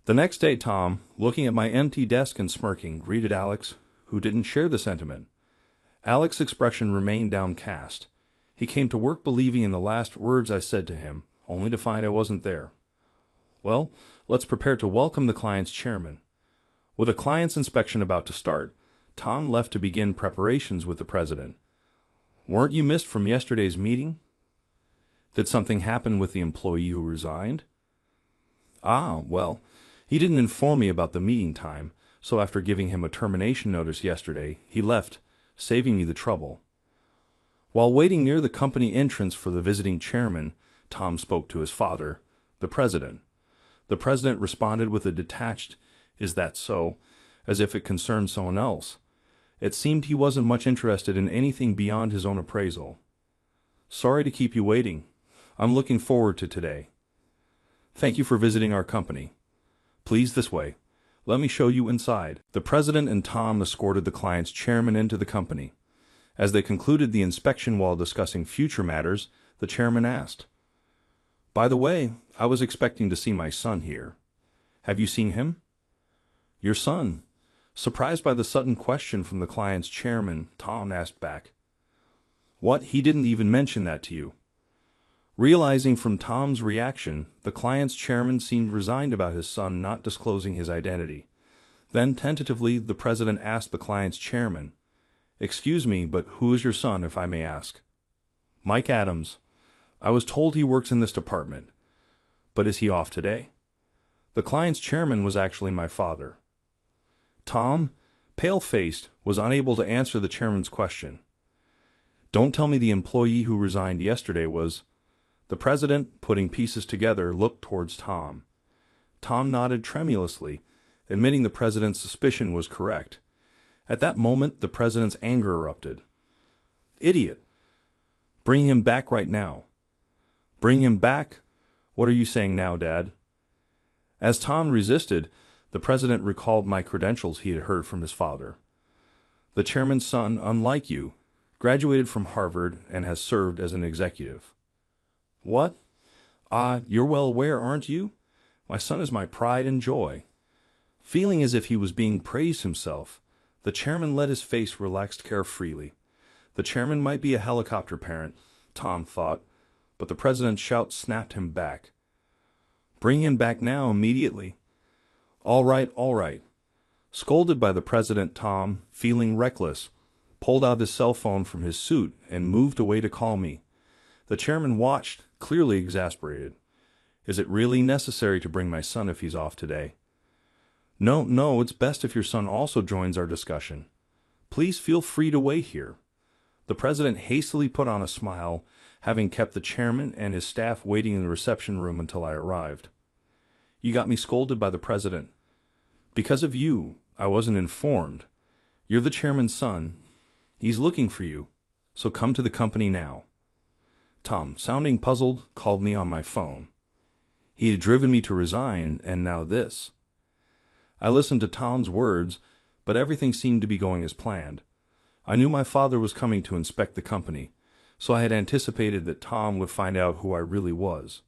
The next day, Tom, looking at my empty desk and smirking, greeted Alex, who didn't share the sentiment. Alex's expression remained downcast. He came to work believing in the last words I said to him, only to find I wasn't there. Well, let's prepare to welcome the client's chairman. With a client's inspection about to start, Tom left to begin preparations with the president. Weren't you missed from yesterday's meeting? Did something happen with the employee who resigned? Well, he didn't inform me about the meeting time, so after giving him a termination notice yesterday, he left, saving me the trouble. While waiting near the company entrance for the visiting chairman, Tom spoke to his father, the president. The president responded with a detached, "Is that so?" as if it concerned someone else. It seemed he wasn't much interested in anything beyond his own appraisal. Sorry to keep you waiting. I'm looking forward to today. Thank you for visiting our company. Please this way. Let me show you inside. The president and Tom escorted the client's chairman into the company. As they concluded the inspection while discussing future matters, the chairman asked, "By the way, I was expecting to see my son here. Have you seen him?" "Your son?" Surprised by the sudden question from the client's chairman, Tom asked back, "What? He didn't even mention that to you?" Realizing from Tom's reaction, the client's chairman seemed resigned about his son not disclosing his identity. Then, tentatively, the president asked the client's chairman, "Excuse me, but who is your son, if I may ask?" "Mike Adams. I was told he works in this department. But is he off today?" The client's chairman was actually my father. Tom, pale-faced, was unable to answer the chairman's question. "Don't tell me the employee who resigned yesterday was—" The president, putting pieces together, looked towards Tom. Tom nodded tremulously, admitting the president's suspicion was correct. At that moment, the president's anger erupted. "Idiot! Bring him back right now." "Bring him back? What are you saying now, Dad?" As Tom resisted, the president recalled my credentials he had heard from his father. "The chairman's son, unlike you, graduated from Harvard and has served as an executive." "What? You're well aware, aren't you? My son is my pride and joy." Feeling as if he was being praised himself, the chairman let his face relax carefreely. The chairman might be a helicopter parent, Tom thought, but the president's shout snapped him back. "Bring him back now, immediately." All right. Scolded by the president, Tom, feeling reckless, pulled out his cell phone from his suit and moved away to call me. The chairman watched, clearly exasperated. "Is it really necessary to bring my son if he's off today?" No, it's best if your son also joins our discussion. Please feel free to wait here." The president hastily put on a smile, having kept the chairman and his staff waiting in the reception room until I arrived. "You got me scolded by the president. Because of you, I wasn't informed. You're the chairman's son. He's looking for you, so come to the company now." Tom, sounding puzzled, called me on my phone. He had driven me to resign, and now this. I listened to Tom's words, but everything seemed to be going as planned. I knew my father was coming to inspect the company, so I had anticipated that Tom would find out who I really was.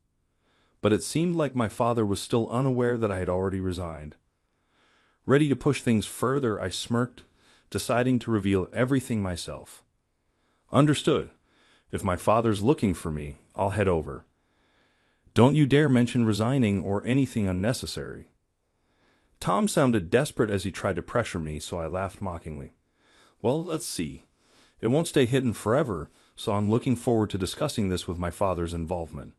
but it seemed like my father was still unaware that I had already resigned. Ready to push things further, I smirked, deciding to reveal everything myself. Understood. If my father's looking for me, I'll head over. Don't you dare mention resigning or anything unnecessary. Tom sounded desperate as he tried to pressure me, so I laughed mockingly. Well, let's see. It won't stay hidden forever, so I'm looking forward to discussing this with my father's involvement.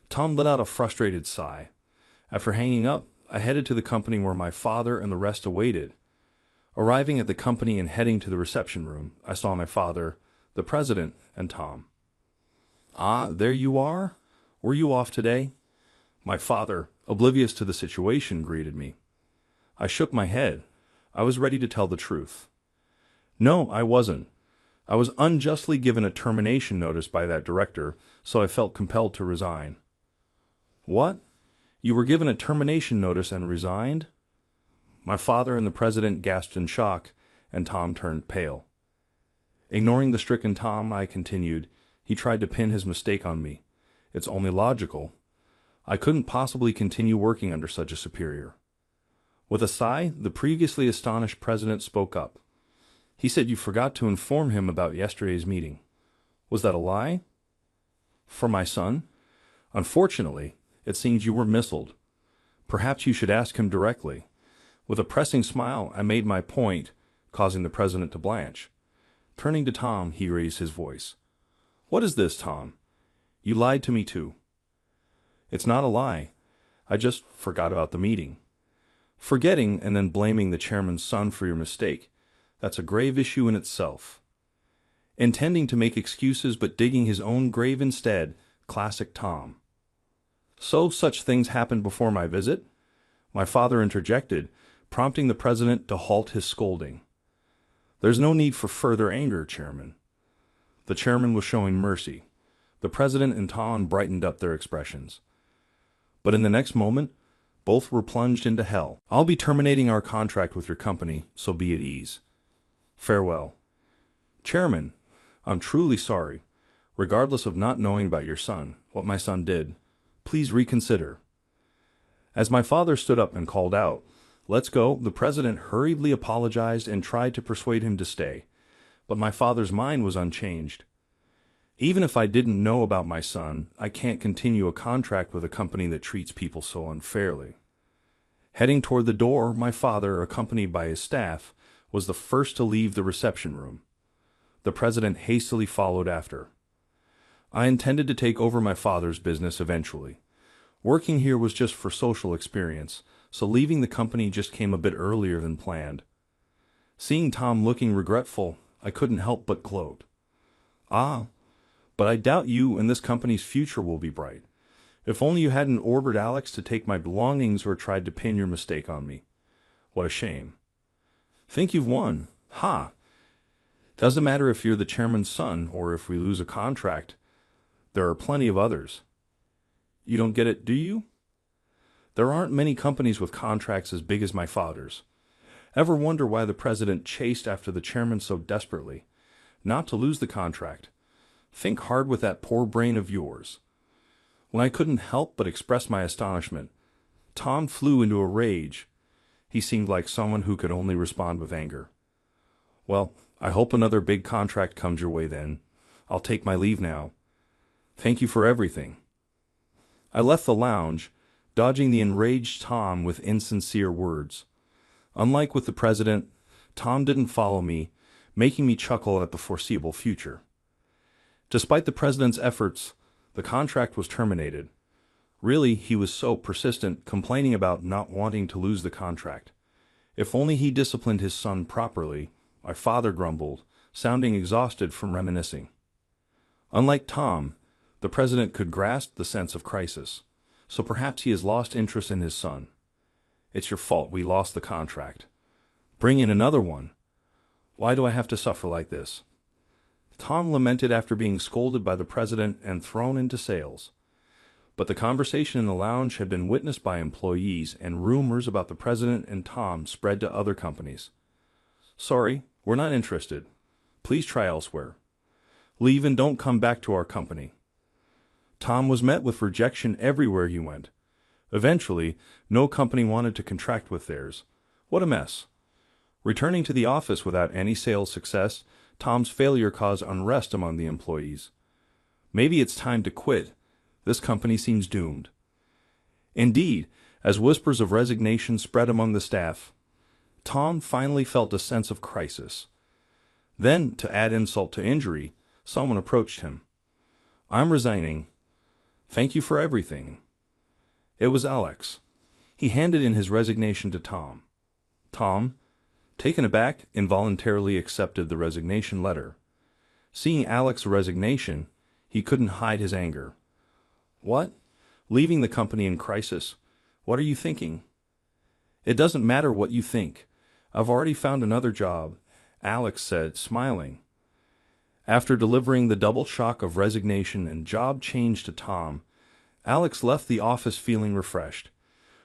Tom let out a frustrated sigh. After hanging up, I headed to the company where my father and the rest awaited. Arriving at the company and heading to the reception room, I saw my father, the president, and Tom. Ah, there you are? Were you off today? My father, oblivious to the situation, greeted me. I shook my head. I was ready to tell the truth. No, I wasn't. I was unjustly given a termination notice by that director, so I felt compelled to resign. What? You were given a termination notice and resigned? My father and the president gasped in shock, and Tom turned pale. Ignoring the stricken Tom, I continued. He tried to pin his mistake on me. It's only logical. I couldn't possibly continue working under such a superior. With a sigh, the previously astonished president spoke up. He said you forgot to inform him about yesterday's meeting. Was that a lie? For my son? Unfortunately, it seems you were misled. Perhaps you should ask him directly. With a pressing smile, I made my point, causing the president to blanch. Turning to Tom, he raised his voice. What is this, Tom? You lied to me too. It's not a lie. I just forgot about the meeting. Forgetting and then blaming the chairman's son for your mistake, that's a grave issue in itself. Intending to make excuses but digging his own grave instead, classic Tom. So such things happened before my visit? My father interjected, prompting the president to halt his scolding. There's no need for further anger, Chairman. The chairman was showing mercy. The president and Tom brightened up their expressions. But in the next moment, both were plunged into hell. I'll be terminating our contract with your company, so be at ease. Farewell. Chairman, I'm truly sorry. Regardless of not knowing about your son, what my son did, please reconsider. As my father stood up and called out, Let's go, the president hurriedly apologized and tried to persuade him to stay. But my father's mind was unchanged. Even if I didn't know about my son, I can't continue a contract with a company that treats people so unfairly. Heading toward the door, my father, accompanied by his staff, was the first to leave the reception room. The president hastily followed after. I intended to take over my father's business eventually. Working here was just for social experience, so leaving the company just came a bit earlier than planned. Seeing Tom looking regretful, I couldn't help but gloat. Ah, but I doubt you and this company's future will be bright. If only you hadn't ordered Alex to take my belongings or tried to pin your mistake on me. What a shame. Think you've won. Ha! Doesn't matter if you're the chairman's son or if we lose a contract. There are plenty of others. You don't get it, do you? There aren't many companies with contracts as big as my father's. Ever wonder why the president chased after the chairman so desperately? Not to lose the contract. Think hard with that poor brain of yours. When I couldn't help but express my astonishment, Tom flew into a rage. He seemed like someone who could only respond with anger. Well, I hope another big contract comes your way then. I'll take my leave now. Thank you for everything. I left the lounge, dodging the enraged Tom with insincere words. Unlike with the president, Tom didn't follow me, making me chuckle at the foreseeable future. Despite the president's efforts, the contract was terminated. Really, he was so persistent, complaining about not wanting to lose the contract. If only he disciplined his son properly, my father grumbled, sounding exhausted from reminiscing. Unlike Tom, the president could grasp the sense of crisis, so perhaps he has lost interest in his son. It's your fault we lost the contract. Bring in another one. Why do I have to suffer like this? Tom lamented after being scolded by the president and thrown into sales. But the conversation in the lounge had been witnessed by employees, and rumors about the president and Tom spread to other companies. Sorry, we're not interested. Please try elsewhere. Leave and don't come back to our company. Tom was met with rejection everywhere he went. Eventually, no company wanted to contract with theirs. What a mess. Returning to the office without any sales success, Tom's failure caused unrest among the employees. Maybe it's time to quit. This company seems doomed. Indeed, as whispers of resignation spread among the staff, Tom finally felt a sense of crisis. Then, to add insult to injury, someone approached him. "I'm resigning. Thank you for everything." It was Alex. He handed in his resignation to Tom. Tom, taken aback, involuntarily accepted the resignation letter. Seeing Alex's resignation, he couldn't hide his anger. "What? Leaving the company in crisis? What are you thinking?" "It doesn't matter what you think. I've already found another job," Alex said, smiling. After delivering the double shock of resignation and job change to Tom, Alex left the office feeling refreshed.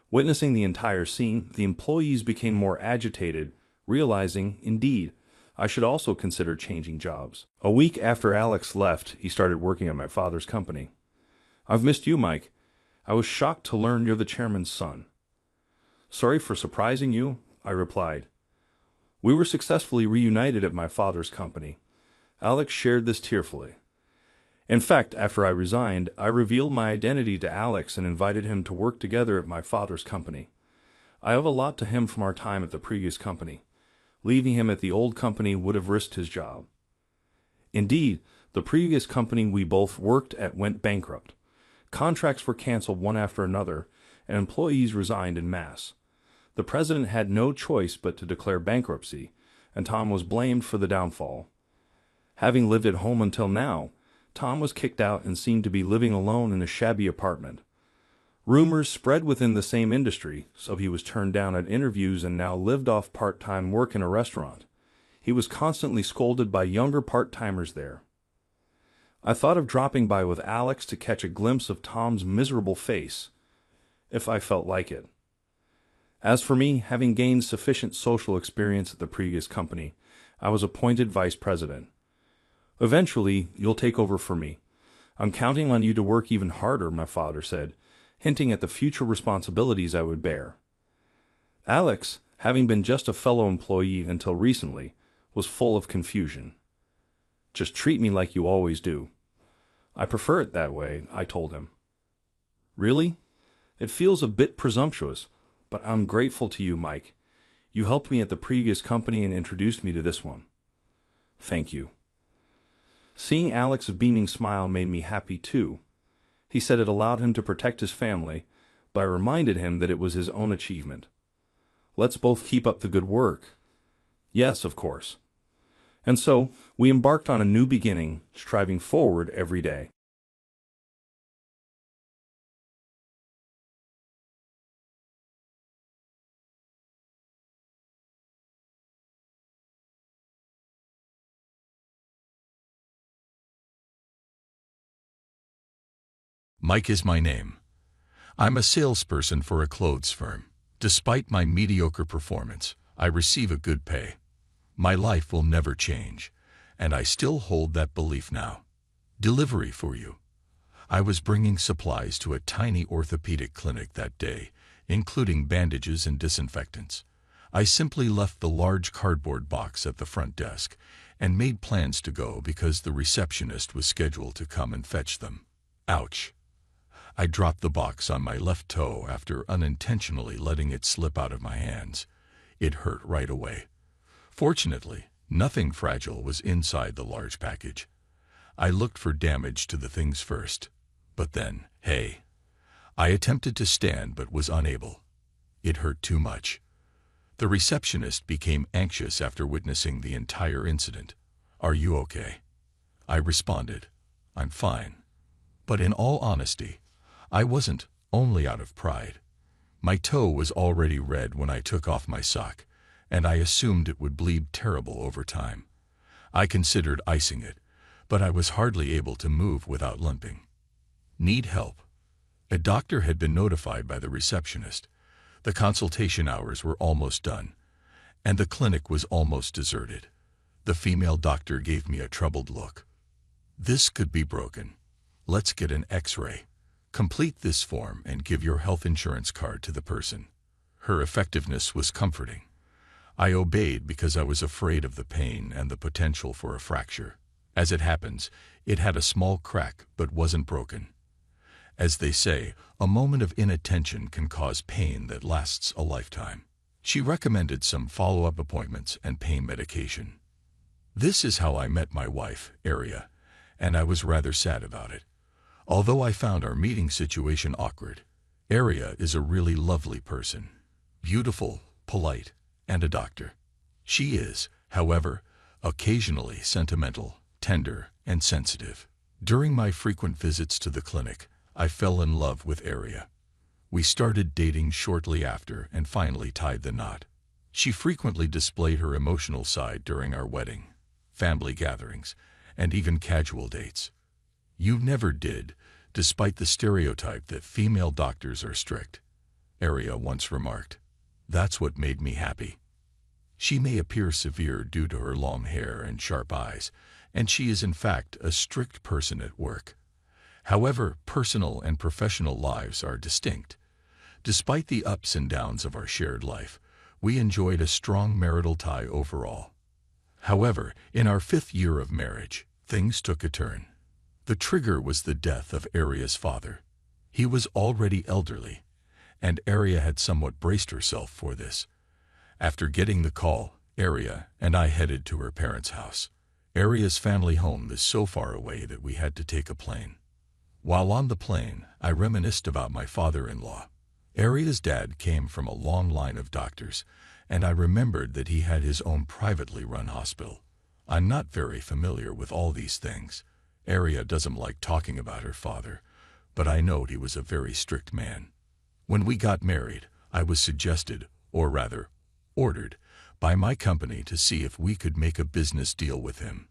Witnessing the entire scene, the employees became more agitated, realizing, indeed, I should also consider changing jobs. A week after Alex left, he started working at my father's company. "I've missed you, Mike. I was shocked to learn you're the chairman's son." "Sorry for surprising you," I replied. "We were successfully reunited at my father's company." Alex shared this tearfully. In fact, after I resigned, I revealed my identity to Alex and invited him to work together at my father's company. I owe a lot to him from our time at the previous company. Leaving him at the old company would have risked his job. Indeed, the previous company we both worked at went bankrupt. Contracts were canceled one after another, and employees resigned en masse. The president had no choice but to declare bankruptcy, and Tom was blamed for the downfall. Having lived at home until now, Tom was kicked out and seemed to be living alone in a shabby apartment. Rumors spread within the same industry, so he was turned down at interviews and now lived off part-time work in a restaurant. He was constantly scolded by younger part-timers there. I thought of dropping by with Alex to catch a glimpse of Tom's miserable face, if I felt like it. As for me, having gained sufficient social experience at the previous company, I was appointed vice president. "Eventually, you'll take over for me. I'm counting on you to work even harder," my father said, hinting at the future responsibilities I would bear. Alex, having been just a fellow employee until recently, was full of confusion. "Just treat me like you always do." "I prefer it that way," I told him. "Really? It feels a bit presumptuous, but I'm grateful to you, Mike. You helped me at the previous company and introduced me to this one." "Thank you." Seeing Alex's beaming smile made me happy too. He said it allowed him to protect his family, but I reminded him that it was his own achievement. "Let's both keep up the good work." "Yes, of course." And so, we embarked on a new beginning, striving forward every day. Mike is my name. I'm a salesperson for a clothes firm. Despite my mediocre performance, I receive a good pay. My life will never change, and I still hold that belief now. Delivery for you. I was bringing supplies to a tiny orthopedic clinic that day, including bandages and disinfectants. I simply left the large cardboard box at the front desk and made plans to go because the receptionist was scheduled to come and fetch them. Ouch. I dropped the box on my left toe after unintentionally letting it slip out of my hands. It hurt right away. Fortunately, nothing fragile was inside the large package. I looked for damage to the things first. But then, hey. I attempted to stand but was unable. It hurt too much. The receptionist became anxious after witnessing the entire incident. "Are you okay?" I responded, "I'm fine." But in all honesty, I wasn't, only out of pride. My toe was already red when I took off my sock, and I assumed it would bleed terrible over time. I considered icing it, but I was hardly able to move without limping. Need help? A doctor had been notified by the receptionist. The consultation hours were almost done, and the clinic was almost deserted. The female doctor gave me a troubled look. This could be broken. Let's get an X-ray. Complete this form and give your health insurance card to the person. Her effectiveness was comforting. I obeyed because I was afraid of the pain and the potential for a fracture. As it happens, it had a small crack but wasn't broken. As they say, a moment of inattention can cause pain that lasts a lifetime. She recommended some follow-up appointments and pain medication. This is how I met my wife, Aria, and I was rather sad about it. Although I found our meeting situation awkward, Aria is a really lovely person. Beautiful, polite, and a doctor. She is, however, occasionally sentimental, tender, and sensitive. During my frequent visits to the clinic, I fell in love with Aria. We started dating shortly after and finally tied the knot. She frequently displayed her emotional side during our wedding, family gatherings, and even casual dates. You never did, despite the stereotype that female doctors are strict, Aria once remarked. That's what made me happy. She may appear severe due to her long hair and sharp eyes, and she is in fact a strict person at work. However, personal and professional lives are distinct. Despite the ups and downs of our shared life, we enjoyed a strong marital tie overall. However, in our 5th year of marriage, things took a turn. The trigger was the death of Aria's father. He was already elderly, and Aria had somewhat braced herself for this. After getting the call, Aria and I headed to her parents' house. Aria's family home is so far away that we had to take a plane. While on the plane, I reminisced about my father-in-law. Aria's dad came from a long line of doctors, and I remembered that he had his own privately run hospital. I'm not very familiar with all these things. Aria doesn't like talking about her father, but I know he was a very strict man. When we got married, I was suggested, or rather, ordered, by my company to see if we could make a business deal with him.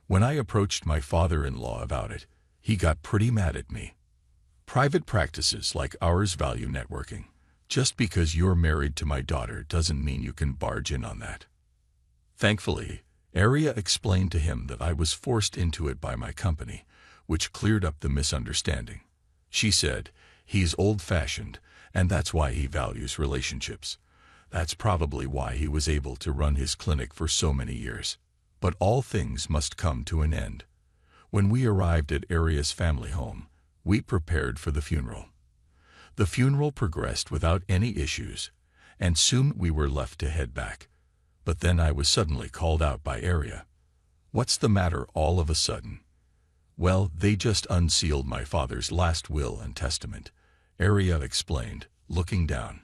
When I approached my father-in-law about it, he got pretty mad at me. Private practices like ours value networking. Just because you're married to my daughter doesn't mean you can barge in on that. Thankfully, Aria explained to him that I was forced into it by my company, which cleared up the misunderstanding. She said, he's old-fashioned, and that's why he values relationships. That's probably why he was able to run his clinic for so many years. But all things must come to an end. When we arrived at Aria's family home, we prepared for the funeral. The funeral progressed without any issues, and soon we were left to head back. But then I was suddenly called out by Aria. What's the matter all of a sudden? Well, they just unsealed my father's last will and testament, Aria explained, looking down.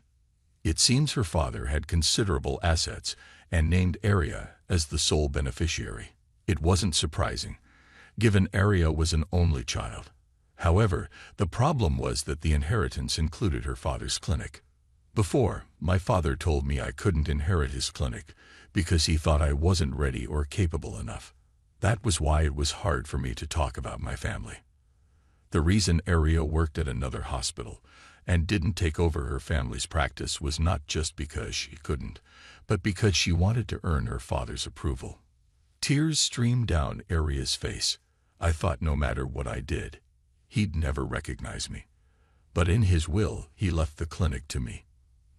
It seems her father had considerable assets and named Aria as the sole beneficiary. It wasn't surprising, given Aria was an only child. However, the problem was that the inheritance included her father's clinic. Before, my father told me I couldn't inherit his clinic because he thought I wasn't ready or capable enough. That was why it was hard for me to talk about my family. The reason Aria worked at another hospital and didn't take over her family's practice was not just because she couldn't, but because she wanted to earn her father's approval. Tears streamed down Aria's face. I thought no matter what I did, he'd never recognize me. But in his will, he left the clinic to me.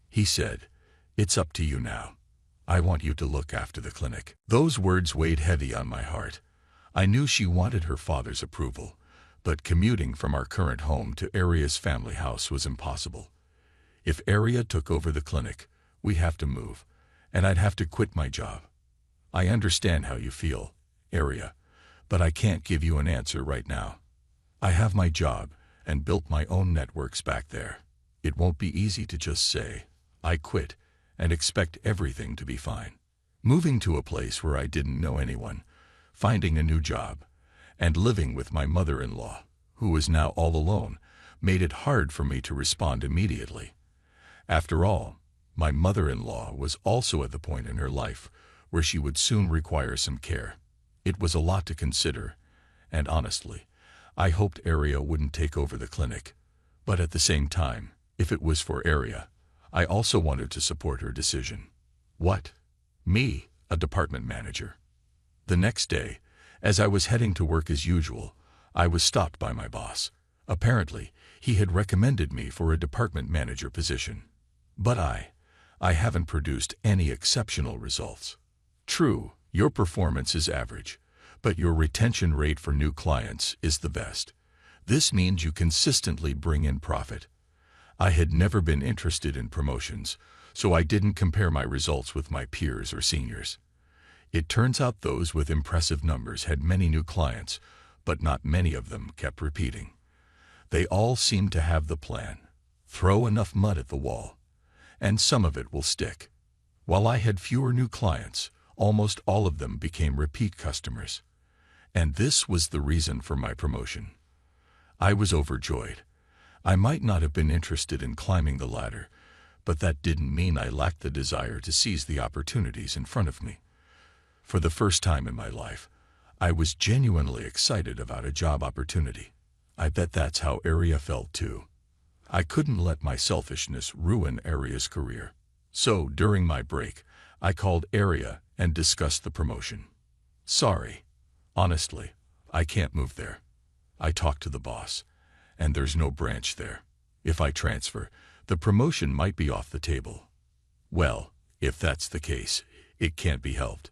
He said, "It's up to you now. I want you to look after the clinic." Those words weighed heavy on my heart. I knew she wanted her father's approval, but commuting from our current home to Aria's family house was impossible. If Aria took over the clinic, we'd have to move, and I'd have to quit my job. I understand how you feel, Aria, but I can't give you an answer right now. I have my job and built my own networks back there. It won't be easy to just say, I quit, and expect everything to be fine. Moving to a place where I didn't know anyone, finding a new job, and living with my mother-in-law, who was now all alone, made it hard for me to respond immediately. After all, my mother-in-law was also at the point in her life where she would soon require some care. It was a lot to consider, and honestly, I hoped Aria wouldn't take over the clinic. But at the same time, if it was for Aria, I also wanted to support her decision. What? Me, a department manager. The next day, as I was heading to work as usual, I was stopped by my boss. Apparently, he had recommended me for a department manager position. But I haven't produced any exceptional results. True, your performance is average, but your retention rate for new clients is the best. This means you consistently bring in profit. I had never been interested in promotions, so I didn't compare my results with my peers or seniors. It turns out those with impressive numbers had many new clients, but not many of them kept repeating. They all seemed to have the plan: throw enough mud at the wall, and some of it will stick. While I had fewer new clients, almost all of them became repeat customers. And this was the reason for my promotion. I was overjoyed. I might not have been interested in climbing the ladder, but that didn't mean I lacked the desire to seize the opportunities in front of me. For the first time in my life, I was genuinely excited about a job opportunity. I bet that's how Aria felt too. I couldn't let my selfishness ruin Aria's career. So, during my break, I called Aria and discussed the promotion. Sorry. Honestly, I can't move there. I talked to the boss, and there's no branch there. If I transfer, the promotion might be off the table. Well, if that's the case, it can't be helped.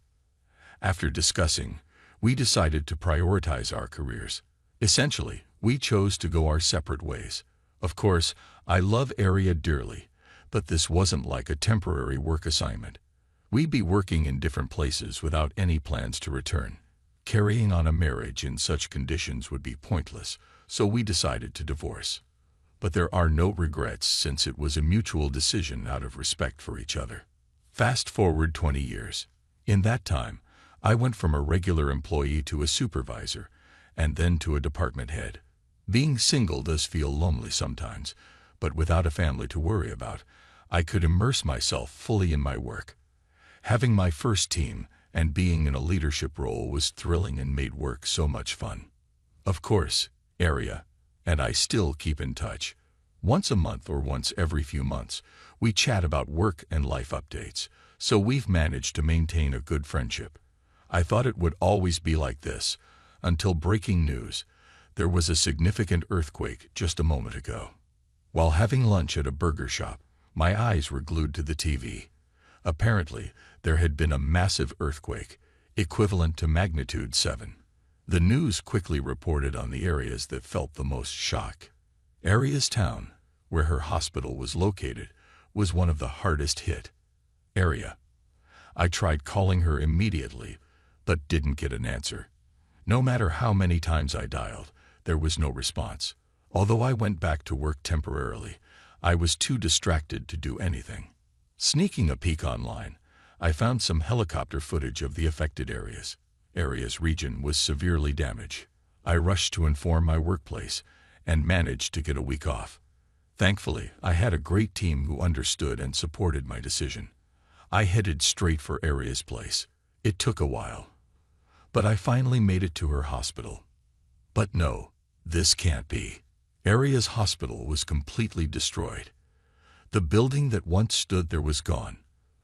After discussing, we decided to prioritize our careers. Essentially, we chose to go our separate ways. Of course, I love Aria dearly, but this wasn't like a temporary work assignment. We'd be working in different places without any plans to return. Carrying on a marriage in such conditions would be pointless, so we decided to divorce. But there are no regrets since it was a mutual decision out of respect for each other. Fast forward 20 years. In that time, I went from a regular employee to a supervisor, and then to a department head. Being single does feel lonely sometimes, but without a family to worry about, I could immerse myself fully in my work. Having my first team and being in a leadership role was thrilling and made work so much fun. Of course, Aria and I still keep in touch. Once a month or once every few months, we chat about work and life updates, so we've managed to maintain a good friendship. I thought it would always be like this, until breaking news. There was a significant earthquake just a moment ago. While having lunch at a burger shop, my eyes were glued to the TV. Apparently, there had been a massive earthquake, equivalent to magnitude 7. The news quickly reported on the areas that felt the most shock. Aria's town, where her hospital was located, was one of the hardest hit. Aria. I tried calling her immediately, but didn't get an answer. No matter how many times I dialed, there was no response. Although I went back to work temporarily, I was too distracted to do anything. Sneaking a peek online, I found some helicopter footage of the affected areas. Aria's region was severely damaged. I rushed to inform my workplace and managed to get a week off. Thankfully, I had a great team who understood and supported my decision. I headed straight for Aria's place. It took a while, but I finally made it to her hospital. But no, this can't be. Aria's hospital was completely destroyed. The building that once stood there was gone.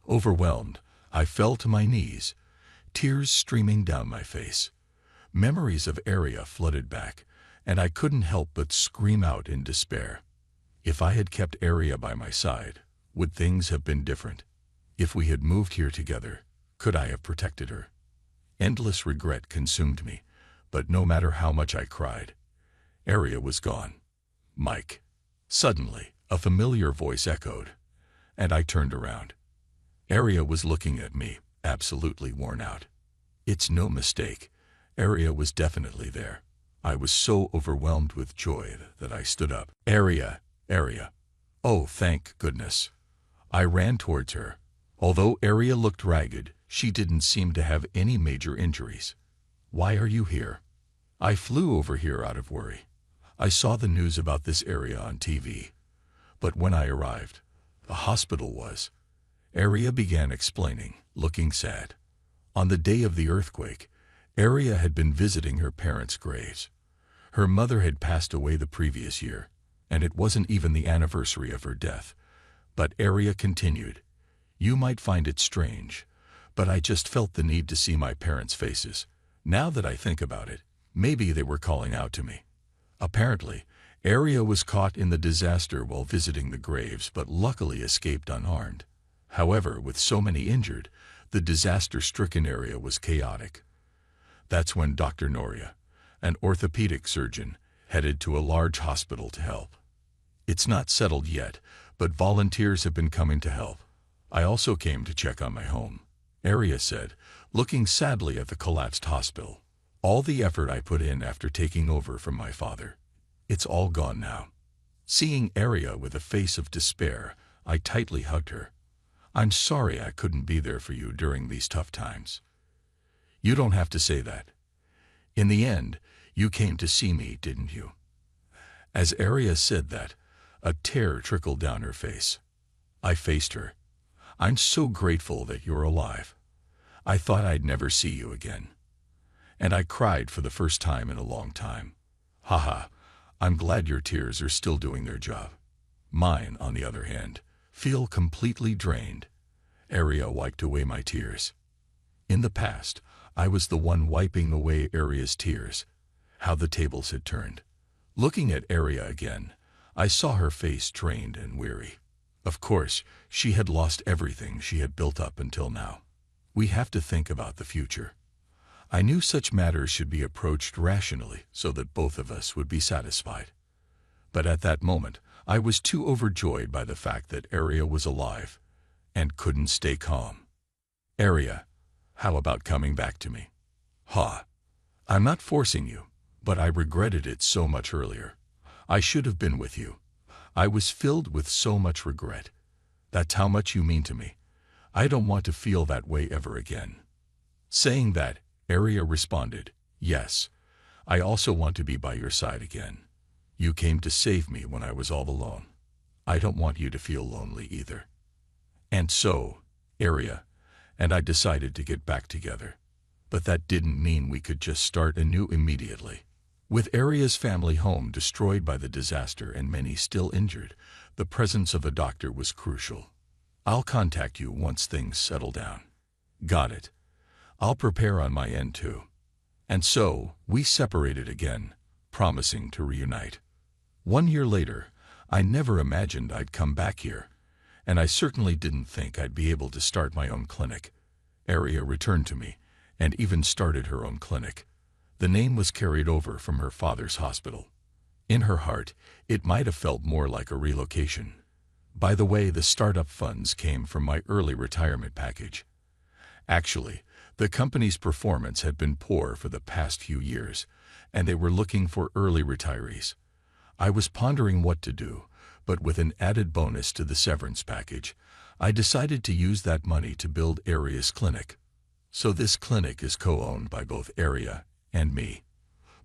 Overwhelmed, I fell to my knees, tears streaming down my face. Memories of Aria flooded back, and I couldn't help but scream out in despair. If I had kept Aria by my side, would things have been different? If we had moved here together, could I have protected her? Endless regret consumed me, but no matter how much I cried, Aria was gone. Mike. Suddenly, a familiar voice echoed, and I turned around. Aria was looking at me, absolutely worn out. It's no mistake. Aria was definitely there. I was so overwhelmed with joy that I stood up. Aria. Oh, thank goodness. I ran towards her. Although Aria looked ragged, she didn't seem to have any major injuries. Why are you here? I flew over here out of worry. I saw the news about this area on TV. But when I arrived, the hospital was. Aria began explaining, looking sad. On the day of the earthquake, Aria had been visiting her parents' graves. Her mother had passed away the previous year, and it wasn't even the anniversary of her death. But Aria continued, "You might find it strange, but I just felt the need to see my parents' faces. Now that I think about it, Maybe they were calling out to me. Apparently, Area was caught in the disaster while visiting the graves but luckily escaped unharmed. However, with so many injured, the disaster-stricken area was chaotic. That's when Dr. Noria, an orthopedic surgeon, headed to a large hospital to help. It's not settled yet, but volunteers have been coming to help. I also came to check on my home, Area said, looking sadly at the collapsed hospital. All the effort I put in after taking over from my father, it's all gone now. Seeing Area with a face of despair, I tightly hugged her. I'm sorry I couldn't be there for you during these tough times. You don't have to say that. In the end, you came to see me, didn't you? As Area said that, a tear trickled down her face. I faced her. I'm so grateful that you're alive. I thought I'd never see you again. And I cried for the first time in a long time. Haha, I'm glad your tears are still doing their job. Mine, on the other hand, feel completely drained. Area wiped away my tears. In the past, I was the one wiping away Area's tears. How the tables had turned. Looking at Area again, I saw her face drained and weary. Of course, she had lost everything she had built up until now. We have to think about the future. I knew such matters should be approached rationally so that both of us would be satisfied. But at that moment, I was too overjoyed by the fact that Area was alive and couldn't stay calm. Area, how about coming back to me? Ha! I'm not forcing you, but I regretted it so much earlier. I should have been with you. I was filled with so much regret. That's how much you mean to me. I don't want to feel that way ever again. Saying that, Area responded, yes, I also want to be by your side again. You came to save me when I was all alone. I don't want you to feel lonely either. And so, Area and I decided to get back together. But that didn't mean we could just start anew immediately. With Area's family home destroyed by the disaster and many still injured, the presence of a doctor was crucial. I'll contact you once things settle down. Got it. I'll prepare on my end too. And so, we separated again, promising to reunite. 1 year later, I never imagined I'd come back here, and I certainly didn't think I'd be able to start my own clinic. Area returned to me, and even started her own clinic. The name was carried over from her father's hospital. In her heart, it might have felt more like a relocation. By the way, the startup funds came from my early retirement package. Actually, the company's performance had been poor for the past few years, and they were looking for early retirees. I was pondering what to do, but with an added bonus to the severance package, I decided to use that money to build Area's clinic. So this clinic is co-owned by both Area and me.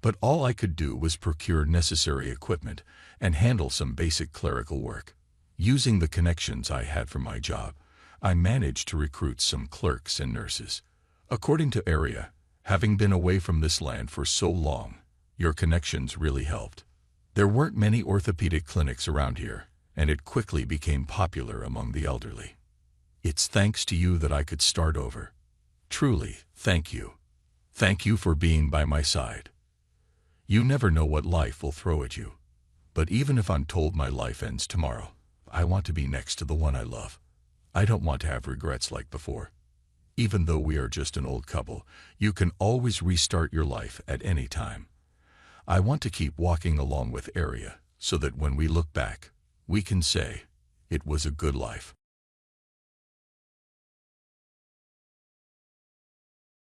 But all I could do was procure necessary equipment and handle some basic clerical work. Using the connections I had from my job, I managed to recruit some clerks and nurses. According to Area, having been away from this land for so long, your connections really helped. There weren't many orthopedic clinics around here, and it quickly became popular among the elderly. It's thanks to you that I could start over. Truly, thank you. Thank you for being by my side. You never know what life will throw at you. But even if I'm told my life ends tomorrow, I want to be next to the one I love. I don't want to have regrets like before. Even though we are just an old couple, you can always restart your life at any time. I want to keep walking along with Area so that when we look back, we can say, it was a good life.